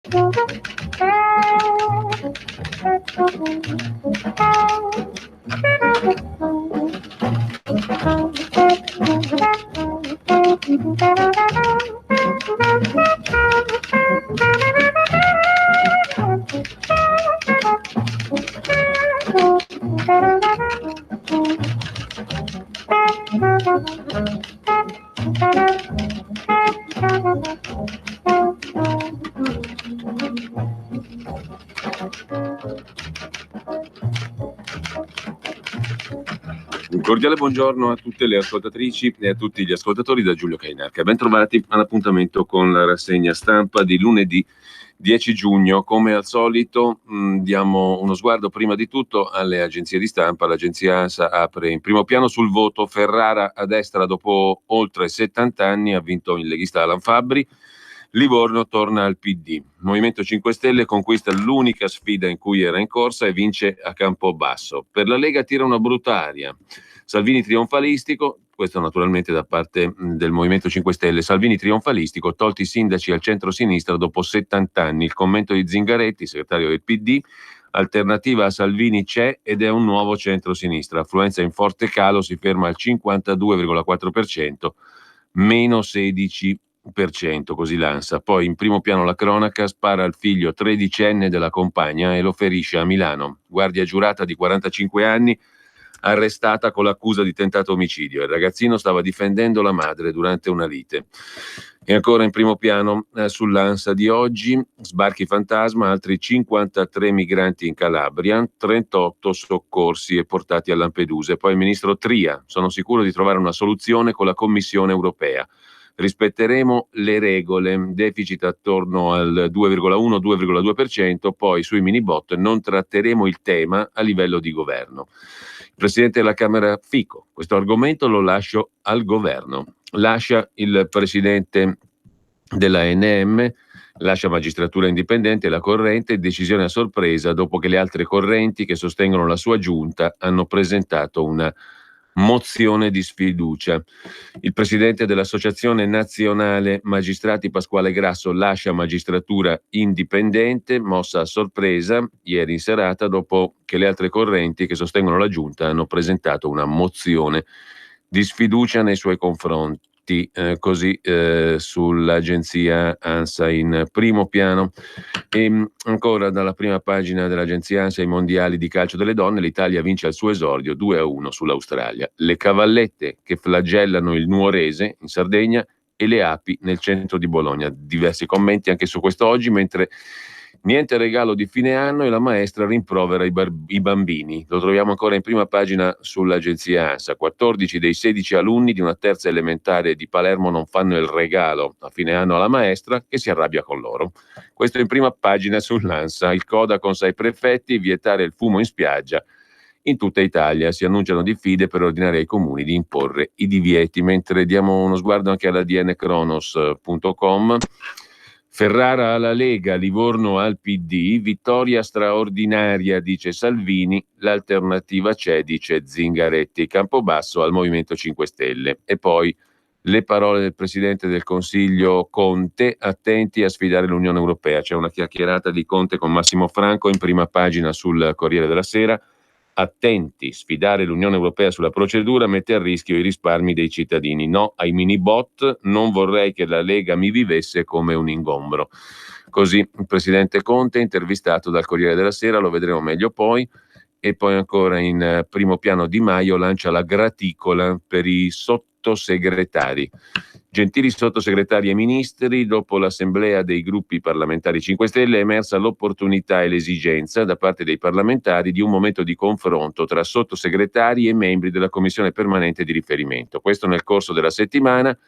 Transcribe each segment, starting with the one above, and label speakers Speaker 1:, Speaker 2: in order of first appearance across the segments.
Speaker 1: Un cordiale buongiorno a tutte le ascoltatrici e a tutti gli ascoltatori da Giulio Cainarca. Ben trovati all'appuntamento con la rassegna stampa di lunedì 10 giugno. Come al solito diamo uno sguardo prima di tutto alle agenzie di stampa. L'agenzia ANSA apre in primo piano sul voto. Ferrara a destra dopo oltre 70 anni, ha vinto il leghista Alan Fabbri. Livorno torna al PD. Movimento 5 Stelle conquista l'unica sfida in cui era in corsa e vince a Campobasso. Per la Lega tira una brutta aria. Salvini trionfalistico, questo naturalmente da parte del Movimento 5 Stelle. Salvini trionfalistico, tolti i sindaci al centro-sinistra dopo 70 anni. Il commento di Zingaretti, segretario del PD. Alternativa a Salvini c'è ed è un nuovo centro-sinistra. Affluenza in forte calo, si ferma al 52,4%, meno 16%, così l'ANSA. Poi in primo piano la cronaca, spara al figlio 13enne della compagna e lo ferisce a Milano. Guardia giurata di 45 anni, arrestata con l'accusa di tentato omicidio. Il ragazzino stava difendendo la madre durante una lite. E ancora in primo piano sull'ANSA di oggi, sbarchi fantasma, altri 53 migranti in Calabria, 38 soccorsi e portati a Lampedusa. E poi il ministro Tria: sono sicuro di trovare una soluzione con la Commissione europea. Rispetteremo le regole, deficit attorno al 2,1-2,2%, poi sui minibot non tratteremo il tema a livello di governo. Il Presidente della Camera Fico: questo argomento lo lascio al governo. Lascia il Presidente dell'ANM, lascia Magistratura Indipendente e la corrente, decisione a sorpresa dopo che le altre correnti che sostengono la sua giunta hanno presentato una mozione di sfiducia. Il presidente dell'Associazione Nazionale Magistrati Pasquale Grasso lascia Magistratura Indipendente, mossa a sorpresa ieri in serata dopo che le altre correnti che sostengono la giunta hanno presentato una mozione di sfiducia nei suoi confronti. Così sull'agenzia ANSA in primo piano. E ancora dalla prima pagina dell'agenzia ANSA, i mondiali di calcio delle donne, l'Italia vince al suo esordio 2-1 sull'Australia. Le cavallette che flagellano il Nuorese in Sardegna e le api nel centro di Bologna. Diversi commenti anche su questo oggi, mentre niente regalo di fine anno e la maestra rimprovera i bambini. Lo troviamo ancora in prima pagina sull'agenzia ANSA. 14 dei 16 alunni di una terza elementare di Palermo non fanno il regalo a fine anno alla maestra, che si arrabbia con loro. Questo in prima pagina sull'ANSA. Il Codacons ai prefetti: vietare il fumo in spiaggia in tutta Italia. Si annunciano diffide per ordinare ai comuni di imporre i divieti. Mentre diamo uno sguardo anche alla dnkronos.com. Ferrara alla Lega, Livorno al PD, vittoria straordinaria, dice Salvini, l'alternativa c'è, dice Zingaretti. Campobasso al Movimento 5 Stelle. E poi le parole del Presidente del Consiglio Conte: attenti a sfidare l'Unione Europea. C'è una chiacchierata di Conte con Massimo Franco in prima pagina sul Corriere della Sera. Attenti, sfidare l'Unione Europea sulla procedura mette a rischio i risparmi dei cittadini. No ai mini bot, non vorrei che la Lega mi vivesse come un ingombro. Così il Presidente Conte, intervistato dal Corriere della Sera, lo vedremo meglio poi. E poi ancora in primo piano Di Maio lancia la graticola per i sottosegretari. Gentili sottosegretari e ministri, dopo l'assemblea dei gruppi parlamentari 5 Stelle è emersa l'opportunità e l'esigenza da parte dei parlamentari di un momento di confronto tra sottosegretari e membri della commissione permanente di riferimento. Questo nel corso della settimana.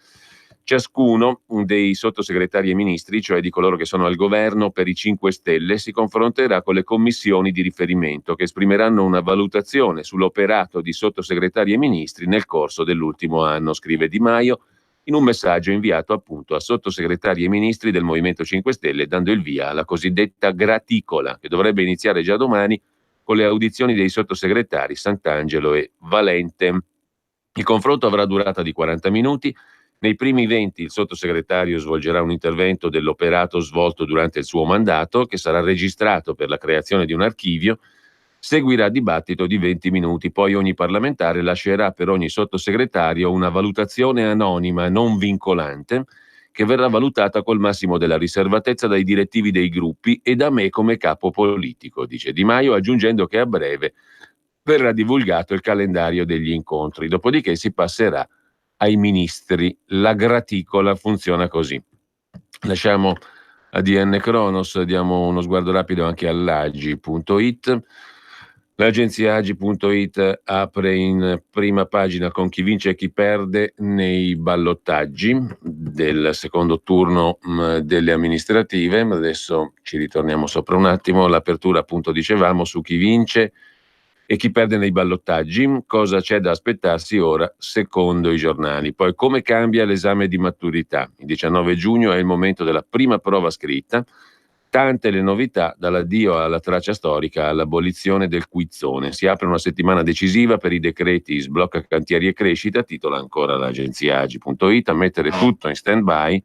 Speaker 1: Ciascuno dei sottosegretari e ministri, cioè di coloro che sono al governo per i 5 Stelle, si confronterà con le commissioni di riferimento che esprimeranno una valutazione sull'operato di sottosegretari e ministri nel corso dell'ultimo anno, scrive Di Maio in un messaggio inviato appunto a sottosegretari e ministri del Movimento 5 Stelle, dando il via alla cosiddetta graticola, che dovrebbe iniziare già domani con le audizioni dei sottosegretari Santangelo e Valente. Il confronto avrà durata di 40 minuti. Nei primi 20 il sottosegretario svolgerà un intervento dell'operato svolto durante il suo mandato, che sarà registrato per la creazione di un archivio. Seguirà dibattito di 20 minuti, poi ogni parlamentare lascerà per ogni sottosegretario una valutazione anonima non vincolante che verrà valutata col massimo della riservatezza dai direttivi dei gruppi e da me come capo politico, dice Di Maio, aggiungendo che a breve verrà divulgato il calendario degli incontri, dopodiché si passerà ai ministri. La graticola funziona così. Lasciamo ADN Cronos, diamo uno sguardo rapido anche all'Agi.it. L'agenzia Agi.it apre in prima pagina con chi vince e chi perde nei ballottaggi del secondo turno delle amministrative. Adesso ci ritorniamo sopra un attimo. L'apertura, appunto, dicevamo su chi vince e chi perde nei ballottaggi. Cosa c'è da aspettarsi ora secondo i giornali? Poi come cambia l'esame di maturità? Il 19 giugno è il momento della prima prova scritta. Tante le novità, dall'addio alla traccia storica all'abolizione del quizzone. Si apre una settimana decisiva per i decreti sblocca cantieri e crescita, titola ancora l'agenzia Agi.it, a mettere tutto in stand-by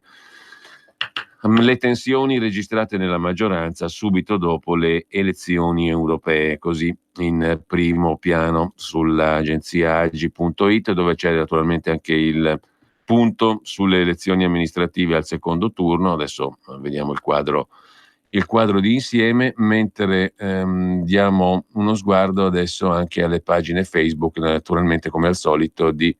Speaker 1: le tensioni registrate nella maggioranza subito dopo le elezioni europee, così in primo piano sull'agenzia Agi.it, dove c'è naturalmente anche il punto sulle elezioni amministrative al secondo turno. Adesso vediamo il quadro di insieme, mentre diamo uno sguardo adesso anche alle pagine Facebook, naturalmente come al solito di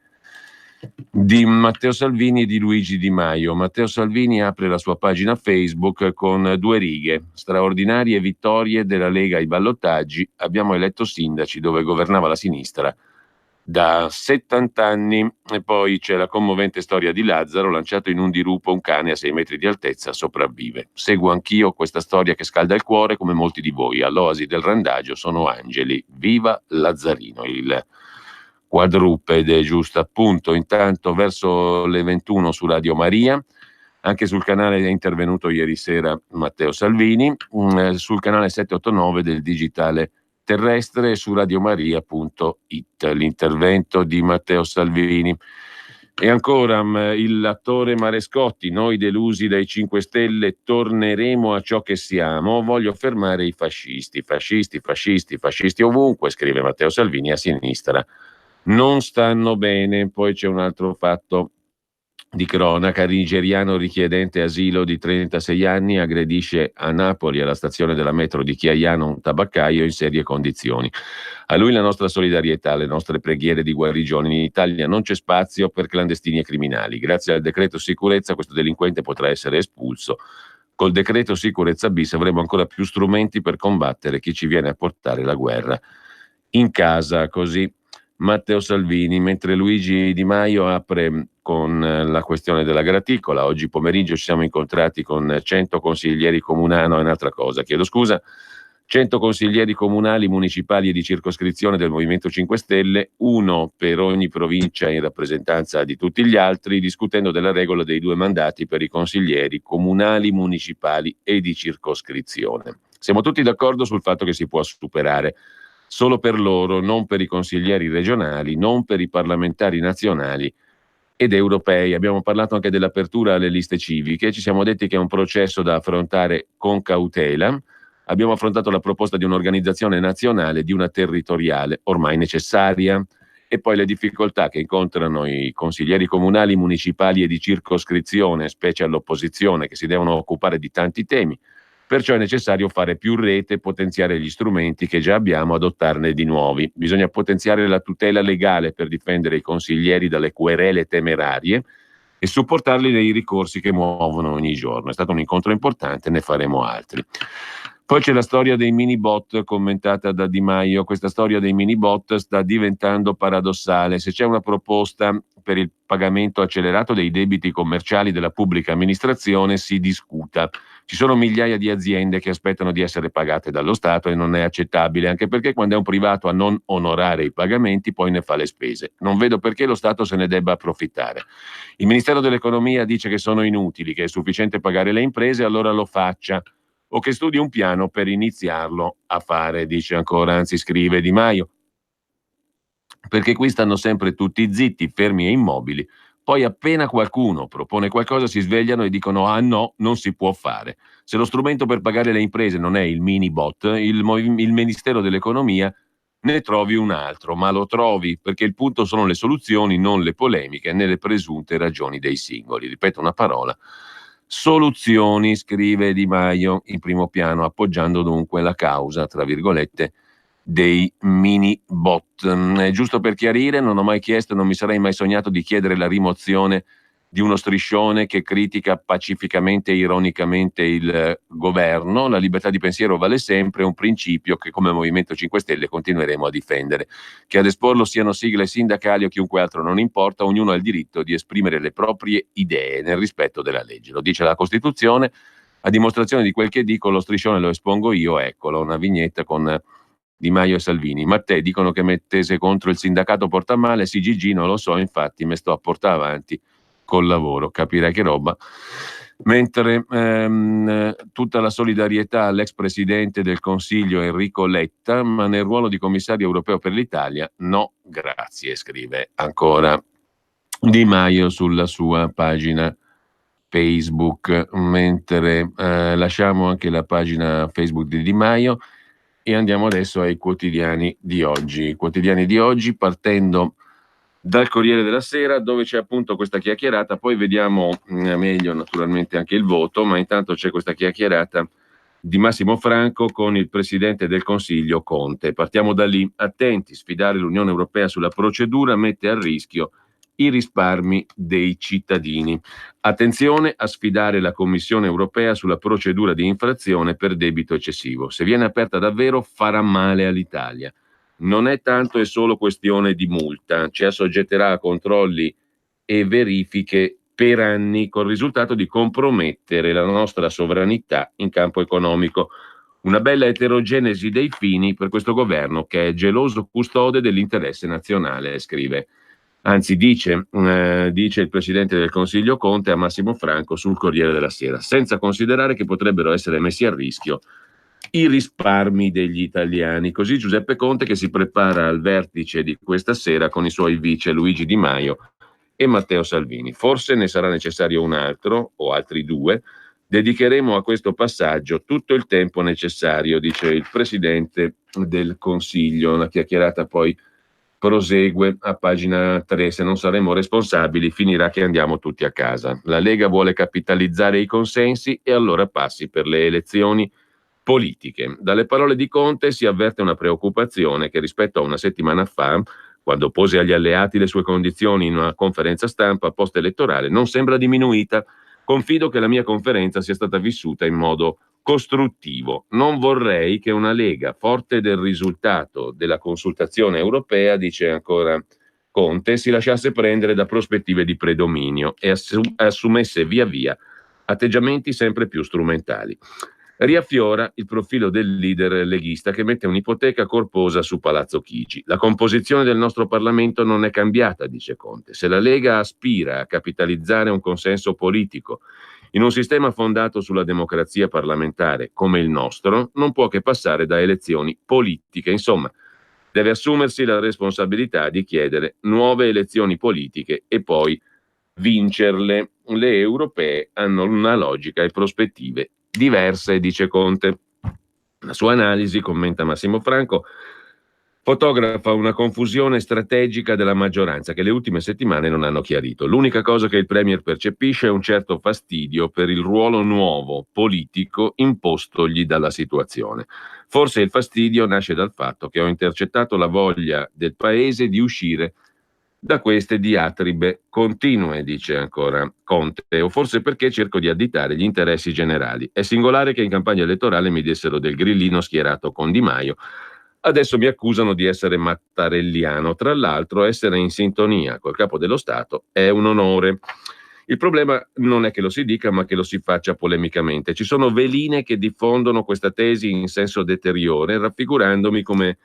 Speaker 1: Matteo Salvini e di Luigi Di Maio. Matteo Salvini apre la sua pagina Facebook con 2 righe: straordinarie vittorie della Lega ai ballottaggi, abbiamo eletto sindaci dove governava la sinistra da 70 anni. E poi c'è la commovente storia di Lazzaro, lanciato in un dirupo un cane a 6 metri di altezza sopravvive. Seguo anch'io questa storia che scalda il cuore come molti di voi. All'oasi del Randagio sono angeli. Viva Lazzarino! Il quadrupede, giusto appunto. Intanto verso le 21 su Radio Maria, anche sul canale è intervenuto ieri sera Matteo Salvini, sul canale 789 del digitale terrestre e su radiomaria.it l'intervento di Matteo Salvini. E ancora l'attore Marescotti: noi delusi dai 5 Stelle torneremo a ciò che siamo, voglio fermare i fascisti ovunque, scrive Matteo Salvini. A sinistra non stanno bene. Poi c'è un altro fatto di cronaca: nigeriano richiedente asilo di 36 anni aggredisce a Napoli alla stazione della metro di Chiaiano un tabaccaio in serie condizioni. A lui la nostra solidarietà, le nostre preghiere di guarigione. In Italia non c'è spazio per clandestini e criminali. Grazie al decreto sicurezza questo delinquente potrà essere espulso. Col decreto sicurezza bis avremo ancora più strumenti per combattere chi ci viene a portare la guerra in casa. Così Matteo Salvini, mentre Luigi Di Maio apre con la questione della graticola. Oggi pomeriggio ci siamo incontrati con 100 consiglieri comunali, no, è un'altra cosa, chiedo scusa, 100 consiglieri comunali, municipali e di circoscrizione del Movimento 5 Stelle, uno per ogni provincia in rappresentanza di tutti gli altri, discutendo della regola dei 2 mandati per i consiglieri comunali, municipali e di circoscrizione. Siamo tutti d'accordo sul fatto che si può superare solo per loro, non per i consiglieri regionali, non per i parlamentari nazionali ed europei. Abbiamo parlato anche dell'apertura alle liste civiche, ci siamo detti che è un processo da affrontare con cautela. Abbiamo affrontato la proposta di un'organizzazione nazionale, di una territoriale, ormai necessaria, e poi le difficoltà che incontrano i consiglieri comunali, municipali e di circoscrizione, specie all'opposizione, che si devono occupare di tanti temi. Perciò è necessario fare più rete, potenziare gli strumenti che già abbiamo, adottarne di nuovi. Bisogna potenziare la tutela legale per difendere i consiglieri dalle querele temerarie e supportarli nei ricorsi che muovono ogni giorno. È stato un incontro importante, ne faremo altri. Poi c'è la storia dei mini bot commentata da Di Maio. Questa storia dei mini bot sta diventando paradossale. Se c'è una proposta per il pagamento accelerato dei debiti commerciali della pubblica amministrazione, si discuta. Ci sono migliaia di aziende che aspettano di essere pagate dallo Stato e non è accettabile, anche perché quando è un privato a non onorare i pagamenti poi ne fa le spese. Non vedo perché lo Stato se ne debba approfittare. Il Ministero dell'Economia dice che sono inutili, che è sufficiente pagare le imprese, allora lo faccia, o che studi un piano per iniziarlo a fare, dice ancora, anzi scrive Di Maio, perché qui stanno sempre tutti zitti, fermi e immobili, Poi appena qualcuno propone qualcosa si svegliano e dicono ah no, non si può fare. Se lo strumento per pagare le imprese non è il mini bot, il Ministero dell'Economia ne trovi un altro, ma lo trovi perché il punto sono le soluzioni, non le polemiche né le presunte ragioni dei singoli. Ripeto una parola. Soluzioni, scrive Di Maio in primo piano, appoggiando dunque la causa, tra virgolette, dei mini bot. Giusto per chiarire, non ho mai chiesto e non mi sarei mai sognato di chiedere la rimozione di uno striscione che critica pacificamente e ironicamente il governo. La libertà di pensiero vale sempre, è un principio che come Movimento 5 Stelle continueremo a difendere. Che ad esporlo siano sigle sindacali o chiunque altro non importa, ognuno ha il diritto di esprimere le proprie idee nel rispetto della legge. Lo dice la Costituzione. A dimostrazione di quel che dico, lo striscione lo espongo io, eccolo, una vignetta con Di Maio e Salvini. Mattei dicono che mettese contro il sindacato porta male, sì Gigi non lo so, infatti me sto a portare avanti col lavoro, capirai che roba. Mentre tutta la solidarietà all'ex presidente del Consiglio Enrico Letta, ma nel ruolo di commissario europeo per l'Italia no, grazie, scrive ancora Di Maio sulla sua pagina Facebook, mentre lasciamo anche la pagina Facebook di Di Maio e andiamo adesso ai quotidiani di oggi. I quotidiani di oggi partendo dal Corriere della Sera, dove c'è appunto questa chiacchierata, poi vediamo meglio naturalmente anche il voto, ma intanto c'è questa chiacchierata di Massimo Franco con il Presidente del Consiglio Conte. Partiamo da lì. Attenti, sfidare l'Unione Europea sulla procedura mette a rischio i risparmi dei cittadini. Attenzione a sfidare la Commissione Europea sulla procedura di infrazione per debito eccessivo. Se viene aperta davvero farà male all'Italia. Non è tanto e solo questione di multa, ci assoggetterà a controlli e verifiche per anni col risultato di compromettere la nostra sovranità in campo economico. Una bella eterogenesi dei fini per questo governo che è geloso custode dell'interesse nazionale, scrive. Anzi, dice il Presidente del Consiglio Conte a Massimo Franco sul Corriere della Sera, senza considerare che potrebbero essere messi a rischio i risparmi degli italiani. Così Giuseppe Conte che si prepara al vertice di questa sera con i suoi vice Luigi Di Maio e Matteo Salvini. Forse ne sarà necessario un altro o altri due. Dedicheremo a questo passaggio tutto il tempo necessario, dice il Presidente del Consiglio. Una chiacchierata poi prosegue a pagina 3. Se non saremo responsabili finirà che andiamo tutti a casa. La Lega vuole capitalizzare i consensi e allora passi per le elezioni politiche. Dalle parole di Conte si avverte una preoccupazione che rispetto a una settimana fa, quando pose agli alleati le sue condizioni in una conferenza stampa post-elettorale, non sembra diminuita. Confido che la mia conferenza sia stata vissuta in modo costruttivo. Non vorrei che una Lega forte del risultato della consultazione europea, dice ancora Conte, si lasciasse prendere da prospettive di predominio e assumesse via via atteggiamenti sempre più strumentali. Riaffiora il profilo del leader leghista che mette un'ipoteca corposa su Palazzo Chigi. La composizione del nostro Parlamento non è cambiata, dice Conte. Se la Lega aspira a capitalizzare un consenso politico in un sistema fondato sulla democrazia parlamentare come il nostro, non può che passare da elezioni politiche. Insomma, deve assumersi la responsabilità di chiedere nuove elezioni politiche e poi vincerle. Le europee hanno una logica e prospettive diverse, dice Conte. La sua analisi, commenta Massimo Franco, fotografa una confusione strategica della maggioranza che le ultime settimane non hanno chiarito. L'unica cosa che il Premier percepisce è un certo fastidio per il ruolo nuovo politico impostogli dalla situazione. Forse il fastidio nasce dal fatto che ho intercettato la voglia del Paese di uscire da queste diatribe continue, dice ancora Conte, o forse perché cerco di additare gli interessi generali. È singolare che in campagna elettorale mi dessero del grillino schierato con Di Maio. Adesso mi accusano di essere mattarelliano. Tra l'altro, essere in sintonia col capo dello Stato è un onore. Il problema non è che lo si dica, ma che lo si faccia polemicamente. Ci sono veline che diffondono questa tesi in senso deteriore, raffigurandomi come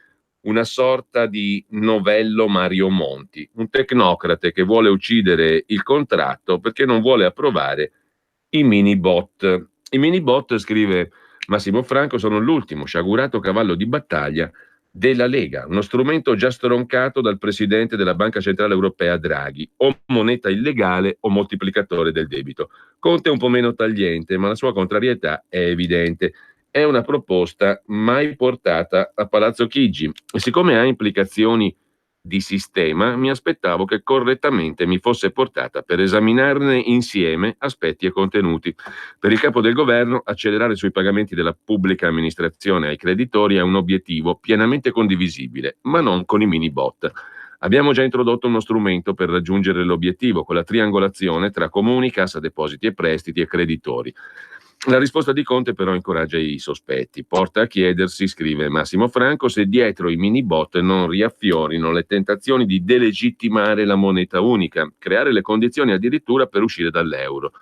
Speaker 1: una sorta di novello Mario Monti, un tecnocrate che vuole uccidere il contratto perché non vuole approvare i mini bot. I mini bot, scrive Massimo Franco, sono l'ultimo sciagurato cavallo di battaglia della Lega, uno strumento già stroncato dal presidente della Banca Centrale Europea Draghi, o moneta illegale o moltiplicatore del debito. Conte è un po' meno tagliente, ma la sua contrarietà è evidente. È una proposta mai portata a Palazzo Chigi e siccome ha implicazioni di sistema, mi aspettavo che correttamente mi fosse portata per esaminarne insieme aspetti e contenuti. Per il capo del governo, accelerare sui pagamenti della pubblica amministrazione ai creditori è un obiettivo pienamente condivisibile, ma non con i mini bot. Abbiamo già introdotto uno strumento per raggiungere l'obiettivo, con la triangolazione tra comuni, cassa depositi e prestiti e creditori. La risposta di Conte però incoraggia i sospetti. Porta a chiedersi, scrive Massimo Franco, se dietro i mini bot non riaffiorino le tentazioni di delegittimare la moneta unica, creare le condizioni addirittura per uscire dall'euro.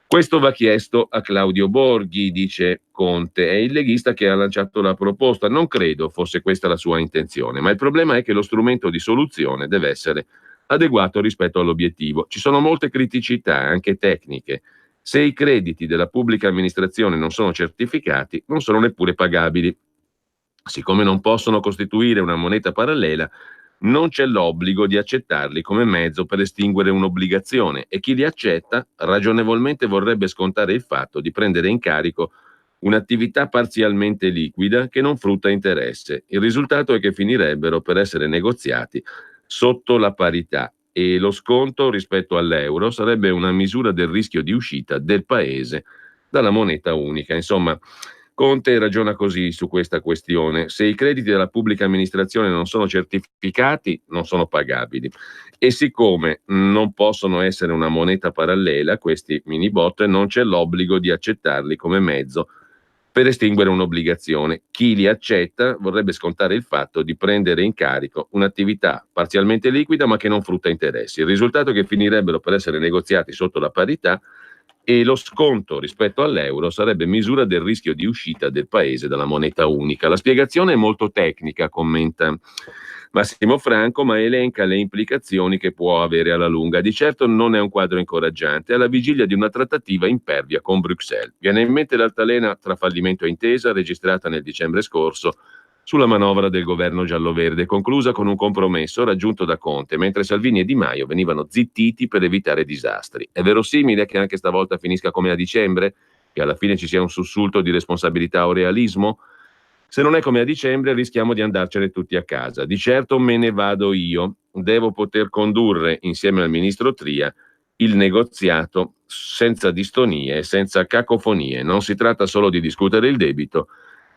Speaker 1: Questo va chiesto a Claudio Borghi, dice Conte, è il leghista che ha lanciato la proposta. Non credo fosse questa la sua intenzione, ma il problema è che lo strumento di soluzione deve essere adeguato rispetto all'obiettivo. Ci sono molte criticità, anche tecniche. Se i crediti della pubblica amministrazione non sono certificati, non sono neppure pagabili. Siccome non possono costituire una moneta parallela, non c'è l'obbligo di accettarli come mezzo per estinguere un'obbligazione e chi li accetta ragionevolmente vorrebbe scontare il fatto di prendere in carico un'attività parzialmente liquida che non frutta interesse. Il risultato è che finirebbero per essere negoziati sotto la parità e lo sconto rispetto all'euro sarebbe una misura del rischio di uscita del paese dalla moneta unica. Insomma, Conte ragiona così su questa questione: se i crediti della pubblica amministrazione non sono certificati, non sono pagabili. E siccome non possono essere una moneta parallela, questi mini bot, non c'è l'obbligo di accettarli come mezzo per estinguere un'obbligazione. Chi li accetta vorrebbe scontare il fatto di prendere in carico un'attività parzialmente liquida ma che non frutta interessi. Il risultato è che finirebbero per essere negoziati sotto la parità e lo sconto rispetto all'euro sarebbe misura del rischio di uscita del paese dalla moneta unica. La spiegazione è molto tecnica, commenta Massimo Franco, ma elenca le implicazioni che può avere alla lunga. Di certo non è un quadro incoraggiante, alla vigilia di una trattativa impervia con Bruxelles. Viene in mente l'altalena tra fallimento e intesa registrata nel dicembre scorso sulla manovra del governo giallo-verde, conclusa con un compromesso raggiunto da Conte, mentre Salvini e Di Maio venivano zittiti per evitare disastri. È verosimile che anche stavolta finisca come a dicembre? Che alla fine ci sia un sussulto di responsabilità o realismo? Se non è come a dicembre rischiamo di andarcene tutti a casa. Di certo me ne vado io. Devo poter condurre, insieme al ministro Tria, il negoziato senza distonie e senza cacofonie. Non si tratta solo di discutere il debito,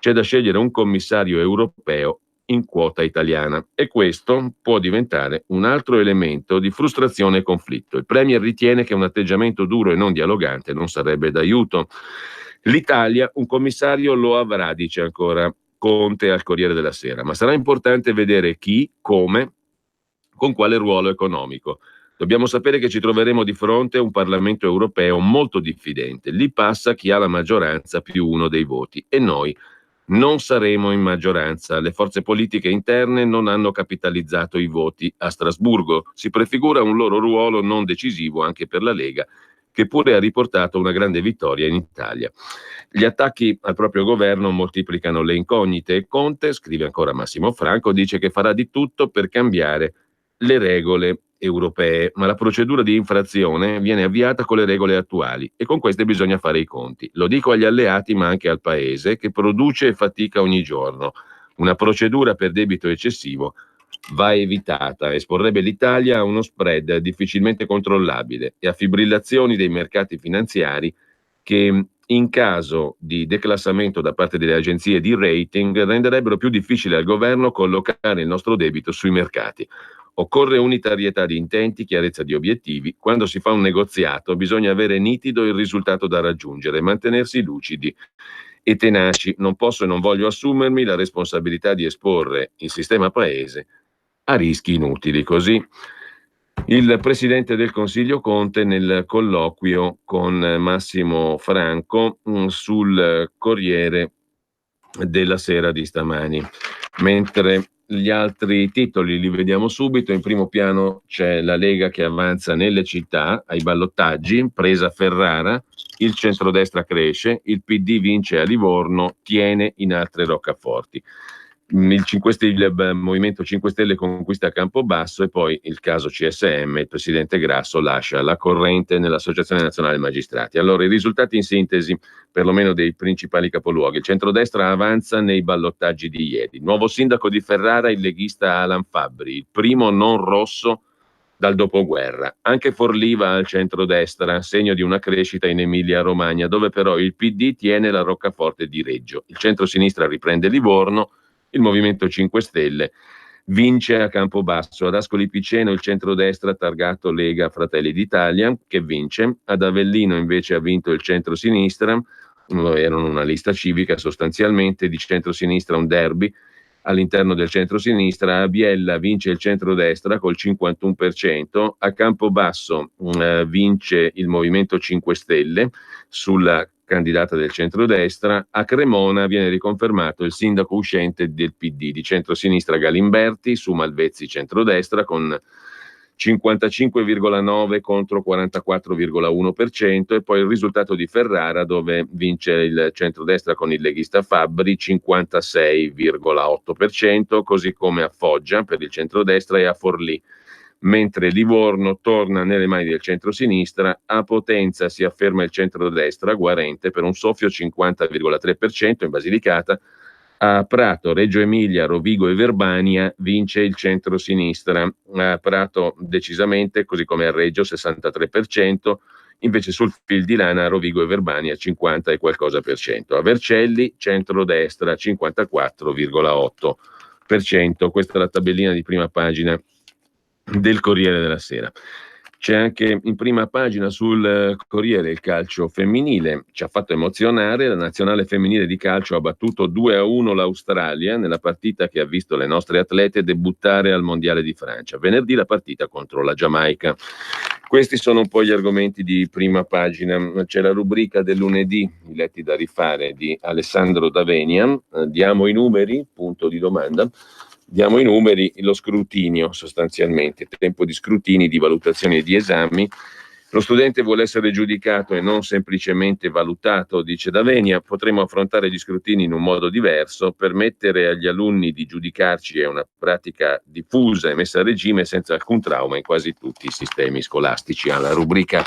Speaker 1: c'è da scegliere un commissario europeo in quota italiana e questo può diventare un altro elemento di frustrazione e conflitto. Il Premier ritiene che un atteggiamento duro e non dialogante non sarebbe d'aiuto. L'Italia un commissario lo avrà, dice ancora Conte al Corriere della Sera, ma sarà importante vedere chi, come, con quale ruolo economico. Dobbiamo sapere che ci troveremo di fronte a un Parlamento europeo molto diffidente. Lì passa chi ha la maggioranza più uno dei voti e noi non saremo in maggioranza. Le forze politiche interne non hanno capitalizzato i voti a Strasburgo. Si prefigura un loro ruolo non decisivo anche per la Lega, che pure ha riportato una grande vittoria in Italia. Gli attacchi al proprio governo moltiplicano le incognite e Conte, scrive ancora Massimo Franco, dice che farà di tutto per cambiare le regole europee, ma la procedura di infrazione viene avviata con le regole attuali e con queste bisogna fare i conti. Lo dico agli alleati ma anche al Paese che produce e fatica ogni giorno. Una procedura per debito eccessivo va evitata, esporrebbe l'Italia a uno spread difficilmente controllabile e a fibrillazioni dei mercati finanziari che in caso di declassamento da parte delle agenzie di rating renderebbero più difficile al governo collocare il nostro debito sui mercati. Occorre unitarietà di intenti, chiarezza di obiettivi. Quando si fa un negoziato bisogna avere nitido il risultato da raggiungere, mantenersi lucidi e tenaci. Non posso e non voglio assumermi la responsabilità di esporre il sistema paese a rischi inutili. Così il Presidente del Consiglio Conte nel colloquio con Massimo Franco sul Corriere della Sera di stamani. Mentre gli altri titoli li vediamo subito. In primo piano c'è la Lega che avanza nelle città ai ballottaggi, presa Ferrara, il centrodestra cresce, il PD vince a Livorno, tiene in altre roccaforti. il Movimento 5 Stelle conquista Campobasso e poi il caso CSM, il presidente Grasso lascia la corrente nell'Associazione Nazionale Magistrati. Allora, i risultati in sintesi, perlomeno dei principali capoluoghi. Il centrodestra avanza nei ballottaggi di ieri. Nuovo sindaco di Ferrara, il leghista Alan Fabbri, il primo non rosso dal dopoguerra. Anche Forlì va al centrodestra, segno di una crescita in Emilia-Romagna, dove però il PD tiene la roccaforte di Reggio. Il centro-sinistra riprende Livorno, il Movimento 5 Stelle vince a Campobasso. Ad Ascoli Piceno il centrodestra targato Lega Fratelli d'Italia che vince. Ad Avellino invece ha vinto il centro-sinistra, erano una lista civica sostanzialmente di centro-sinistra, un derby all'interno del centro-sinistra. A Biella vince il centrodestra col 51%, a Campobasso vince il Movimento 5 Stelle sulla candidata del centrodestra. A Cremona viene riconfermato il sindaco uscente del PD di centrosinistra Galimberti, su Malvezzi centrodestra con 55,9 contro 44,1%, e poi il risultato di Ferrara dove vince il centrodestra con il leghista Fabbri 56,8%, così come a Foggia per il centrodestra e a Forlì, mentre Livorno torna nelle mani del centrosinistra. A Potenza si afferma il centrodestra guarente per un soffio 50,3%, in Basilicata. A Prato, Reggio Emilia, Rovigo e Verbania vince il centrosinistra. A Prato decisamente, così come a Reggio 63%, invece sul fil di lana Rovigo e Verbania 50 e qualcosa per cento. A Vercelli centrodestra 54,8%. Questa è la tabellina di prima pagina del Corriere della Sera. C'è anche in prima pagina sul Corriere il calcio femminile, ci ha fatto emozionare. La nazionale femminile di calcio ha battuto 2-1 l'Australia nella partita che ha visto le nostre atlete debuttare al Mondiale di Francia. Venerdì la partita contro la Giamaica. Questi sono un po' gli argomenti di prima pagina. C'è la rubrica del lunedì, i letti da rifare, di Alessandro Davenia. Diamo i numeri, punto di domanda. Diamo i numeri, lo scrutinio sostanzialmente, tempo di scrutini, di valutazioni e di esami. Lo studente vuole essere giudicato e non semplicemente valutato, dice Davenia. Potremmo affrontare gli scrutini in un modo diverso. Permettere agli alunni di giudicarci è una pratica diffusa e messa a regime senza alcun trauma in quasi tutti i sistemi scolastici. Alla rubrica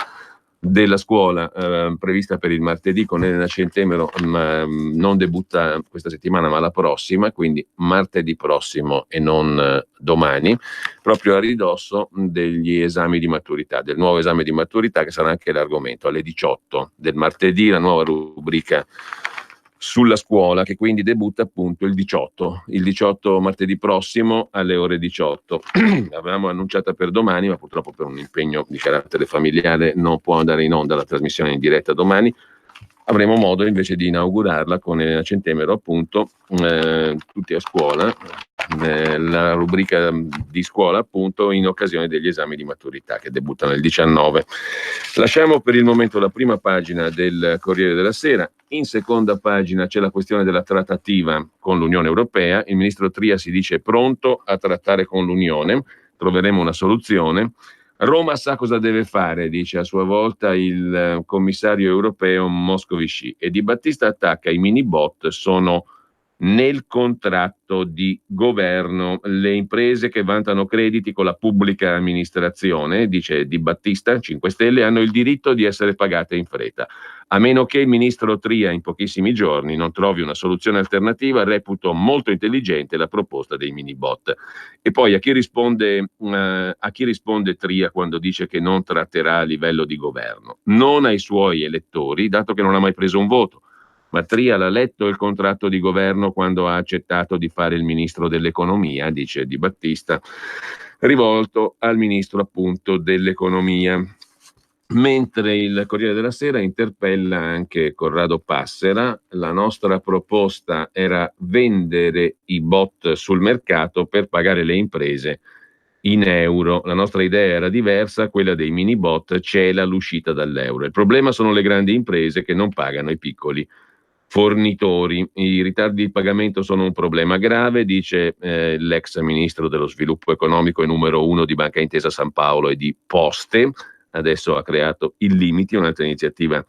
Speaker 1: della scuola prevista per il martedì con Elena Centemero, non debutta questa settimana ma la prossima, quindi martedì prossimo e non domani, proprio a ridosso degli esami di maturità, del nuovo esame di maturità che sarà anche l'argomento alle 18 del martedì, la nuova rubrica sulla scuola che quindi debutta appunto il 18 martedì prossimo alle ore 18. L'avevamo annunciata per domani, ma purtroppo per un impegno di carattere familiare non può andare in onda la trasmissione in diretta domani. Avremo modo invece di inaugurarla con Elena Centemero, appunto, tutti a scuola, la rubrica di scuola appunto in occasione degli esami di maturità che debuttano il 19. Lasciamo per il momento la prima pagina del Corriere della Sera. In seconda pagina c'è la questione della trattativa con l'Unione Europea. Il ministro Tria si dice pronto a trattare con l'Unione, troveremo una soluzione. Roma sa cosa deve fare, dice a sua volta il commissario europeo Moscovici, e Di Battista attacca i mini bot sono nel contratto di governo. Le imprese che vantano crediti con la pubblica amministrazione, dice Di Battista, 5 Stelle, hanno il diritto di essere pagate in fretta. A meno che il ministro Tria in pochissimi giorni non trovi una soluzione alternativa, reputo molto intelligente la proposta dei mini bot. E poi a chi risponde Tria quando dice che non tratterà a livello di governo? Non ai suoi elettori, dato che non ha mai preso un voto. Ma Tria l'ha letto il contratto di governo quando ha accettato di fare il ministro dell'economia, dice Di Battista, rivolto al ministro appunto dell'economia. Mentre il Corriere della Sera interpella anche Corrado Passera. La nostra proposta era vendere i bot sul mercato per pagare le imprese in euro. La nostra idea era diversa, quella dei mini bot cela l'uscita dall'euro. Il problema sono le grandi imprese che non pagano i piccoli fornitori. I ritardi di pagamento sono un problema grave, dice l'ex ministro dello sviluppo economico e numero 1 di Banca Intesa San Paolo e di Poste. Adesso ha creato il Limiti, un'altra iniziativa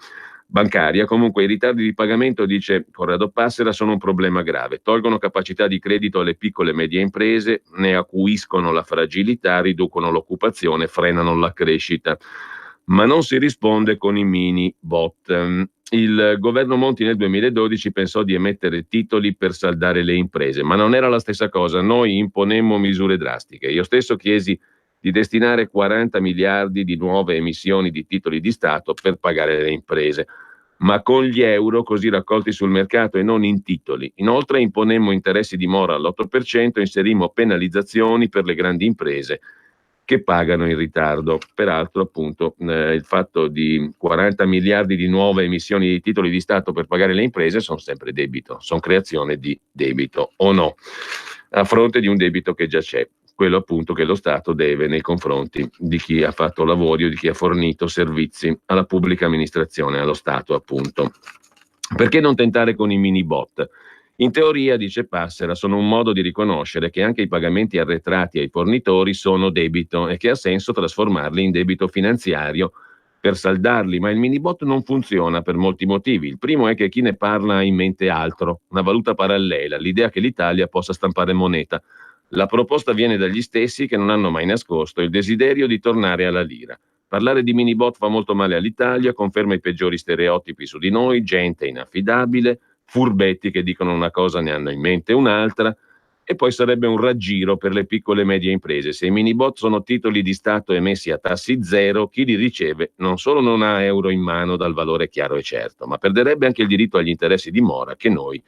Speaker 1: bancaria. Comunque i ritardi di pagamento, dice Corrado Passera, sono un problema grave. Tolgono capacità di credito alle piccole e medie imprese, ne acuiscono la fragilità, riducono l'occupazione, frenano la crescita. Ma non si risponde con i mini bot. Il governo Monti nel 2012 pensò di emettere titoli per saldare le imprese, ma non era la stessa cosa. Noi imponemmo misure drastiche. Io stesso chiesi di destinare 40 miliardi di nuove emissioni di titoli di Stato per pagare le imprese, ma con gli euro così raccolti sul mercato e non in titoli. Inoltre imponemmo interessi di mora all'8%, inserimmo penalizzazioni per le grandi imprese che pagano in ritardo. Peraltro, appunto, il fatto di 40 miliardi di nuove emissioni di titoli di Stato per pagare le imprese sono sempre debito, sono creazione di debito, o no? A fronte di un debito che già c'è, quello appunto che lo Stato deve nei confronti di chi ha fatto lavori o di chi ha fornito servizi alla pubblica amministrazione, allo Stato appunto. Perché non tentare con i mini bot? In teoria, dice Passera, sono un modo di riconoscere che anche i pagamenti arretrati ai fornitori sono debito e che ha senso trasformarli in debito finanziario per saldarli, ma il minibot non funziona per molti motivi. Il primo è che chi ne parla ha in mente altro, una valuta parallela, l'idea che l'Italia possa stampare moneta. La proposta viene dagli stessi che non hanno mai nascosto il desiderio di tornare alla lira. Parlare di minibot fa molto male all'Italia, conferma i peggiori stereotipi su di noi, gente inaffidabile, furbetti che dicono una cosa ne hanno in mente un'altra, e poi sarebbe un raggiro per le piccole e medie imprese. Se i minibot sono titoli di Stato emessi a tassi zero, chi li riceve non solo non ha euro in mano dal valore chiaro e certo, ma perderebbe anche il diritto agli interessi di mora che noi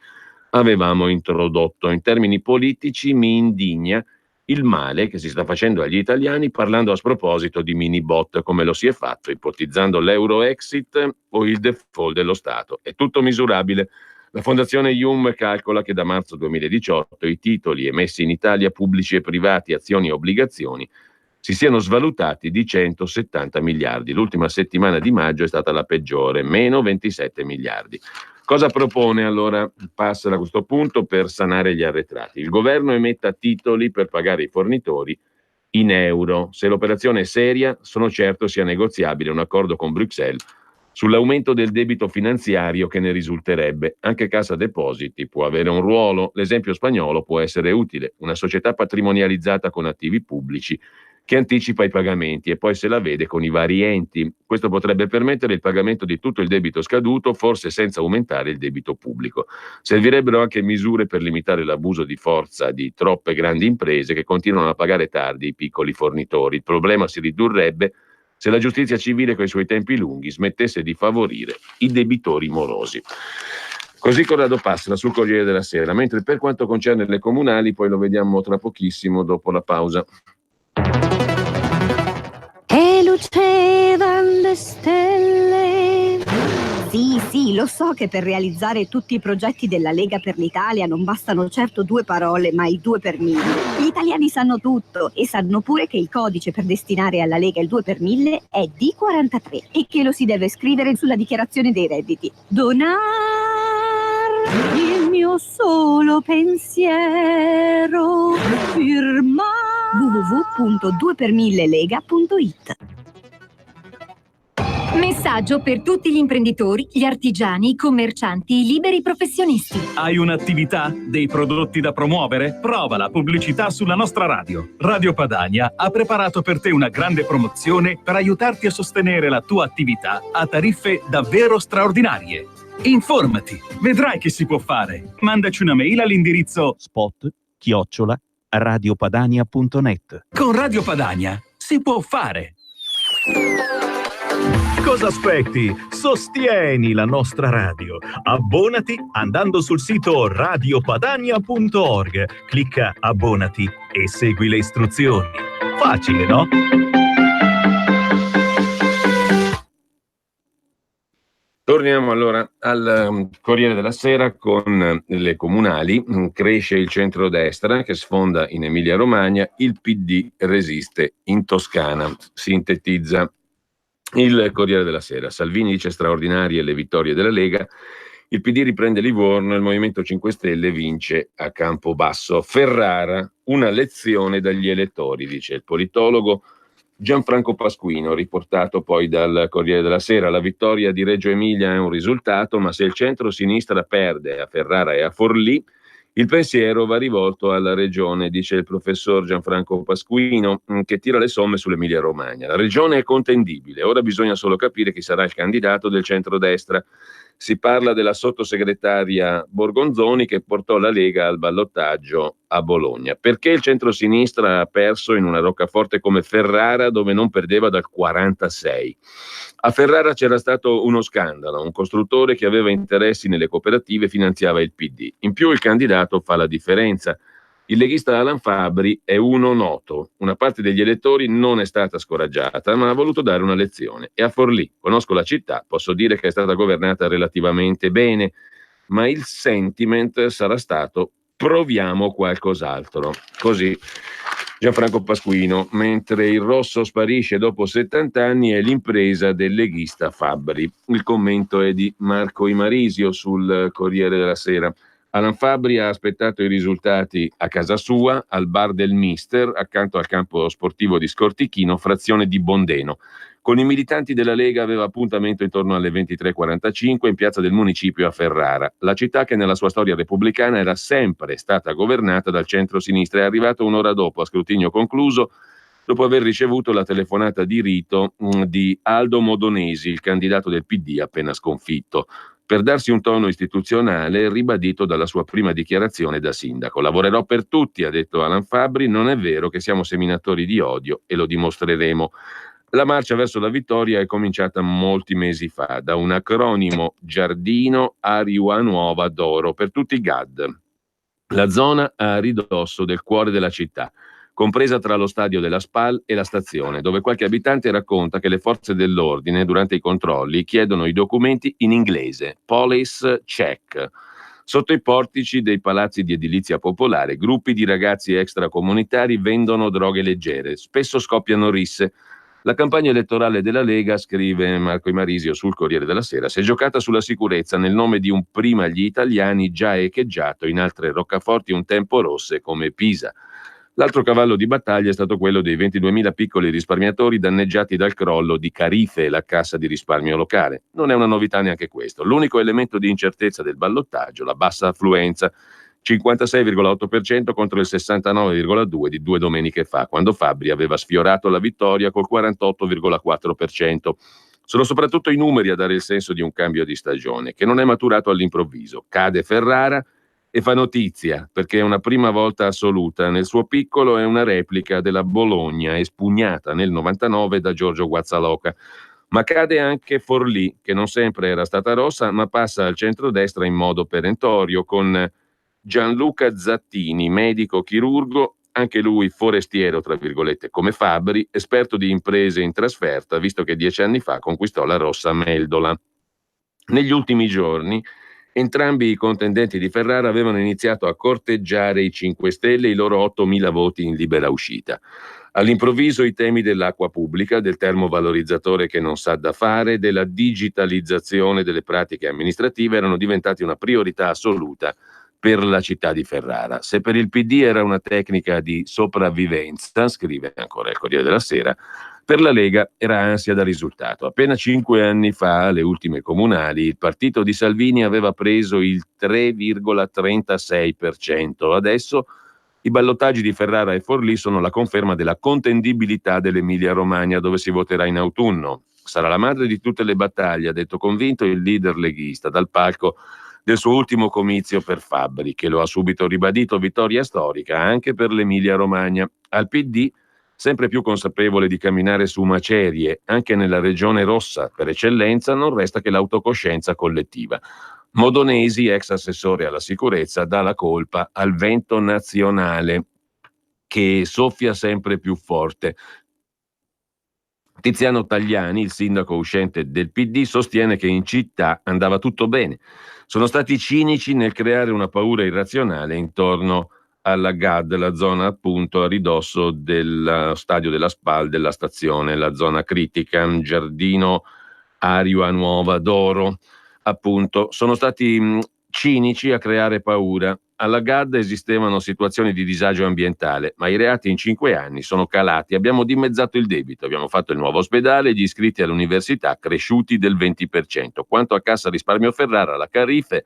Speaker 1: avevamo introdotto. In termini politici mi indigna il male che si sta facendo agli italiani parlando a sproposito di minibot, come lo si è fatto, ipotizzando l'euro exit o il default dello Stato. È tutto misurabile. La Fondazione IUM calcola che da marzo 2018 i titoli emessi in Italia, pubblici e privati, azioni e obbligazioni, si siano svalutati di 170 miliardi. L'ultima settimana di maggio è stata la peggiore, meno 27 miliardi. Cosa propone allora Passera a questo punto per sanare gli arretrati? Il governo emetta titoli per pagare i fornitori in euro. Se l'operazione è seria, sono certo sia negoziabile un accordo con Bruxelles sull'aumento del debito finanziario che ne risulterebbe. Anche Cassa Depositi può avere un ruolo, l'esempio spagnolo può essere utile, una società patrimonializzata con attivi pubblici che anticipa i pagamenti e poi se la vede con i vari enti. Questo potrebbe permettere il pagamento di tutto il debito scaduto, forse senza aumentare il debito pubblico. Servirebbero anche misure per limitare l'abuso di forza di troppe grandi imprese che continuano a pagare tardi i piccoli fornitori. Il problema si ridurrebbe se la giustizia civile con i suoi tempi lunghi smettesse di favorire i debitori morosi. Così Corrado Passera sul Corriere della Sera. Mentre per quanto concerne le comunali, poi lo vediamo tra pochissimo dopo la pausa.
Speaker 2: E lucevan le stelle. Sì, lo so che per realizzare tutti i progetti della Lega per l'Italia non bastano certo 2 parole, ma i 2 per 1000. Gli italiani sanno tutto e sanno pure che il codice per destinare alla Lega il 2 per 1000 è D43 e che lo si deve scrivere sulla dichiarazione dei redditi. Donar il mio solo pensiero, firma www.2per1000lega.it.
Speaker 3: Messaggio per tutti gli imprenditori, gli artigiani, i commercianti, i liberi professionisti.
Speaker 4: Hai un'attività? Dei prodotti da promuovere? Prova la pubblicità sulla nostra radio. Radio Padania ha preparato per te una grande promozione per aiutarti a sostenere la tua attività a tariffe davvero straordinarie. Informati, vedrai che si può fare. Mandaci una mail all'indirizzo
Speaker 5: spot@radiopadania.net.
Speaker 4: Con Radio Padania si può fare.
Speaker 5: Cosa aspetti? Sostieni la nostra radio. Abbonati andando sul sito radiopadania.org. Clicca abbonati e segui le istruzioni. Facile, no?
Speaker 1: Torniamo allora al Corriere della Sera con le comunali. Cresce il centrodestra che sfonda in Emilia-Romagna, il PD resiste in Toscana. Sintetizza il Corriere della Sera. Salvini dice straordinarie le vittorie della Lega, il PD riprende Livorno, il Movimento 5 Stelle vince a Campobasso. Ferrara, una lezione dagli elettori, dice il politologo. Gianfranco Pasquino, riportato poi dal Corriere della Sera. La vittoria di Reggio Emilia è un risultato, ma se il centro-sinistra perde a Ferrara e a Forlì, il pensiero va rivolto alla regione, dice il professor Gianfranco Pasquino, che tira le somme sull'Emilia Romagna. La regione è contendibile, ora bisogna solo capire chi sarà il candidato del centrodestra. Si parla della sottosegretaria Borgonzoni che portò la Lega al ballottaggio a Bologna. Perché il centrosinistra ha perso in una roccaforte come Ferrara, dove non perdeva dal 46? A Ferrara c'era stato uno scandalo, un costruttore che aveva interessi nelle cooperative finanziava il PD. In più il candidato fa la differenza. Il leghista Alan Fabbri è uno noto. Una parte degli elettori non è stata scoraggiata, ma ha voluto dare una lezione. E a Forlì, conosco la città, posso dire che è stata governata relativamente bene, ma il sentiment sarà stato proviamo qualcos'altro. Così Gianfranco Pasquino, mentre il rosso sparisce dopo 70 anni è l'impresa del leghista Fabbri. Il commento è di Marco Imarisio sul Corriere della Sera. Alan Fabbri ha aspettato i risultati a casa sua, al bar del Mister, accanto al campo sportivo di Scortichino, frazione di Bondeno. Con i militanti della Lega aveva appuntamento intorno alle 23:45 in piazza del Municipio a Ferrara. La città che nella sua storia repubblicana era sempre stata governata dal centro-sinistra è arrivato un'ora dopo, a scrutinio concluso, dopo aver ricevuto la telefonata di rito di Aldo Modonesi, il candidato del PD appena sconfitto, per darsi un tono istituzionale ribadito dalla sua prima dichiarazione da sindaco. Lavorerò per tutti, ha detto Alan Fabbri, non è vero che siamo seminatori di odio e lo dimostreremo. La marcia verso la vittoria è cominciata molti mesi fa, da un acronimo Giardino Ariua Nuova d'Oro per tutti i GAD, la zona a ridosso del cuore della città, compresa tra lo stadio della SPAL e la stazione, dove qualche abitante racconta che le forze dell'ordine durante i controlli chiedono i documenti in inglese, police check. Sotto i portici dei palazzi di edilizia popolare, gruppi di ragazzi extracomunitari vendono droghe leggere, spesso scoppiano risse. La campagna elettorale della Lega, scrive Marco Imarisio sul Corriere della Sera, si è giocata sulla sicurezza nel nome di un prima gli italiani già echeggiato in altre roccaforti un tempo rosse come Pisa. L'altro cavallo di battaglia è stato quello dei 22.000 piccoli risparmiatori danneggiati dal crollo di Carife, la cassa di risparmio locale. Non è una novità neanche questo. L'unico elemento di incertezza del ballottaggio, la bassa affluenza, 56,8% contro il 69,2% di 2 domeniche fa, quando Fabbri aveva sfiorato la vittoria col 48,4%. Sono soprattutto i numeri a dare il senso di un cambio di stagione, che non è maturato all'improvviso. Cade Ferrara e fa notizia, perché è una prima volta assoluta. Nel suo piccolo è una replica della Bologna, espugnata nel 99 da Giorgio Guazzaloca. Ma cade anche Forlì, che non sempre era stata rossa, ma passa al centrodestra in modo perentorio, con Gianluca Zattini, medico chirurgo, anche lui forestiero, tra virgolette, come Fabbri, esperto di imprese in trasferta, visto che 10 anni fa conquistò la rossa Meldola. Negli ultimi giorni, entrambi i contendenti di Ferrara avevano iniziato a corteggiare i 5 Stelle e i loro 8.000 voti in libera uscita. All'improvviso i temi dell'acqua pubblica, del termovalorizzatore che non sa da fare, della digitalizzazione delle pratiche amministrative erano diventati una priorità assoluta per la città di Ferrara. Se per il PD era una tecnica di sopravvivenza, scrive ancora il Corriere della Sera, per la Lega era ansia da risultato. Appena 5 anni fa, alle ultime comunali, il partito di Salvini aveva preso il 3,36%. Adesso i ballottaggi di Ferrara e Forlì sono la conferma della contendibilità dell'Emilia Romagna, dove si voterà in autunno. Sarà la madre di tutte le battaglie, ha detto convinto il leader leghista dal palco del suo ultimo comizio per Fabbri, che lo ha subito ribadito vittoria storica anche per l'Emilia Romagna. Al PD, sempre più consapevole di camminare su macerie, anche nella regione rossa per eccellenza, non resta che l'autocoscienza collettiva. Modonesi, ex assessore alla sicurezza, dà la colpa al vento nazionale che soffia sempre più forte. Tiziano Tagliani, il sindaco uscente del PD, sostiene che in città andava tutto bene. Sono stati cinici nel creare una paura irrazionale intorno alla GAD, la zona appunto a ridosso del stadio della SPAL, della stazione, la zona critica, Giardino Ariua Nuova d'Oro, appunto. Sono stati cinici a creare paura Alla GAD esistevano situazioni di disagio ambientale, ma i reati in 5 anni sono calati. Abbiamo dimezzato il debito, abbiamo fatto il nuovo ospedale, gli iscritti all'università cresciuti del 20%. Quanto a Cassa Risparmio Ferrara, la Carife,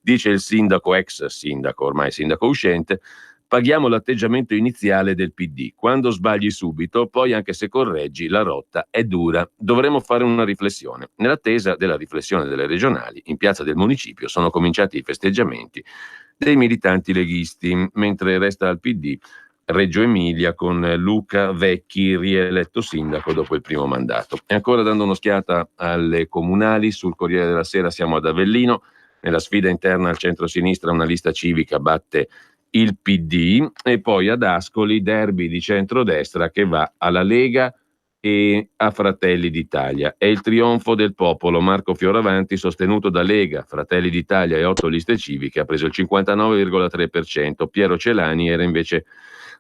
Speaker 1: dice il sindaco, ex sindaco, ormai sindaco uscente, paghiamo l'atteggiamento iniziale del PD. Quando sbagli subito, poi anche se correggi, la rotta è dura. Dovremo fare una riflessione. Nell'attesa della riflessione delle regionali, in piazza del municipio sono cominciati i festeggiamenti dei militanti leghisti, mentre resta al PD Reggio Emilia con Luca Vecchi rieletto sindaco dopo il primo mandato. E ancora dando un'occhiata alle comunali, sul Corriere della Sera siamo ad Avellino, nella sfida interna al centro-sinistra una lista civica batte il PD, e poi ad Ascoli derby di centrodestra che va alla Lega e a Fratelli d'Italia. È il trionfo del popolo. Marco Fioravanti, sostenuto da Lega, Fratelli d'Italia e 8 liste civiche, ha preso il 59,3%. Piero Celani era invece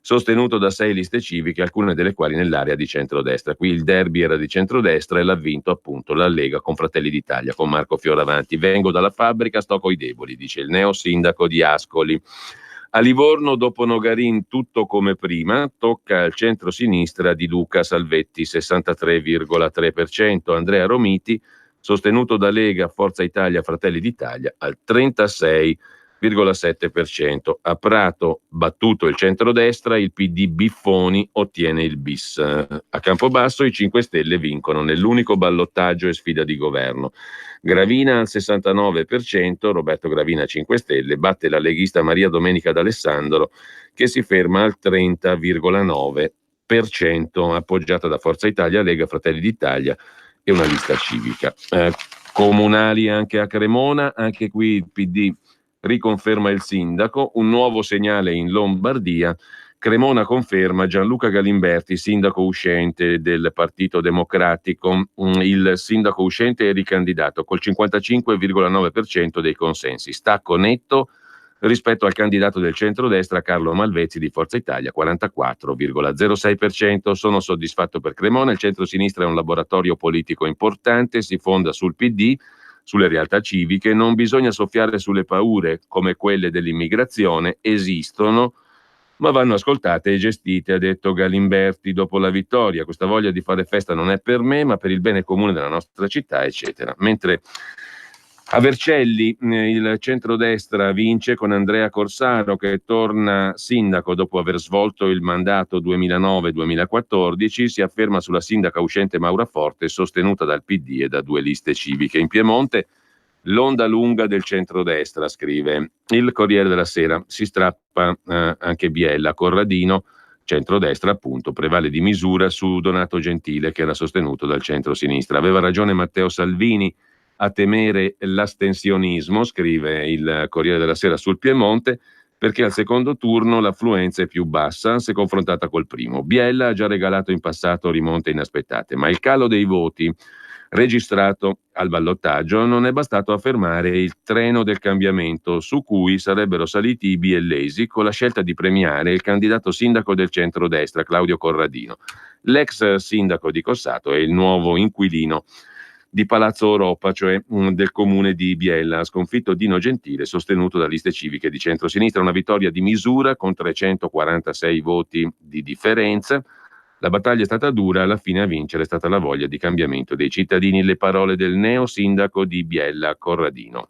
Speaker 1: sostenuto da 6 liste civiche, alcune delle quali nell'area di centrodestra. Qui il derby era di centrodestra e l'ha vinto appunto la Lega con Fratelli d'Italia, con Marco Fioravanti. Vengo dalla fabbrica, sto coi deboli, dice il neo sindaco di Ascoli. A Livorno, dopo Nogarin, tutto come prima, tocca al centro-sinistra di Luca Salvetti, 63,3%. Andrea Romiti, sostenuto da Lega, Forza Italia, Fratelli d'Italia, al 36,7%. A Prato, battuto il centrodestra, il PD Biffoni ottiene il bis. A Campobasso i 5 Stelle vincono nell'unico ballottaggio e sfida di governo. Gravina al 69%, Roberto Gravina 5 Stelle, batte la leghista Maria Domenica D'Alessandro che si ferma al 30,9%, appoggiata da Forza Italia, Lega, Fratelli d'Italia e una lista civica. Comunali anche a Cremona, anche qui il PD riconferma il sindaco, un nuovo segnale in Lombardia. Cremona conferma Gianluca Galimberti, sindaco uscente del Partito Democratico. Il sindaco uscente è ricandidato col 55,9% dei consensi, stacco netto rispetto al candidato del centrodestra Carlo Malvezzi di Forza Italia, 44,06%. Sono soddisfatto per Cremona, il centro-sinistra è un laboratorio politico importante, si fonda sul PD, sulle realtà civiche, non bisogna soffiare sulle paure come quelle dell'immigrazione, esistono, ma vanno ascoltate e gestite, ha detto Galimberti dopo la vittoria. Questa voglia di fare festa non è per me, ma per il bene comune della nostra città, eccetera. Mentre a Vercelli il centrodestra vince con Andrea Corsaro che torna sindaco dopo aver svolto il mandato 2009-2014, si afferma sulla sindaca uscente Maura Forte, sostenuta dal PD e da 2 liste civiche. In Piemonte l'onda lunga del centrodestra, scrive il Corriere della Sera, si strappa anche Biella, Corradino, centrodestra appunto, prevale di misura su Donato Gentile che era sostenuto dal centro-sinistra. Aveva ragione Matteo Salvini a temere l'astensionismo, scrive il Corriere della Sera sul Piemonte, perché al secondo turno l'affluenza è più bassa se confrontata col primo. Biella ha già regalato in passato rimonte inaspettate, ma il calo dei voti registrato al ballottaggio non è bastato a fermare il treno del cambiamento su cui sarebbero saliti i biellesi con la scelta di premiare il candidato sindaco del centrodestra Claudio Corradino. L'ex sindaco di Cossato è il nuovo inquilino di Palazzo Europa, cioè del comune di Biella. Ha sconfitto Dino Gentile, sostenuto da liste civiche di centrosinistra, una vittoria di misura con 346 voti di differenza. La battaglia è stata dura, alla fine a vincere è stata la voglia di cambiamento dei cittadini. Le parole del neo sindaco di Biella, Corradino.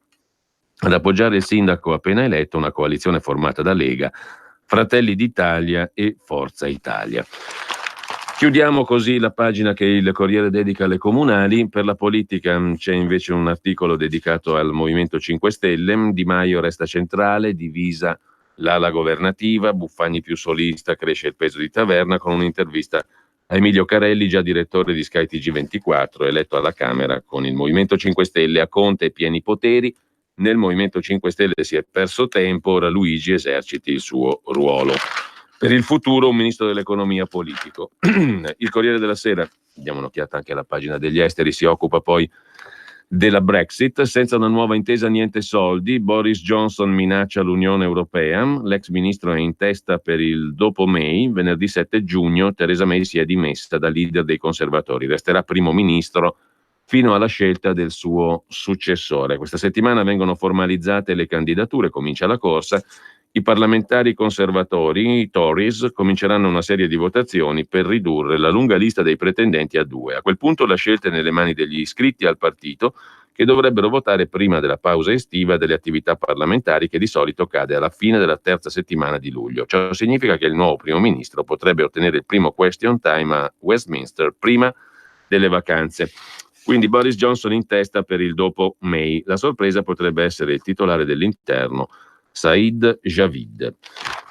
Speaker 1: Ad appoggiare il sindaco appena eletto una coalizione formata da Lega, Fratelli d'Italia e Forza Italia. Chiudiamo così la pagina che il Corriere dedica alle comunali. Per la politica c'è invece un articolo dedicato al Movimento 5 Stelle. Di Maio resta centrale, divisa l'ala governativa, Buffagni più solista, cresce il peso di Taverna, con un'intervista a Emilio Carelli, già direttore di Sky TG24, eletto alla Camera con il Movimento 5 Stelle. A Conte pieni poteri, nel Movimento 5 Stelle si è perso tempo, ora Luigi eserciti il suo ruolo. Per il futuro un ministro dell'economia politico. Il Corriere della Sera, diamo un'occhiata anche alla pagina degli esteri, si occupa poi della Brexit. Senza una nuova intesa niente soldi, Boris Johnson minaccia l'Unione Europea, l'ex ministro è in testa per il dopo May. Venerdì 7 giugno Theresa May si è dimessa da leader dei conservatori, resterà primo ministro fino alla scelta del suo successore. Questa settimana vengono formalizzate le candidature, comincia la corsa. I parlamentari conservatori, i Tories, cominceranno una serie di votazioni per ridurre la lunga lista dei pretendenti a 2. A quel punto la scelta è nelle mani degli iscritti al partito, che dovrebbero votare prima della pausa estiva delle attività parlamentari, che di solito cade alla fine della terza settimana di luglio. Ciò significa che il nuovo primo ministro potrebbe ottenere il primo question time a Westminster prima delle vacanze. Quindi Boris Johnson in testa per il dopo May. La sorpresa potrebbe essere il titolare dell'interno, Said Javid.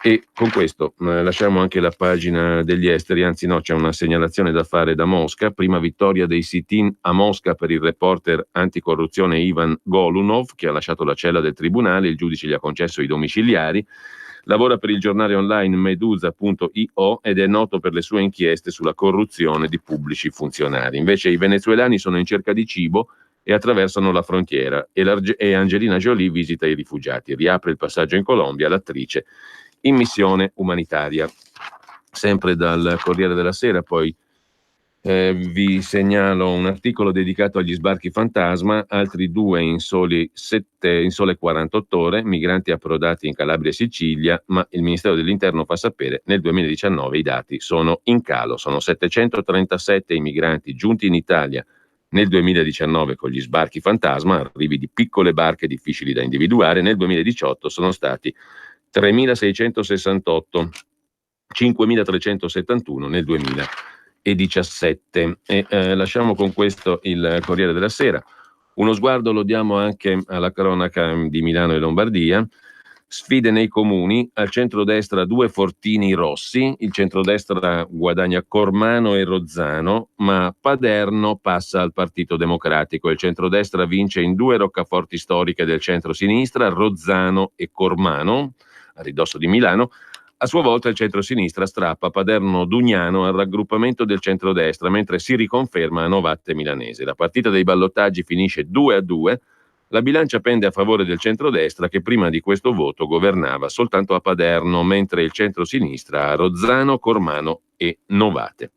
Speaker 1: E con questo lasciamo anche la pagina degli esteri, anzi no, c'è una segnalazione da fare da Mosca. Prima vittoria dei sit-in a Mosca per il reporter anticorruzione Ivan Golunov, che ha lasciato la cella del tribunale, il giudice gli ha concesso i domiciliari. Lavora per il giornale online Medusa.io ed è noto per le sue inchieste sulla corruzione di pubblici funzionari. Invece i venezuelani sono in cerca di cibo e attraversano la frontiera e Angelina Jolie visita i rifugiati. Riapre il passaggio in Colombia l'attrice in missione umanitaria. Sempre dal Corriere della Sera poi vi segnalo un articolo dedicato agli sbarchi fantasma, altri 2 in sole 48 ore, migranti approdati in Calabria e Sicilia, ma il Ministero dell'Interno fa sapere nel 2019 i dati sono in calo, sono 737 i migranti giunti in Italia nel 2019 con gli sbarchi fantasma, arrivi di piccole barche difficili da individuare. Nel 2018 sono stati 3.668, 5.371 nel 2017. Lasciamo con questo il Corriere della Sera. Uno sguardo lo diamo anche alla cronaca di Milano e Lombardia. Sfide nei comuni, al centrodestra 2 fortini rossi, il centrodestra guadagna Cormano e Rozzano, ma Paderno passa al Partito Democratico. Il centrodestra vince in 2 roccaforti storiche del centro-sinistra, Rozzano e Cormano, a ridosso di Milano. A sua volta il centro-sinistra strappa Paderno-Dugnano al raggruppamento del centrodestra, mentre si riconferma a Novatte Milanese. La partita dei ballottaggi finisce 2-2. La bilancia pende a favore del centrodestra, che prima di questo voto governava soltanto a Paderno, mentre il centro-sinistra a Rozzano, Cormano e Novate.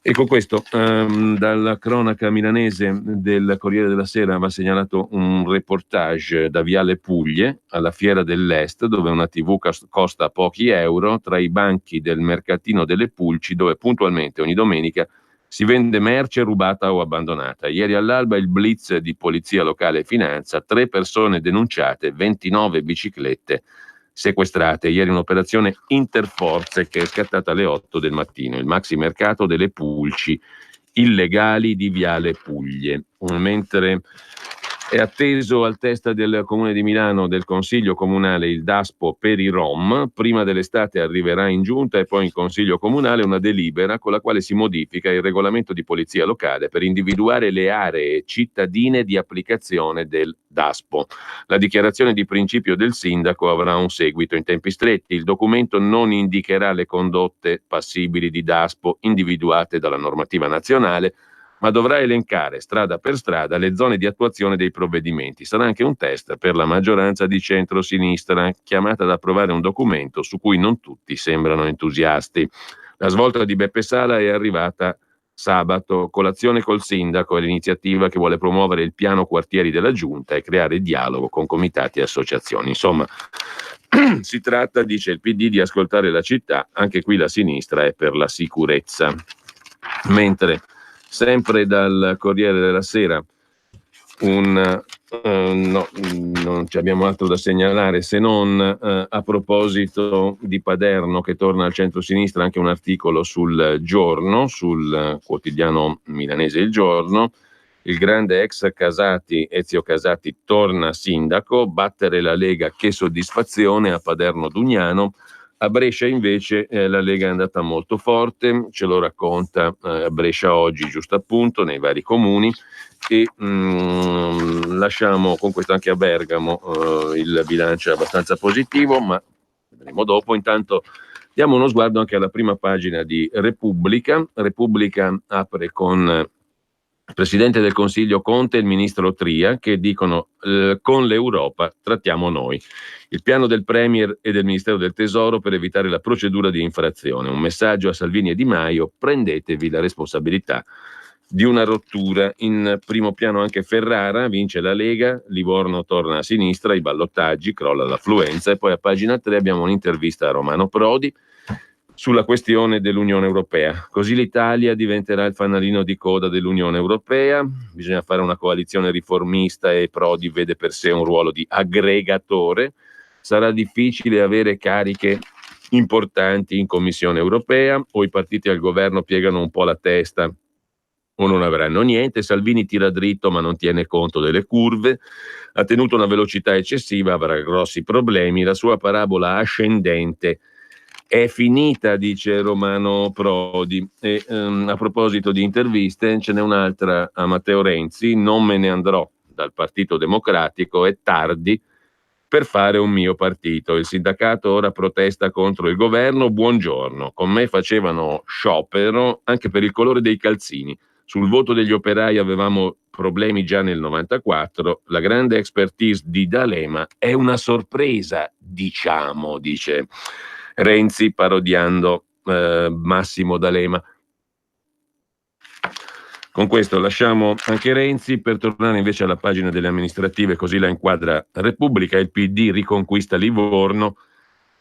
Speaker 1: E con questo dalla cronaca milanese del Corriere della Sera va segnalato un reportage da Viale Puglie alla Fiera dell'Est, dove una TV costa pochi euro, tra i banchi del mercatino delle Pulci, dove puntualmente ogni domenica si vende merce rubata o abbandonata. Ieri all'alba il blitz di Polizia Locale e Finanza, 3 persone denunciate, 29 biciclette sequestrate. Ieri un'operazione interforze che è scattata alle 8 del mattino. Il maxi mercato delle pulci illegali di Viale Puglie. Mentre è atteso al testa del Comune di Milano, del Consiglio Comunale, il DASPO per i Rom. Prima dell'estate arriverà in giunta e poi in Consiglio Comunale una delibera con la quale si modifica il regolamento di polizia locale per individuare le aree cittadine di applicazione del DASPO. La dichiarazione di principio del sindaco avrà un seguito in tempi stretti. Il documento non indicherà le condotte passibili di DASPO individuate dalla normativa nazionale, ma dovrà elencare strada per strada le zone di attuazione dei provvedimenti. Sarà anche un test per la maggioranza di centro-sinistra, chiamata ad approvare un documento su cui non tutti sembrano entusiasti. La svolta di Beppe Sala è arrivata sabato, colazione col sindaco, è l'iniziativa che vuole promuovere il piano quartieri della giunta e creare dialogo con comitati e associazioni. Insomma, si tratta, dice il PD, di ascoltare la città. Anche qui la sinistra è per la sicurezza. Mentre sempre dal Corriere della Sera non abbiamo altro da segnalare se non a proposito di Paderno, che torna al centro-sinistra, anche un articolo sul Giorno, sul quotidiano milanese Il Giorno. Il grande ex Casati, Ezio Casati, torna sindaco, battere la Lega, che soddisfazione a Paderno Dugnano. A Brescia invece la Lega è andata molto forte, ce lo racconta Brescia Oggi, giusto appunto, nei vari comuni. E lasciamo con questo anche a Bergamo il bilancio è abbastanza positivo, ma vedremo dopo. Intanto diamo uno sguardo anche alla prima pagina di Repubblica. Repubblica apre con il Presidente del Consiglio Conte e il Ministro Tria che dicono con l'Europa trattiamo noi. Il piano del Premier e del Ministero del Tesoro per evitare la procedura di infrazione. Un messaggio a Salvini e Di Maio: prendetevi la responsabilità di una rottura. In primo piano anche Ferrara, vince la Lega, Livorno torna a sinistra, i ballottaggi, crolla l'affluenza, e poi a pagina 3 abbiamo un'intervista a Romano Prodi sulla questione dell'Unione Europea. Così l'Italia diventerà il fanalino di coda dell'Unione Europea, bisogna fare una coalizione riformista e Prodi vede per sé un ruolo di aggregatore, sarà difficile avere cariche importanti in Commissione Europea, o i partiti al governo piegano un po' la testa o non avranno niente. Salvini tira dritto ma non tiene conto delle curve, ha tenuto una velocità eccessiva, avrà grossi problemi, la sua parabola ascendente è finita, dice Romano Prodi. E a proposito di interviste, ce n'è un'altra a Matteo Renzi: non me ne andrò dal Partito Democratico, è tardi per fare un mio partito, il sindacato ora protesta contro il governo, buongiorno, con me facevano sciopero anche per il colore dei calzini. Sul voto degli operai avevamo problemi già nel 94, la grande expertise di D'Alema è una sorpresa, diciamo, dice Renzi parodiando Massimo D'Alema. Con questo lasciamo anche Renzi per tornare invece alla pagina delle amministrative, così la inquadra Repubblica. Il PD riconquista Livorno,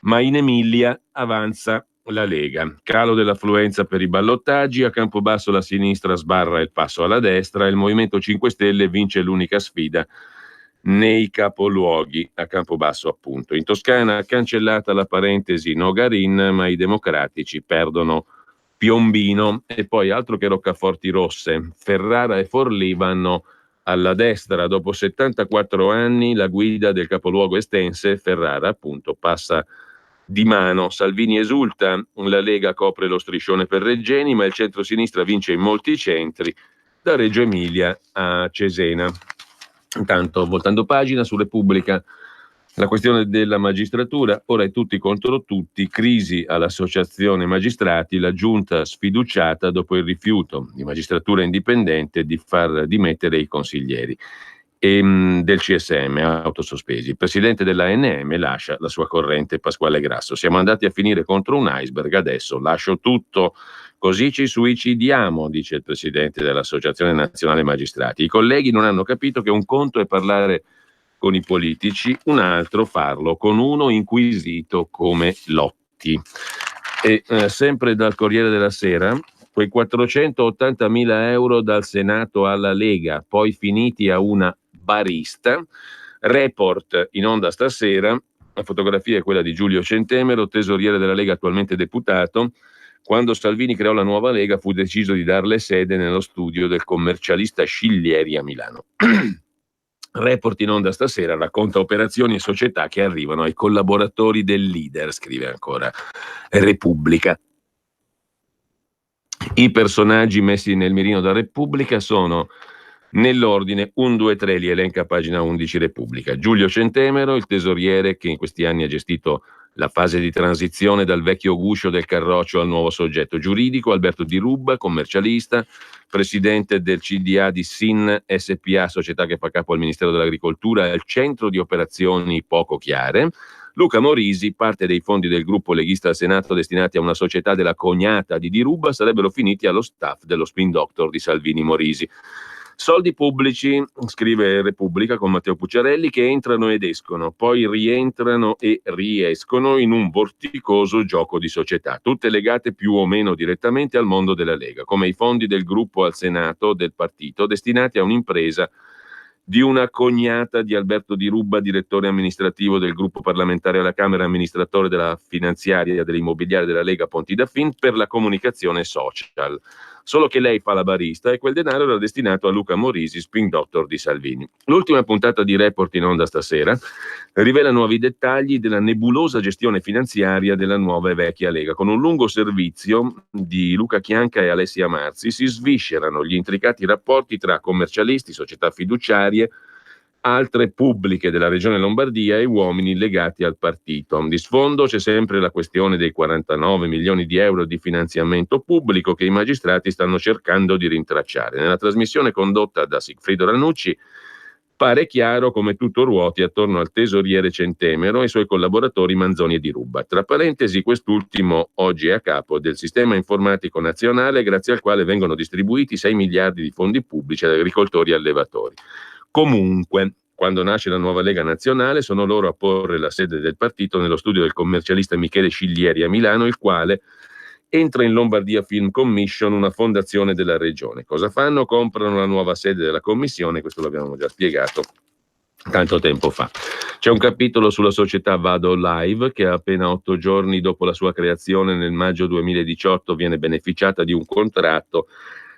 Speaker 1: ma in Emilia avanza la Lega. Calo dell'affluenza per i ballottaggi, a Campobasso la sinistra sbarra il passo alla destra, il Movimento 5 Stelle vince l'unica sfida nei capoluoghi, a Campobasso appunto. In Toscana cancellata la parentesi Nogarin, ma i democratici perdono Piombino. E poi altro che roccaforti rosse, Ferrara e Forlì vanno alla destra. Dopo 74 anni la guida del capoluogo estense, Ferrara appunto, passa di mano. Salvini esulta, la Lega copre lo striscione per Reggiani, ma il centro-sinistra vince in molti centri, da Reggio Emilia a Cesena. Intanto, voltando pagina, su Repubblica, la questione della magistratura, ora è tutti contro tutti, crisi all'associazione magistrati, la giunta sfiduciata dopo il rifiuto di Magistratura Indipendente di far dimettere i consiglieri del CSM autosospesi. Il presidente dell'ANM lascia la sua corrente, Pasquale Grasso. Siamo andati a finire contro un iceberg, adesso lascio tutto, così ci suicidiamo, dice il presidente dell'Associazione Nazionale Magistrati. I colleghi non hanno capito che un conto è parlare con i politici, un altro farlo con uno inquisito come Lotti. E sempre dal Corriere della Sera, quei 480.000 euro dal Senato alla Lega, poi finiti a una barista. Report in onda stasera, la fotografia è quella di Giulio Centemero, tesoriere della Lega, attualmente deputato. Quando Salvini creò la nuova Lega fu deciso di darle sede nello studio del commercialista Sciglieri a Milano. Report in onda stasera racconta operazioni e società che arrivano ai collaboratori del leader, scrive ancora Repubblica. I personaggi messi nel mirino da Repubblica sono nell'ordine 1, 2, 3, li elenca a pagina 11 Repubblica. Giulio Centemero, il tesoriere che in questi anni ha gestito la fase di transizione dal vecchio guscio del Carroccio al nuovo soggetto giuridico. Alberto Di Rubba, commercialista, presidente del CDA di SIN SPA, società che fa capo al Ministero dell'Agricoltura e al centro di operazioni poco chiare. Luca Morisi, parte dei fondi del gruppo leghista al Senato destinati a una società della cognata di Di Rubba sarebbero finiti allo staff dello spin doctor di Salvini Morisi. Soldi pubblici, scrive Repubblica con Matteo Pucciarelli, che entrano ed escono, poi rientrano e riescono in un vorticoso gioco di società, tutte legate più o meno direttamente al mondo della Lega, come i fondi del gruppo al Senato del partito destinati a un'impresa di una cognata di Alberto Di Rubba, direttore amministrativo del gruppo parlamentare alla Camera, amministratore della finanziaria dell'immobiliare della Lega Ponti da Fin per la comunicazione social. Solo che lei fa la barista e quel denaro era destinato a Luca Morisi, spin doctor di Salvini. L'ultima puntata di Report in onda stasera rivela nuovi dettagli della nebulosa gestione finanziaria della nuova e vecchia Lega. Con un lungo servizio di Luca Chianca e Alessia Marzi si sviscerano gli intricati rapporti tra commercialisti, società fiduciarie, altre pubbliche della regione Lombardia e uomini legati al partito. Di sfondo c'è sempre la questione dei 49 milioni di euro di finanziamento pubblico che i magistrati stanno cercando di rintracciare. Nella trasmissione condotta da Sigfrido Ranucci Pare chiaro come tutto ruoti attorno al tesoriere Centemero e ai suoi collaboratori Manzoni e Di Ruba. Tra parentesi, quest'ultimo oggi è a capo del sistema informatico nazionale grazie al quale vengono distribuiti 6 miliardi di fondi pubblici ad agricoltori e allevatori. Comunque, quando nasce la nuova Lega Nazionale, sono loro a porre la sede del partito nello studio del commercialista Michele Sciglieri a Milano, il quale entra in Lombardia Film Commission, una fondazione della regione. Cosa fanno? Comprano la nuova sede della commissione, questo l'abbiamo già spiegato tanto tempo fa. C'è un capitolo sulla società Vado Live che appena 8 giorni dopo la sua creazione nel maggio 2018 viene beneficiata di un contratto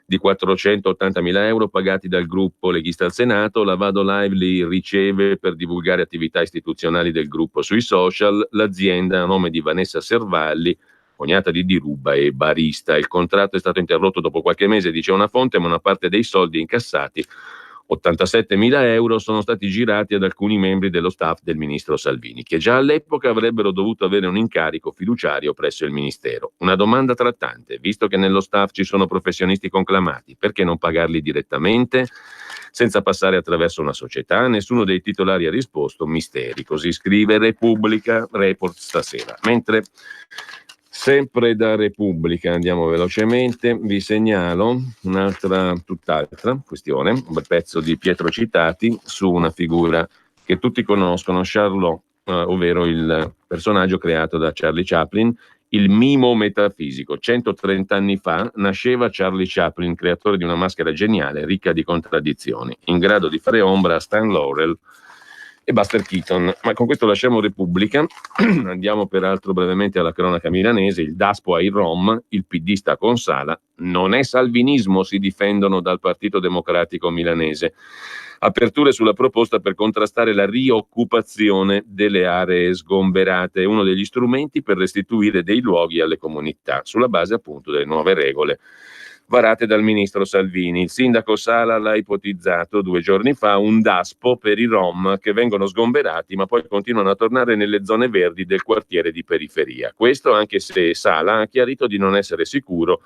Speaker 1: di 480.000 euro pagati dal gruppo leghista al Senato. La Vado Live li riceve per divulgare attività istituzionali del gruppo sui social. L'azienda, a nome di Vanessa Servalli, cognata di Di Ruba e barista. Il contratto è stato interrotto dopo qualche mese, dice una fonte, ma una parte dei soldi incassati, 87.000 euro, sono stati girati ad alcuni membri dello staff del ministro Salvini, che già all'epoca avrebbero dovuto avere un incarico fiduciario presso il ministero. Una domanda trattante: visto che nello staff ci sono professionisti conclamati, perché non pagarli direttamente senza passare attraverso una società? Nessuno dei titolari ha risposto. Misteri, così scrive Repubblica Report stasera. Mentre sempre da Repubblica, andiamo velocemente, vi segnalo tutt'altra questione, un bel pezzo di Pietro Citati su una figura che tutti conoscono, Charlot, ovvero il personaggio creato da Charlie Chaplin, il mimo metafisico. 130 anni fa nasceva Charlie Chaplin, creatore di una maschera geniale, ricca di contraddizioni, in grado di fare ombra a Stan Laurel e Buster Keaton. Ma con questo lasciamo Repubblica, andiamo peraltro brevemente alla cronaca milanese. Il Daspo ai Rom, il PD sta con Sala, non è salvinismo, si difendono dal Partito Democratico milanese. Aperture sulla proposta per contrastare la rioccupazione delle aree sgomberate, uno degli strumenti per restituire dei luoghi alle comunità, sulla base appunto delle nuove regole varate dal ministro Salvini. Il sindaco Sala l'ha ipotizzato 2 giorni fa, un Daspo per i Rom che vengono sgomberati ma poi continuano a tornare nelle zone verdi del quartiere di periferia. Questo anche se Sala ha chiarito di non essere sicuro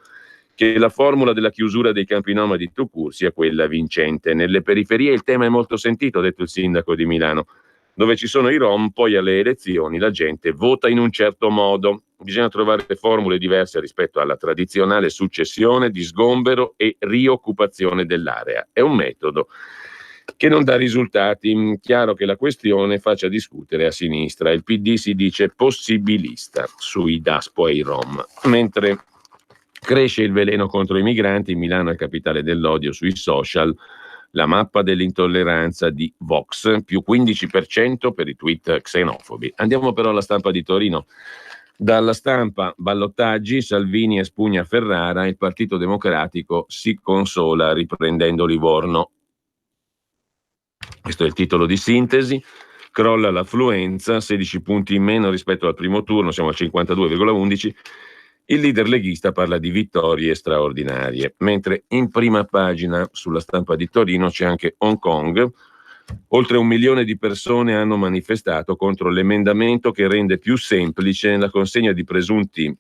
Speaker 1: che la formula della chiusura dei campi nomadi tout court sia quella vincente. Nelle periferie il tema è molto sentito, ha detto il sindaco di Milano. Dove ci sono i Rom, poi alle elezioni la gente vota in un certo modo. Bisogna trovare formule diverse rispetto alla tradizionale successione di sgombero e rioccupazione dell'area. È un metodo che non dà risultati. Chiaro che la questione faccia discutere a sinistra. Il PD si dice possibilista sui Daspo e i Rom. Mentre cresce il veleno contro i migranti, Milano è capitale dell'odio sui social. La mappa dell'intolleranza di Vox, più 15% per i tweet xenofobi. Andiamo però alla Stampa di Torino. Dalla Stampa, ballottaggi, Salvini espugna Ferrara, il Partito Democratico si consola riprendendo Livorno. Questo è il titolo di sintesi. Crolla l'affluenza, 16 punti in meno rispetto al primo turno, siamo al 52,11%. Il leader leghista parla di vittorie straordinarie, mentre in prima pagina sulla Stampa di Torino c'è anche Hong Kong. Oltre 1 milione di persone hanno manifestato contro l'emendamento che rende più semplice la consegna di presunti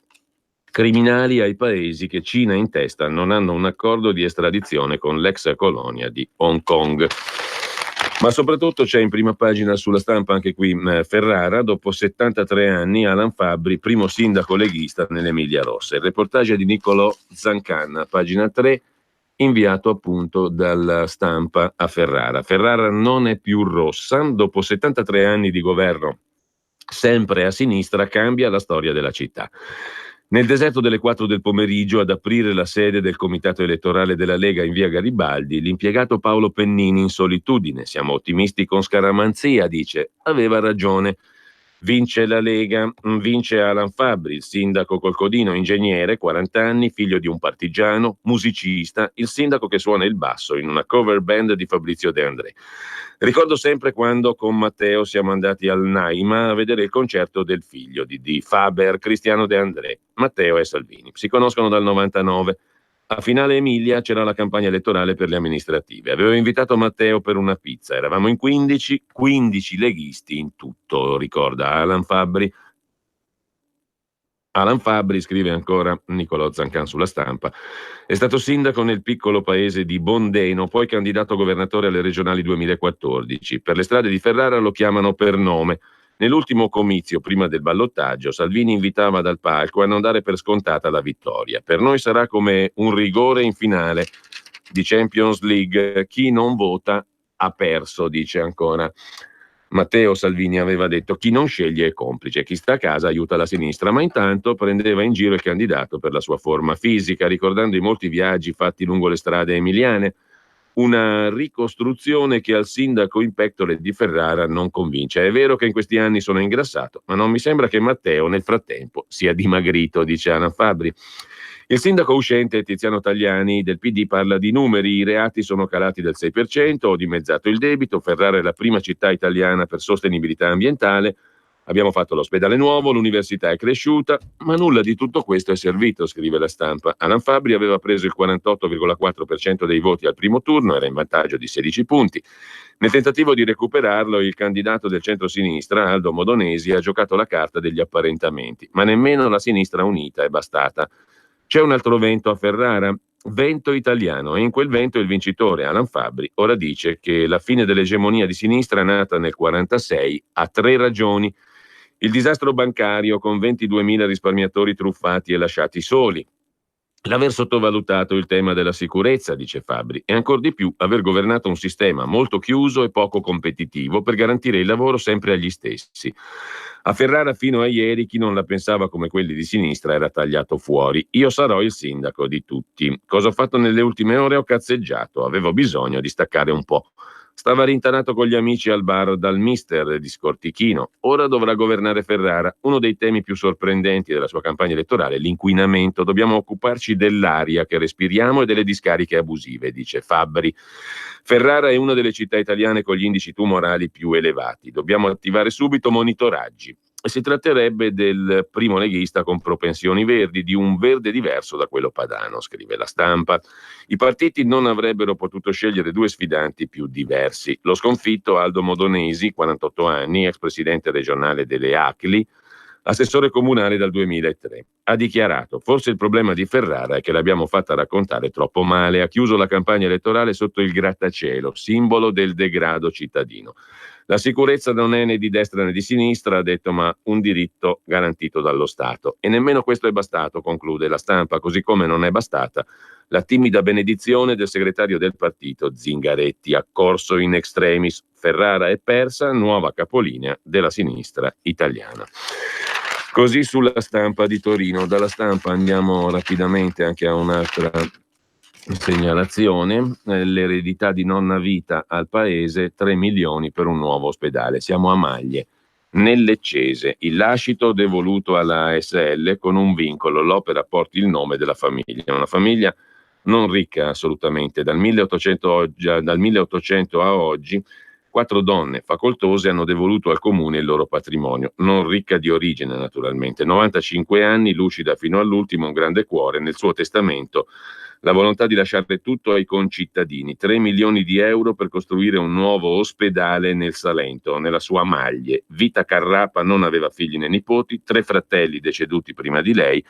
Speaker 1: criminali ai paesi che, Cina in testa, non hanno un accordo di estradizione con l'ex colonia di Hong Kong. Ma soprattutto c'è in prima pagina sulla Stampa anche qui Ferrara, dopo 73 anni Alan Fabbri, primo sindaco leghista nell'Emilia Rossa. Il reportage di Niccolò Zancanna, pagina 3, inviato appunto dalla Stampa a Ferrara. Ferrara non è più rossa, dopo 73 anni di governo sempre a sinistra cambia la storia della città. Nel deserto delle 4 del pomeriggio, ad aprire la sede del comitato elettorale della Lega in via Garibaldi, l'impiegato Paolo Pennini in solitudine. Siamo ottimisti con scaramanzia, dice. Aveva ragione. Vince la Lega, vince Alan Fabbri, il sindaco col codino, ingegnere, 40 anni, figlio di un partigiano, musicista, il sindaco che suona il basso in una cover band di Fabrizio De André. Ricordo sempre quando con Matteo siamo andati al Naima a vedere il concerto del figlio di Faber, Cristiano De André, Matteo e Salvini. Si conoscono dal 99. A Finale Emilia c'era la campagna elettorale per le amministrative. Avevo invitato Matteo per una pizza. Eravamo in 15 leghisti in tutto, ricorda Alan Fabbri. Alan Fabbri, scrive ancora Nicolò Zancan sulla Stampa, è stato sindaco nel piccolo paese di Bondeno, poi candidato governatore alle regionali 2014. Per le strade di Ferrara lo chiamano per nome. Nell'ultimo comizio, prima del ballottaggio, Salvini invitava dal palco a non dare per scontata la vittoria. Per noi sarà come un rigore in finale di Champions League. Chi non vota ha perso, dice ancora. Matteo Salvini aveva detto: chi non sceglie è complice, chi sta a casa aiuta la sinistra, ma intanto prendeva in giro il candidato per la sua forma fisica, ricordando i molti viaggi fatti lungo le strade emiliane. Una ricostruzione che al sindaco in pectore di Ferrara non convince. È vero che in questi anni sono ingrassato, ma non mi sembra che Matteo nel frattempo sia dimagrito, dice Alan Fabbri. Il sindaco uscente Tiziano Tagliani del PD parla di numeri: i reati sono calati del 6%, ho dimezzato il debito, Ferrara è la prima città italiana per sostenibilità ambientale, abbiamo fatto l'ospedale nuovo, l'università è cresciuta, ma nulla di tutto questo è servito, scrive la Stampa. Alan Fabbri aveva preso il 48,4% dei voti al primo turno, era in vantaggio di 16 punti. Nel tentativo di recuperarlo, il candidato del centro-sinistra, Aldo Modonesi, ha giocato la carta degli apparentamenti, ma nemmeno la sinistra unita è bastata. C'è un altro vento a Ferrara, vento italiano, e in quel vento il vincitore, Alan Fabbri, ora dice che la fine dell'egemonia di sinistra nata nel 1946 ha 3 ragioni. Il disastro bancario con 22.000 risparmiatori truffati e lasciati soli. L'aver sottovalutato il tema della sicurezza, dice Fabbri, e ancor di più aver governato un sistema molto chiuso e poco competitivo per garantire il lavoro sempre agli stessi. A Ferrara fino a ieri chi non la pensava come quelli di sinistra era tagliato fuori. Io sarò il sindaco di tutti. Cosa ho fatto nelle ultime ore? Ho cazzeggiato, avevo bisogno di staccare un po'. Stava rintanato con gli amici al bar dal mister di Scortichino. Ora dovrà governare Ferrara. Uno dei temi più sorprendenti della sua campagna elettorale è l'inquinamento. Dobbiamo occuparci dell'aria che respiriamo e delle discariche abusive, dice Fabbri. Ferrara è una delle città italiane con gli indici tumorali più elevati. Dobbiamo attivare subito monitoraggi. Si tratterebbe del primo leghista con propensioni verdi, di un verde diverso da quello padano, scrive la Stampa. I partiti non avrebbero potuto scegliere 2 sfidanti più diversi. Lo sconfitto Aldo Modonesi, 48 anni, ex presidente regionale delle ACLI, assessore comunale dal 2003. Ha dichiarato: forse il problema di Ferrara è che l'abbiamo fatta raccontare troppo male. Ha chiuso la campagna elettorale sotto il grattacielo, simbolo del degrado cittadino. La sicurezza non è né di destra né di sinistra, ha detto, ma un diritto garantito dallo Stato. E nemmeno questo è bastato, conclude la Stampa, così come non è bastata la timida benedizione del segretario del partito Zingaretti, accorso in extremis. Ferrara è persa, nuova capolinea della sinistra italiana. Così sulla Stampa di Torino. Dalla Stampa andiamo rapidamente anche a un'altra segnalazione: l'eredità di nonna Vita al paese, 3 milioni per un nuovo ospedale. Siamo a Maglie, nel Leccese, il lascito devoluto alla ASL con un vincolo: l'opera porti il nome della famiglia, una famiglia non ricca assolutamente. Dal 1800 a oggi 4 donne facoltose hanno devoluto al comune il loro patrimonio, non ricca di origine naturalmente. 95 anni, lucida fino all'ultimo, un grande cuore. Nel suo testamento la volontà di lasciare tutto ai concittadini. 3 milioni di euro per costruire un nuovo ospedale nel Salento, nella sua Maglie. Vita Carrapa non aveva figli né nipoti, 3 fratelli deceduti prima di lei,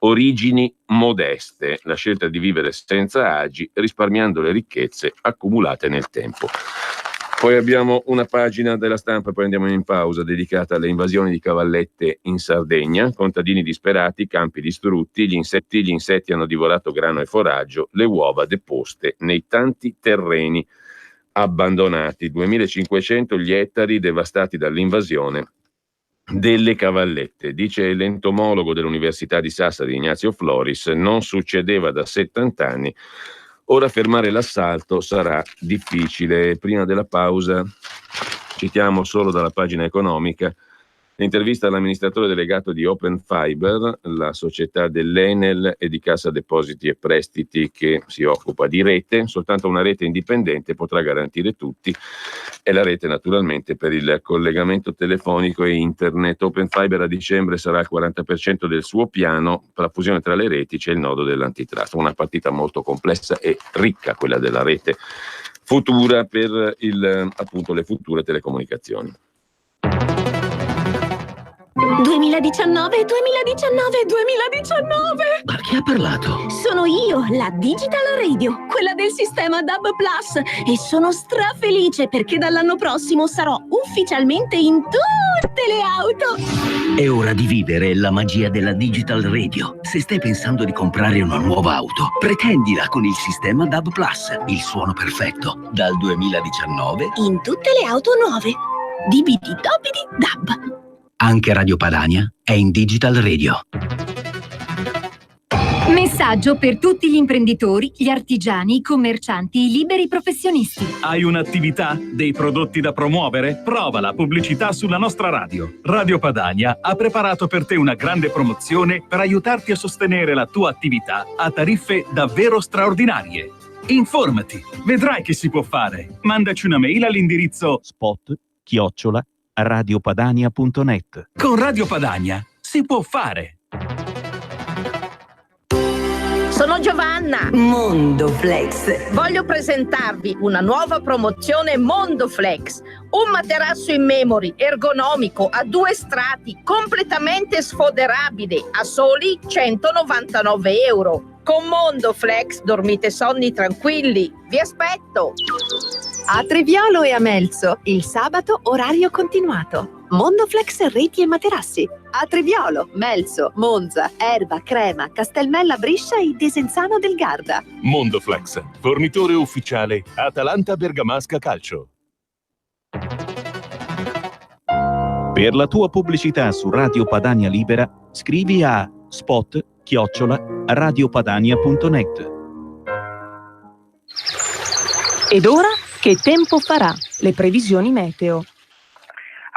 Speaker 1: origini modeste, la scelta di vivere senza agi, risparmiando le ricchezze accumulate nel tempo. Poi abbiamo una pagina della Stampa, poi andiamo in pausa, dedicata alle invasioni di cavallette in Sardegna. Contadini disperati, campi distrutti, gli insetti hanno divorato grano e foraggio, le uova deposte nei tanti terreni abbandonati. 2500 gli ettari devastati dall'invasione delle cavallette. Dice l'entomologo dell'Università di Sassari, Ignazio Floris: non succedeva da 70 anni. Ora fermare l'assalto sarà difficile. Prima della pausa citiamo solo dalla pagina economica l'intervista all'amministratore delegato di Open Fiber, la società dell'Enel e di Cassa Depositi e Prestiti che si occupa di rete. Soltanto una rete indipendente potrà garantire tutti, e la rete naturalmente per il collegamento telefonico e internet. Open Fiber a dicembre sarà al 40% del suo piano. Per la fusione tra le reti c'è il nodo dell'antitrust. Una partita molto complessa e ricca, quella della rete futura per appunto le future telecomunicazioni.
Speaker 6: 2019, 2019, 2019!
Speaker 7: Ma chi ha parlato?
Speaker 6: Sono io, la Digital Radio, quella del sistema DAB+, e sono strafelice perché dall'anno prossimo sarò ufficialmente in tutte le auto!
Speaker 7: È ora di vivere la magia della Digital Radio. Se stai pensando di comprare una nuova auto, pretendila con il sistema DAB+, il suono perfetto. Dal 2019
Speaker 6: In tutte le auto nuove. Dibidi dobidi DAB.
Speaker 7: anche Radio Padania è in Digital Radio.
Speaker 3: Messaggio per tutti gli imprenditori, gli artigiani, i commercianti, i liberi professionisti.
Speaker 4: Hai un'attività? Dei prodotti da promuovere? Prova la pubblicità sulla nostra radio. Radio Padania ha preparato per te una grande promozione per aiutarti a sostenere la tua attività a tariffe davvero straordinarie. Informati, vedrai che si può fare. Mandaci una mail all'indirizzo
Speaker 5: spot@radiopadania.net.
Speaker 4: Con Radio Padania si può fare.
Speaker 8: Sono Giovanna.
Speaker 9: Mondoflex.
Speaker 8: Voglio presentarvi una nuova promozione Mondoflex. Un materasso in memory ergonomico a 2 strati, completamente sfoderabile, a soli 199 euro. Con Mondoflex dormite sonni tranquilli. Vi aspetto.
Speaker 10: A Treviolo e a Melzo, il sabato orario continuato. Mondoflex reti e materassi. A Treviolo, Melzo, Monza, Erba, Crema, Castelmella Briscia e Desenzano del Garda.
Speaker 11: Mondoflex, fornitore ufficiale Atalanta Bergamasca Calcio.
Speaker 5: Per la tua pubblicità su Radio Padania Libera, scrivi a spot@radiopadania.net.
Speaker 10: Ed ora, che tempo farà? Le previsioni meteo.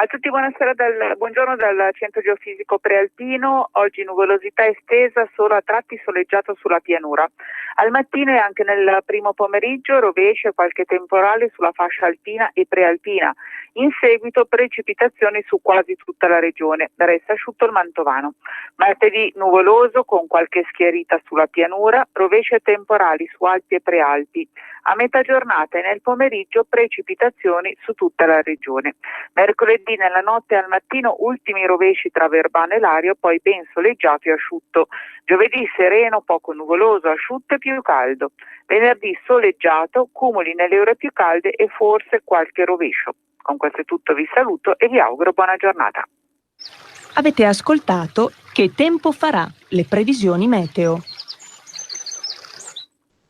Speaker 12: A tutti buongiorno dal Centro Geofisico Prealpino. Oggi nuvolosità estesa, solo a tratti soleggiato sulla pianura. Al mattino e anche nel primo pomeriggio rovescio e qualche temporale sulla fascia alpina e prealpina. In seguito precipitazioni su quasi tutta la regione. Resta asciutto il mantovano. Martedì nuvoloso con qualche schiarita sulla pianura, rovescio e temporali su Alpi e Prealpi. A metà giornata e nel pomeriggio precipitazioni su tutta la regione. Mercoledì nella notte e al mattino ultimi rovesci tra Verbano e Lario, poi ben soleggiato e asciutto. Giovedì sereno, poco nuvoloso, asciutto e più caldo. Venerdì soleggiato, cumuli nelle ore più calde e forse qualche rovescio. Con questo è tutto, vi saluto e vi auguro buona giornata.
Speaker 10: Avete ascoltato Che tempo farà? Le previsioni meteo.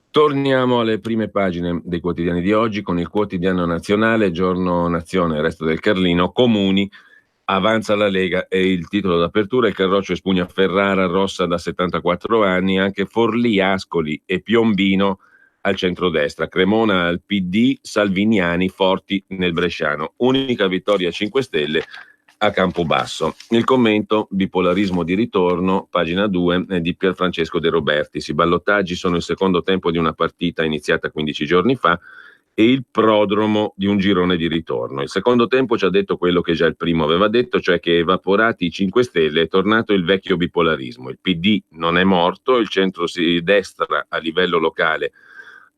Speaker 1: Torniamo alle prime pagine dei quotidiani di oggi con il Quotidiano Nazionale, Giorno Nazione, Resto del Carlino, Comuni, avanza la Lega è il titolo d'apertura. Il Carroccio espugna Ferrara, Rossa da 74 anni, anche Forlì, Ascoli e Piombino al centrodestra, Cremona al PD, Salviniani forti nel bresciano, unica vittoria 5 Stelle a Campobasso. Il commento: bipolarismo di ritorno, pagina 2 di Pierfrancesco De Robertis. I ballottaggi sono il secondo tempo di una partita iniziata 15 giorni fa e il prodromo di un girone di ritorno. Il secondo tempo ci ha detto quello che già il primo aveva detto, cioè che evaporati i 5 Stelle è tornato il vecchio bipolarismo. Il PD non è morto, il centro-destra a livello locale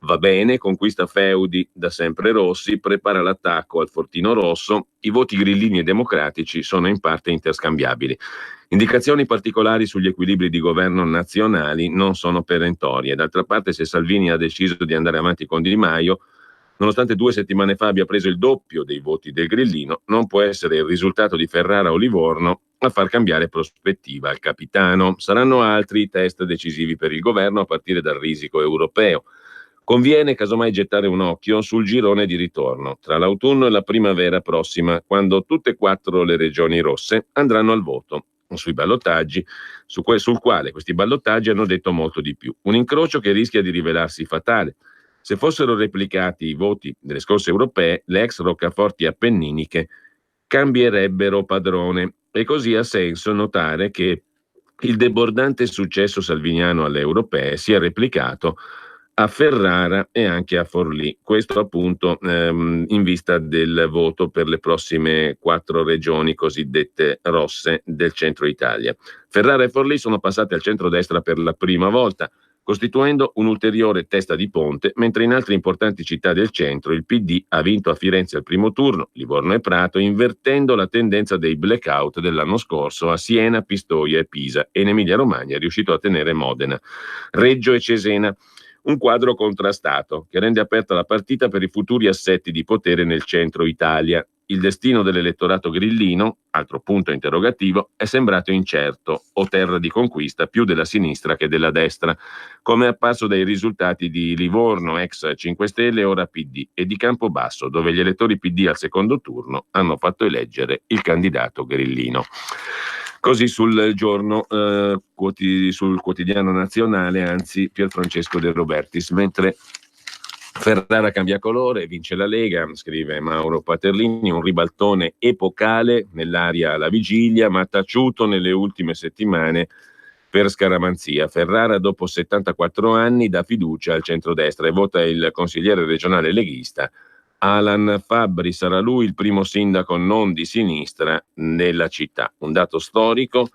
Speaker 1: va bene, conquista feudi da sempre rossi, prepara l'attacco al Fortino Rosso, i voti grillini e democratici sono in parte interscambiabili. Indicazioni particolari sugli equilibri di governo nazionali non sono perentorie. D'altra parte, se Salvini ha deciso di andare avanti con Di Maio, nonostante 2 settimane fa abbia preso il doppio dei voti del grillino, non può essere il risultato di Ferrara o Livorno a far cambiare prospettiva al capitano. Saranno altri i test decisivi per il governo a partire dal risico europeo. Conviene casomai gettare un occhio sul girone di ritorno tra l'autunno e la primavera prossima, quando tutte e 4 le regioni rosse andranno al voto sui ballottaggi, sul quale questi ballottaggi hanno detto molto di più. Un incrocio che rischia di rivelarsi fatale. Se fossero replicati i voti delle scorse europee, le ex roccaforti appenniniche cambierebbero padrone, e così ha senso notare che il debordante successo salviniano alle europee sia replicato a Ferrara e anche a Forlì. Questo appunto in vista del voto per le prossime 4 regioni cosiddette rosse del centro Italia. Ferrara e Forlì sono passate al centrodestra per la prima volta. costituendo un'ulteriore testa di ponte, mentre in altre importanti città del centro il PD ha vinto a Firenze al primo turno, Livorno e Prato, invertendo la tendenza dei blackout dell'anno scorso a Siena, Pistoia e Pisa, e in Emilia-Romagna è riuscito a tenere Modena, Reggio e Cesena. Un quadro contrastato che rende aperta la partita per i futuri assetti di potere nel centro Italia. Il destino dell'elettorato grillino, altro punto interrogativo, è sembrato incerto o terra di conquista più della sinistra che della destra, come è apparso dai risultati di Livorno, ex 5 Stelle, ora PD, e di Campobasso, dove gli elettori PD al secondo turno hanno fatto eleggere il candidato grillino. Così sul giorno, sul quotidiano nazionale, anzi Pierfrancesco De Robertis, mentre Ferrara cambia colore, vince la Lega, scrive Mauro Paterlini, un ribaltone epocale nell'aria alla vigilia, ma taciuto nelle ultime settimane per scaramanzia. Ferrara, dopo 74 anni, dà fiducia al centrodestra e vota il consigliere regionale leghista Alan Fabbri. Sarà lui il primo sindaco non di sinistra nella città. Un dato storico,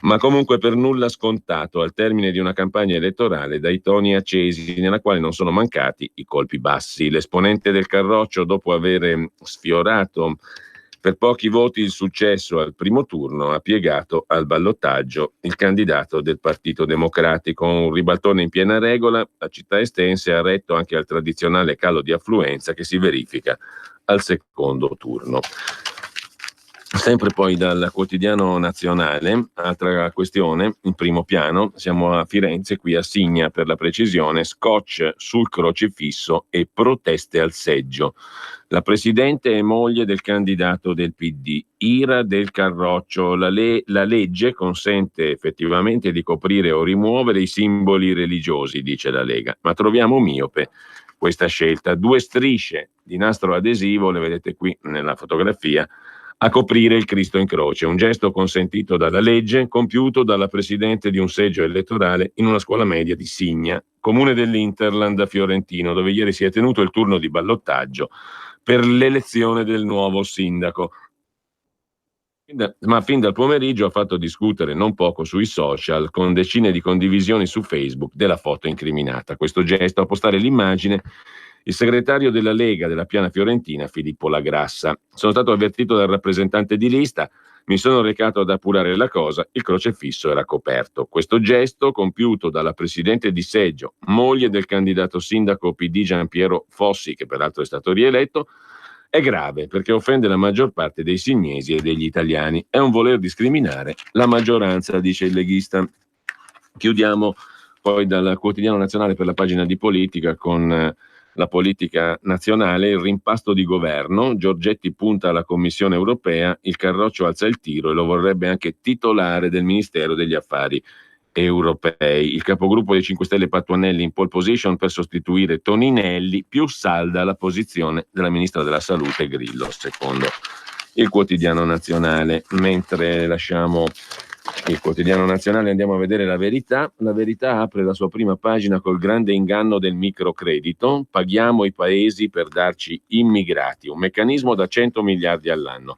Speaker 1: ma comunque per nulla scontato al termine di una campagna elettorale dai toni accesi, nella quale non sono mancati i colpi bassi. L'esponente del Carroccio, dopo aver sfiorato per pochi voti il successo al primo turno, ha piegato al ballottaggio il candidato del Partito Democratico. Un ribaltone in piena regola, la città estense ha retto anche al tradizionale calo di affluenza che si verifica al secondo turno. Sempre poi dal quotidiano nazionale, altra questione, in primo piano, siamo a Firenze, qui a Signa per la precisione, scotch sul crocifisso e proteste al seggio. La presidente e moglie del candidato del PD, ira del Carroccio, la legge consente effettivamente di coprire o rimuovere i simboli religiosi, dice la Lega, ma troviamo miope questa scelta. 2 strisce di nastro adesivo, le vedete qui nella fotografia, a coprire il Cristo in croce, un gesto consentito dalla legge, compiuto dalla presidente di un seggio elettorale in una scuola media di Signa, comune dell'Interland fiorentino, dove ieri si è tenuto il turno di ballottaggio per l'elezione del nuovo sindaco. Ma fin dal pomeriggio ha fatto discutere non poco sui social, con decine di condivisioni su Facebook della foto incriminata. Questo gesto a postare l'immagine il segretario della Lega della Piana Fiorentina, Filippo Lagrassa. Sono stato avvertito dal rappresentante di lista, mi sono recato ad appurare la cosa, il crocefisso era coperto. Questo gesto, compiuto dalla presidente di seggio, moglie del candidato sindaco PD Giampiero Fossi, che peraltro è stato rieletto, è grave perché offende la maggior parte dei signesi e degli italiani. È un voler discriminare la maggioranza, dice il leghista. Chiudiamo poi dal quotidiano nazionale per la pagina di politica con la politica nazionale, il rimpasto di governo. Giorgetti punta alla Commissione europea, il Carroccio alza il tiro e lo vorrebbe anche titolare del Ministero degli Affari europei. Il capogruppo dei 5 Stelle Patuanelli in pole position per sostituire Toninelli, più salda la posizione della ministra della Salute Grillo, secondo il quotidiano nazionale. Mentre lasciamo il quotidiano nazionale andiamo a vedere La Verità. La Verità apre la sua prima pagina col grande inganno del microcredito. Paghiamo i paesi per darci immigrati, un meccanismo da 100 miliardi all'anno.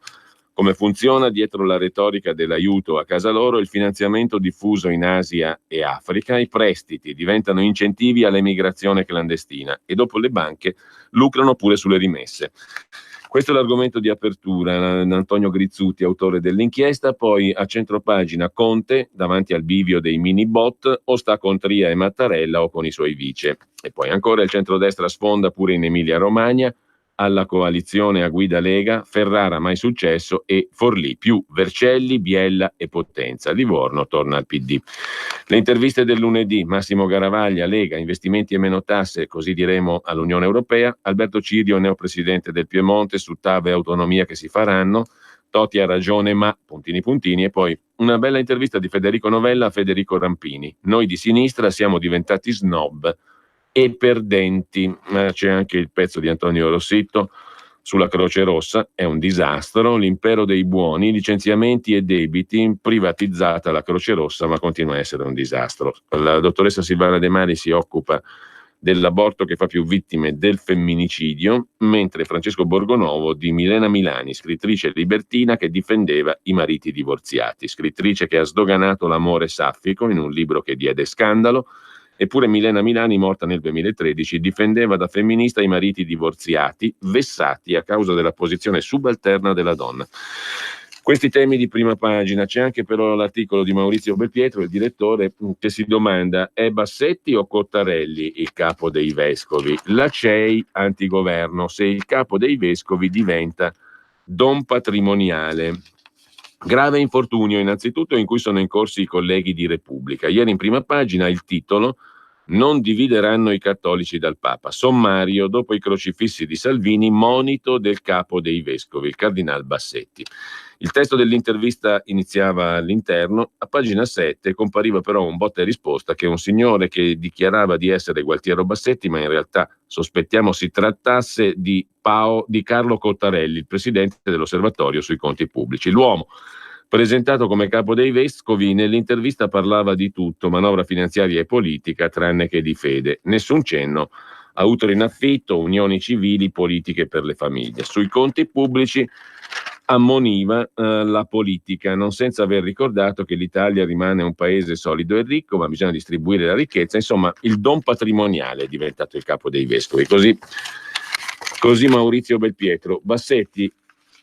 Speaker 1: Come funziona dietro la retorica dell'aiuto a casa loro? Il finanziamento diffuso in Asia e Africa, i prestiti diventano incentivi all'emigrazione clandestina e dopo le banche lucrano pure sulle rimesse. Questo è l'argomento di apertura, Antonio Grizzuti, autore dell'inchiesta. Poi a centropagina Conte davanti al bivio dei mini bot, o sta con Tria e Mattarella o con i suoi vice. E poi ancora il centrodestra sfonda pure in Emilia Romagna, alla coalizione a guida Lega, Ferrara mai successo e Forlì più Vercelli, Biella e Potenza. Livorno torna al PD. Le interviste del lunedì, Massimo Garavaglia, Lega, investimenti e meno tasse, così diremo all'Unione Europea. Alberto Cirio, neopresidente del Piemonte, su TAV e autonomia che si faranno. Totti ha ragione ma puntini puntini. E poi una bella intervista di Federico Novella a Federico Rampini. Noi di sinistra siamo diventati snob e perdenti. Ma c'è anche il pezzo di Antonio Rossitto sulla Croce Rossa, è un disastro, l'impero dei buoni, licenziamenti e debiti, privatizzata la Croce Rossa, ma continua a essere un disastro. La dottoressa Silvana De Mari si occupa dell'aborto che fa più vittime del femminicidio, mentre Francesco Borgonovo di Milena Milani, scrittrice libertina che difendeva i mariti divorziati, scrittrice che ha sdoganato l'amore saffico in un libro che diede scandalo, Eppure Milena Milani, morta nel 2013, difendeva da femminista i mariti divorziati, vessati a causa della posizione subalterna della donna. Questi temi di prima pagina. C'è anche però l'articolo di Maurizio Belpietro, il direttore, che si domanda: è Bassetti o Cottarelli il capo dei vescovi? La CEI antigoverno, se il capo dei vescovi diventa don patrimoniale. Grave infortunio innanzitutto in cui sono incorsi i colleghi di Repubblica. Ieri in prima pagina il titolo: non divideranno i cattolici dal Papa. Sommario: dopo i crocifissi di Salvini, monito del capo dei vescovi, il cardinal Bassetti. Il testo dell'intervista iniziava all'interno. A pagina 7 compariva però un botta e risposta che un signore che dichiarava di essere Gualtiero Bassetti, ma in realtà sospettiamo si trattasse di Carlo Cottarelli, il presidente dell'Osservatorio sui conti pubblici. L'uomo, presentato come capo dei vescovi, nell'intervista parlava di tutto, manovra finanziaria e politica, tranne che di fede. Nessun cenno a utero in affitto, unioni civili, politiche per le famiglie. Sui conti pubblici ammoniva la politica, non senza aver ricordato che l'Italia rimane un paese solido e ricco, ma bisogna distribuire la ricchezza. Insomma, il don patrimoniale è diventato il capo dei vescovi. Così Maurizio Belpietro. Bassetti,